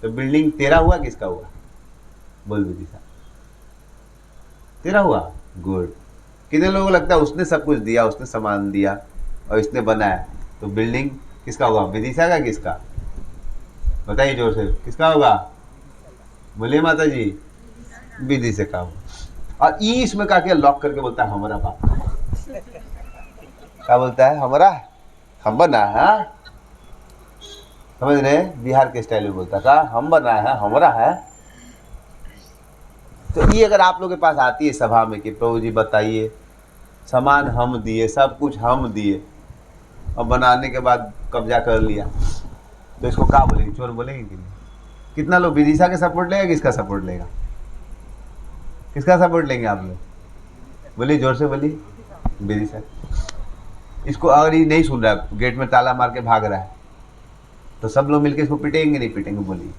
तो बिल्डिंग तेरा हुआ किसका हुआ? बोल विदिशा। तेरा हुआ। गुड। कितने लोगों को लगता है उसने सब कुछ दिया, उसने सामान दिया और इसने बनाया, तो बिल्डिंग किसका हुआ? विदिशा का? किसका? बताइए जोर से, किसका होगा? बोलिए माता जी। विदिशा का होगा। और ई इसमें का के लॉक करके बोलता है हमारा बाप। क्या बोलता है? हमारा, हम बना है। समझ रहे हैं? बिहार के स्टाइल में बोलता था, हम बना है, हमारा है। तो ये अगर आप लोग के पास आती है सभा में कि प्रभु जी बताइए, सामान हम दिए, सब कुछ हम दिए, और बनाने के बाद कब्जा कर लिया, तो इसको क्या बोलेंगे? चोर बोलेंगे कि नहीं? कितना लोग विदिशा के सपोर्ट लेगा, किसका सपोर्ट लेगा? किसका सपोर्ट लेंगे आप लोग? बोलिए जोर से, बोलिए। विदिशा। इसको अगर ये नहीं सुन रहा है, गेट में ताला मार के भाग रहा है, तो सब लोग मिलकर इसको पिटेंगे नहीं पिटेंगे? बोलिए,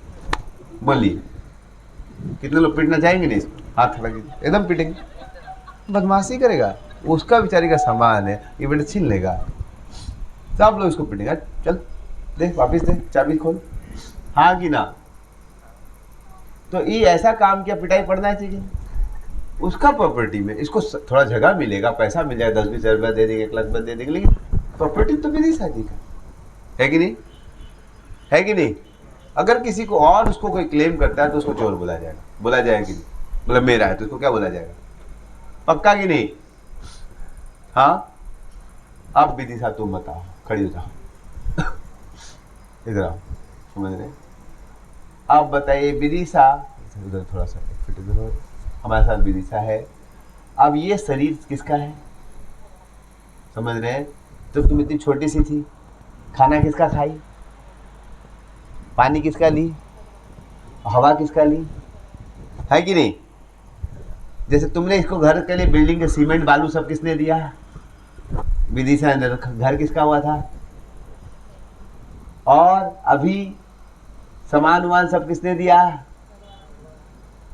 बोलिए। कितने लोग पीटना चाहेंगे नहीं इसको? हाथ लगे एकदम पिटेंगे। बदमाशी करेगा, उसका बेचारी का सामान है, ये बेटा छीन लेगा, सब लोग इसको पिटेंगे। चल दे, वापिस दे, चाबी खोल। हाँ कि ना? तो ये ऐसा काम किया, पिटाई पड़ना चाहिए। उसका प्रॉपर्टी में इसको थोड़ा जगह मिलेगा, पैसा मिल जाएगा, 10-20 हज़ार रुपया दे देंगे, 1 लाख रुपया दे देंगे, लेकिन प्रॉपर्टी तो विदिशा जी का है कि नहीं? है कि नहीं? अगर किसी को और उसको कोई क्लेम करता है तो उसको चोर बोला जाएगा। बोला जाएगा कि नहीं? मतलब मेरा है तो उसको क्या बोला जाएगा? पक्का कि नहीं? हाँ। अब विदिशा तुम बताओ, खड़ी हो जाओ, इधर आओ, समझ रहे? अब बताइए विदिशा, उधर थोड़ा सा फिट इधर हो, हमारे साथ विदिशा है। अब ये शरीर किसका है? समझ रहे हैं? तो तुम इतनी छोटी सी थी, खाना किसका खाई? पानी किसका ली? हवा किसका ली? है कि नहीं? जैसे तुमने इसको घर के लिए बिल्डिंग के सीमेंट बालू सब किसने दिया? विदिशा ने रखा। घर किसका हुआ था? और अभी सामान वामान सब किसने दिया?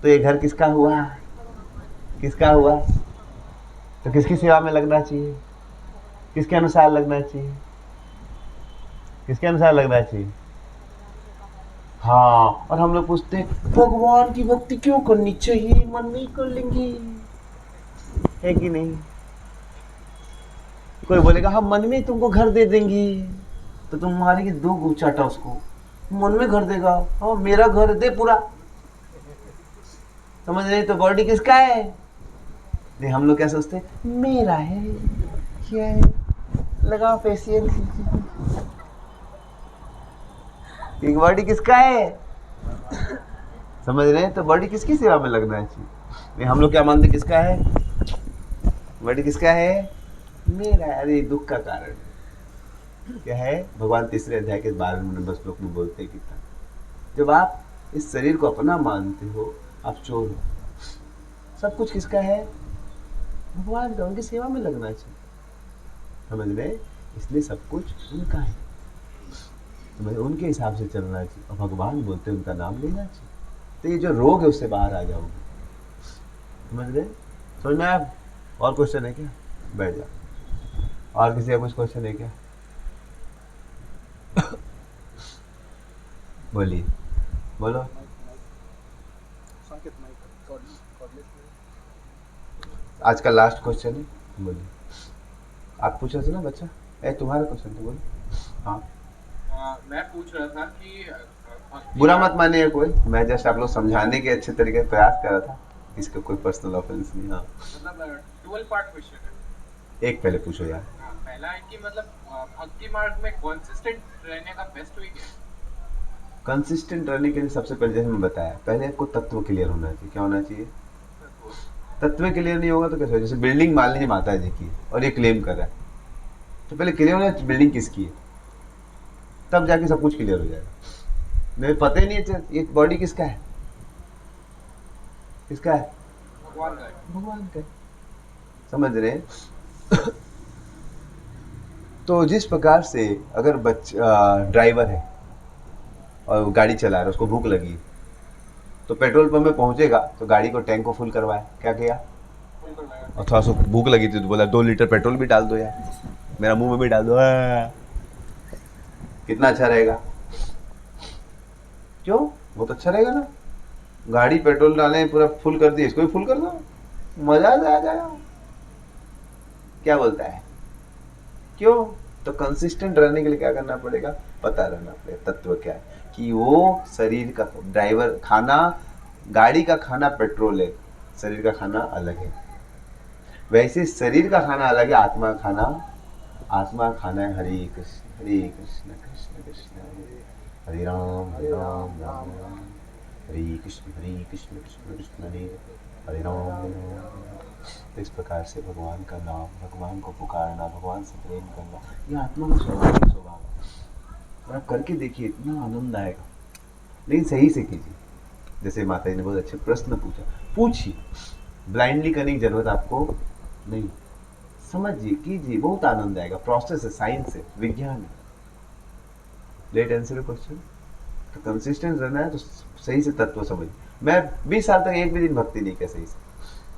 तो ये घर किसका हुआ? किसका हुआ? तो किसकी सेवा में लगना चाहिए? किसके अनुसार लगना चाहिए? किसके अनुसार लगना चाहिए? हाँ। और हम लोग पूछते हैं भगवान की भक्ति क्यों करनी चाहिए, मन नहीं कर लेंगे, है कि नहीं? कोई बोलेगा हम मन में तुमको घर दे देंगे, तो तुम मारेंगे 2 गुचाटा उसको, मन में घर देगा, हाँ मेरा घर दे पूरा। समझ रहे? तो बॉडी किसका है? नहीं, हम लोग क्या सोचते हैं? मेरा है, क्या है, लगा फेशियल। बॉडी किसका है? समझ रहे हैं? तो बॉडी किसकी सेवा में लगना चाहिए? नहीं, हम लोग क्या मानते, किसका है? बॉडी किसका है? मेरा है। अरे दुख का कारण क्या है? भगवान 3 अध्याय के 12 नंबर श्लोक में बोलते हैं कितना, जब आप इस शरीर को अपना मानते हो, आप चोर हो। सब कुछ किसका है? भगवान का। उनकी सेवा में लगना चाहिए। समझ रहे? इसलिए सब कुछ उनका है, तो उनके हिसाब से चलना चाहिए, और भगवान बोलते हैं उनका नाम लेना चाहिए। तो ये जो रोग है उससे बाहर आ जाओगे। समझ रहे? समझ में आप? और क्वेश्चन है क्या? बैठ जाओ। और किसी का कुछ क्वेश्चन है क्या? बोलिए, बोलो। आज का लास्ट क्वेश्चन है, बोलिए। आप पूछ रहे थे ना बच्चा? तुम्हारा क्वेश्चन था, बोलो। हाँ, मैं पूछ रहा था कि बुरा मत मानिए कोई, मैं जस्ट आप लोग समझाने के अच्छे तरीके से प्रयास कर रहा था, इसका कोई पर्सनल ऑफेंस नहीं। हाँ, मतलब 12 पार्ट क्वेश्चन है। एक पहले पूछो यार। पहला है कि मतलब भक्ति मार्ग में कंसिस्टेंट रहने का बेस्ट वे क्या है? कंसिस्टेंट रहने के लिए सबसे पहले जैसे मैं बताया, पहले आपको तत्व क्लियर होना चाहिए। क्या होना चाहिए? तत्व क्लियर नहीं होगा तो कैसे? जैसे बिल्डिंग मान लीजिए माता जी की और ये क्लेम कर रहा है, तो पहले क्लियर होना चाहिए बिल्डिंग किसकी है, तब जाके सब कुछ क्लियर हो जाएगा। नहीं पता ही नहीं है ये बॉडी किसका है, किसका है? भगवान का है। भगवान का है। समझ रहे हैं? तो जिस प्रकार से अगर ड्राइवर है और गाड़ी चला रहा है, उसको भूख लगी, तो पेट्रोल पंप में पहुंचेगा तो गाड़ी को टैंक को फुल करवाया, क्या किया? फुल कर लगाया। और थोड़ा सा भूख लगी थी तो बोला 2 लीटर पेट्रोल भी डाल दो यार, मेरा मुंह में भी डाल दो। कितना अच्छा रहेगा? क्यों? बहुत अच्छा रहेगा ना। गाड़ी पेट्रोल डालें, पूरा फुल कर दिए, इसको भी फुल कर दो, मजा आ जाएगा। क्या बोलता है? क्यों? तो कंसिस्टेंट रहने के लिए क्या करना पड़ेगा? पता रहना पड़ेगा तत्व क्या है, कि वो शरीर का ड्राइवर खाना, गाड़ी का खाना पेट्रोल है, शरीर का खाना अलग है। वैसे शरीर का खाना अलग है, आत्मा का खाना है हरे कृष्ण कृष्ण कृष्ण हरे राम राम राम हरे कृष्ण कृष्ण कृष्ण हरे राम। इस प्रकार से भगवान का नाम, भगवान को पुकारना, भगवान से प्रेम करना, ये आत्मा का स्वाभाविक स्वभाव है। और आप करके देखिए, इतना आनंद आएगा। लेकिन सही से कीजिए। जैसे माता जी ने बहुत अच्छे प्रश्न पूछिए, ब्लाइंडली करने की जरूरत आपको नहीं, समझिए, कीजिए, बहुत आनंद आएगा। प्रोसेस है, साइंस है, विज्ञान है। Let answer question. तो कंसिस्टेंट रहना है तो सही से तत्व समझ। मैं 20 साल तक एक भी दिन भक्ति नहीं किया सही से,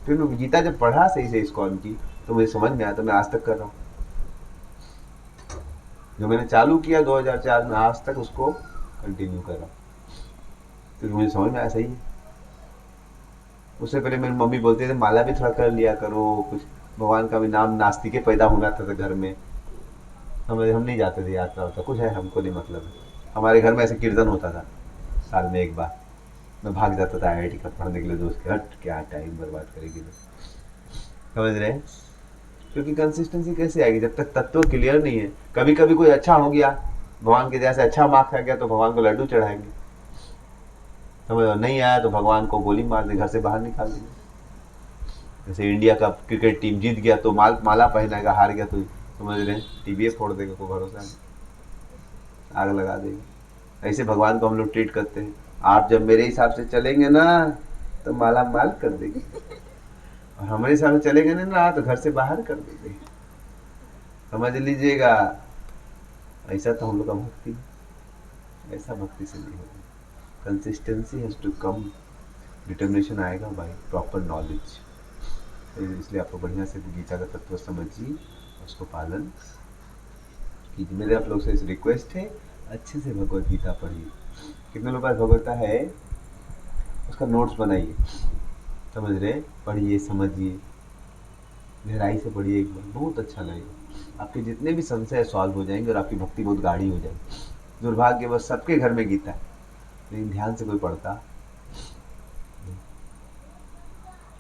फिर मैं गीता जब पढ़ा सही से इस्कॉन की तो मुझे समझ में आया, तो मैं आज तक कर रहा हूँ। जो मैंने चालू किया 2004 में, आज तक उसको कंटिन्यू कर रहा हूँ, फिर मुझे समझ में आया सही है। उससे पहले मेरी मम्मी बोलती थी माला भी थोड़ा कर लिया करो, कुछ भगवान का भी नाम, नास्तिके पैदा होना था घर में। हम नहीं जाते थे यात्रा होता, कुछ है हमको नहीं मतलब। हमारे घर में ऐसे कीर्तन होता था साल में एक बार, मैं भाग जाता था IIT का पढ़ने के लिए, दोस्त के हट क्या टाइम बर्बाद करेगी। समझ रहे हैं? क्योंकि कंसिस्टेंसी कैसे आएगी जब तक तत्व क्लियर नहीं है। कभी कभी कोई अच्छा हो गया, भगवान के जैसे अच्छा मार्क्स आ गया तो भगवान को लड्डू चढ़ाएंगे, समझ नहीं आया तो भगवान को गोली मार दे, घर से बाहर निकाल देंगे। जैसे इंडिया का क्रिकेट टीम जीत गया तो माला पहनाएगा, हार गया तो समझ रहे हैं टीवी फोड़ देगा, कोई भरोसा नहीं, आग लगा देगा। ऐसे भगवान को हम लोग ट्रीट करते हैं। आप जब मेरे हिसाब से चलेंगे ना तो माला माल कर देंगे, और हमारे हिसाब से चलेंगे ना तो घर से बाहर कर देंगे। समझ लीजिएगा, ऐसा तो हम लोग का भक्ति, ऐसा भक्ति से नहीं होगी। Consistency has to come, determination आएगा बाय प्रॉपर नॉलेज। इसलिए आपको बढ़िया से गीता का तत्व समझिए, उसको पालन कीजिए। मेरे आप लोग से रिक्वेस्ट है, अच्छे से भगवत गीता पढ़िए। कितने लोगों के पास भगवता है, उसका नोट्स बनाइए, समझ रहे, पढ़िए, समझिए, गहराई से पढ़िए एक बार, बहुत अच्छा लगेगा। आपके जितने भी संशय सॉल्व हो जाएंगे और आपकी भक्ति बहुत गाढ़ी हो जाएगी। दुर्भाग्यवश सबके घर में गीता है, लेकिन ध्यान से कोई पढ़ता नहीं,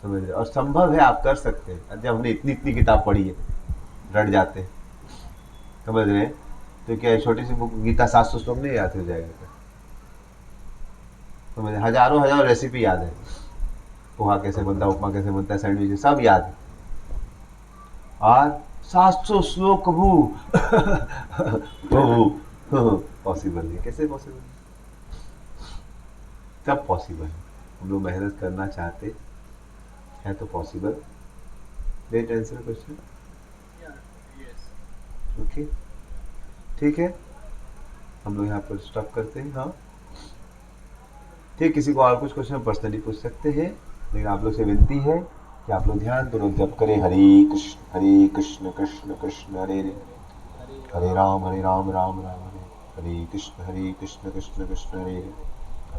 समझ रहे। और संभव है, आप कर सकते हैं। जब हमने इतनी किताब पढ़ी है, रट जाते हैं, समझ रहे। तो क्या छोटी सी बुक गीता 700 श्लोक नहीं याद हो जाएगा? समझ, हजारों रेसिपी याद है, पोहा कैसे बनता है, उपमा कैसे बनता है, सैंडविच सब याद है, और 700 श्लोक पॉसिबल नहीं। कैसे पॉसिबल? सब पॉसिबल है। हम लोग मेहनत करना चाहते हैं तो possible. Let answer question. Okay, ठीक है, हम लोग यहाँ पर स्टॉप करते हैं। हाँ ठीक, किसी को और कुछ क्वेश्चन पर्सनली पूछ सकते हैं, लेकिन आप लोग से विनती है कि आप लोग ध्यान पूर्वक जप करें। हरे कृष्ण कृष्ण कृष्ण हरे हरे, हरे राम राम राम हरे, हरे कृष्ण कृष्ण कृष्ण हरे हरे,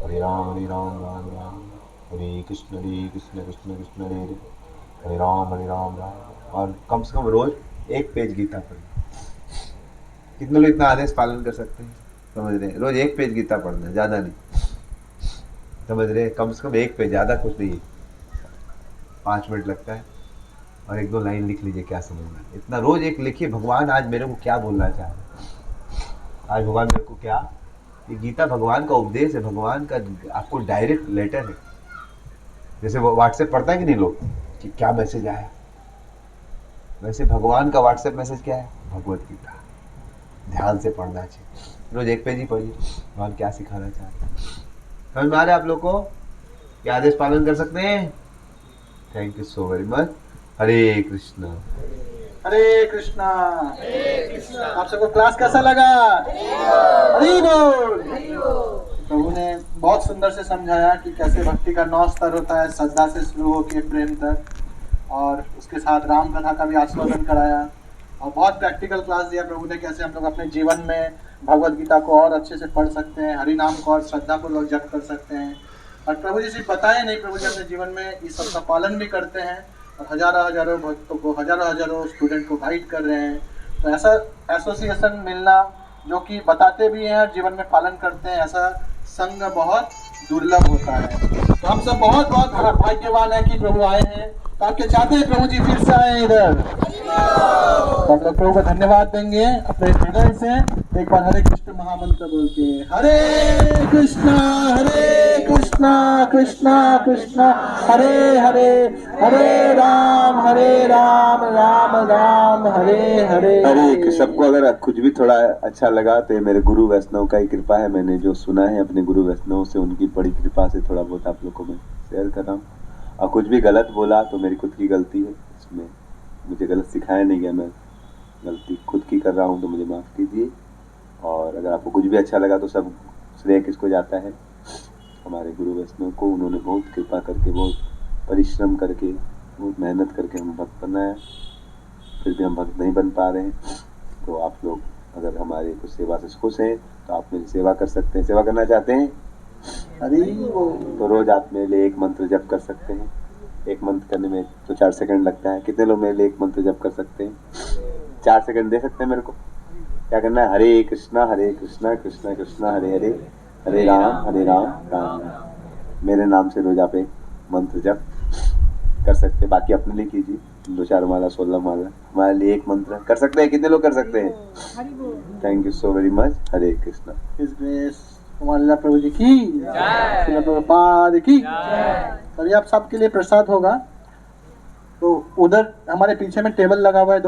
हरे राम राम राम, हरे कृष्ण कृष्ण कृष्ण हरे हरे, हरे राम राम। और कम से कम रोज एक पेज गीता पढ़ें। कितने लोग इतना आदेश पालन कर सकते हैं? समझ रहे हैं, रोज एक पेज गीता पढ़ना है, ज़्यादा नहीं, समझ रहे हैं, कम से कम एक पेज, ज़्यादा कुछ नहीं है, 5 मिनट लगता है। और 1-2 लाइन लिख लीजिए, क्या समझना है, इतना रोज एक लिखिए। भगवान आज मेरे को क्या बोलना चाह रहे हैं, आज भगवान मेरे को क्या, ये गीता भगवान का उपदेश है, भगवान का आपको डायरेक्ट लेटर है। जैसे वो व्हाट्सएप पढ़ता है कि नहीं लोग, कि क्या मैसेज आया, वैसे भगवान का व्हाट्सएप मैसेज क्या है, भगवत गीता। ध्यान से पढ़ना चाहिए, रोज एक पेज ही पढ़िए, भगवान क्या सिखाना चाहते हैं। समझ में आ रहा है आप लोग को? क्या आदेश पालन कर सकते हैं? Thank you so very much. Hare Krishna. Hare Krishna. आप सबको क्लास कैसा लगा? हरि बोल। प्रभु ने बहुत सुंदर से समझाया कि कैसे भक्ति का 9 स्तर होता है, श्रद्धा से शुरू होकर प्रेम तक, और उसके साथ राम कथा का भी आस्वादन कराया, और बहुत प्रैक्टिकल क्लास दिया प्रभु ने, कैसे हम लोग अपने जीवन में भगवत गीता को और अच्छे से पढ़ सकते हैं, हरि नाम को और श्रद्धापूर्वक जप कर सकते हैं। और प्रभु जी सिर्फ बताए नहीं, प्रभु जी अपने जीवन में इस सब का पालन भी करते हैं, और हजारों भक्तों को, हजारों स्टूडेंट को गाइड कर रहे हैं। तो ऐसा एसोसिएशन मिलना जो कि बताते भी हैं और जीवन में पालन करते हैं, ऐसा संग बहुत दुर्लभ होता है। तो हम सब बहुत बहुत भाग्यवान है कि प्रभु आए हैं। तो आप क्या चाहते हैं प्रभु जी फिर से आए इधर? तो हम लोग प्रभु को धन्यवाद देंगे अपने हृदय से। एक बार हरे कृष्ण महामंत्र बोल के, हरे कृष्णा कृष्णा कृष्णा हरे हरे, हरे राम राम राम हरे हरे। हरे सबको अगर कुछ भी थोड़ा अच्छा लगा तो ये मेरे गुरु वैष्णव का ही कृपा है। मैंने जो सुना है अपने गुरु वैष्णव से, उनकी बड़ी कृपा से थोड़ा बहुत आप लोग को मैं शेयर कर रहा हूँ। और कुछ भी गलत बोला तो मेरी खुद की गलती है, इसमें मुझे गलत सिखाया नहीं गया, मैं गलती खुद की कर रहा हूँ, तो मुझे माफ़ कीजिए। और अगर आपको कुछ भी अच्छा लगा तो सब श्रेय किसको जाता है? हमारे गुरु वैष्णव को। उन्होंने बहुत कृपा करके, बहुत परिश्रम करके, बहुत मेहनत करके हम भक्त बनाया, फिर भी हम भक्त नहीं बन पा रहे हैं। तो आप लोग अगर हमारे कुछ सेवा से खुश हैं तो आप मेरी सेवा कर सकते हैं। सेवा करना चाहते हैं तो रोज आप मेरे लिए एक मंत्र जप कर सकते हैं। एक मंत्र करने में तो 4 सेकंड लगता है। कितने लोग मेरे लिए एक मंत्र जप कर सकते हैं? 4 सेकंड दे सकते हैं मेरे को? क्या करना है? हरे कृष्णा कृष्णा कृष्णा हरे हरे, हरे राम राम राम। मेरे नाम से रोज आप एक मंत्र जप कर सकते हैं। बाकी अपने लिए कीजिए, 2-4 माला 16 माला। हमारे लिए एक मंत्र कर सकते हैं। कितने लोग कर सकते हैं? Thank you so very much. Hare Krishna. हमारे प्रभु जी की जय, प्रभुपाद की जय। अभी आप सबके लिए प्रसाद होगा। तो उधर हमारे पीछे में टेबल लगा हुआ है,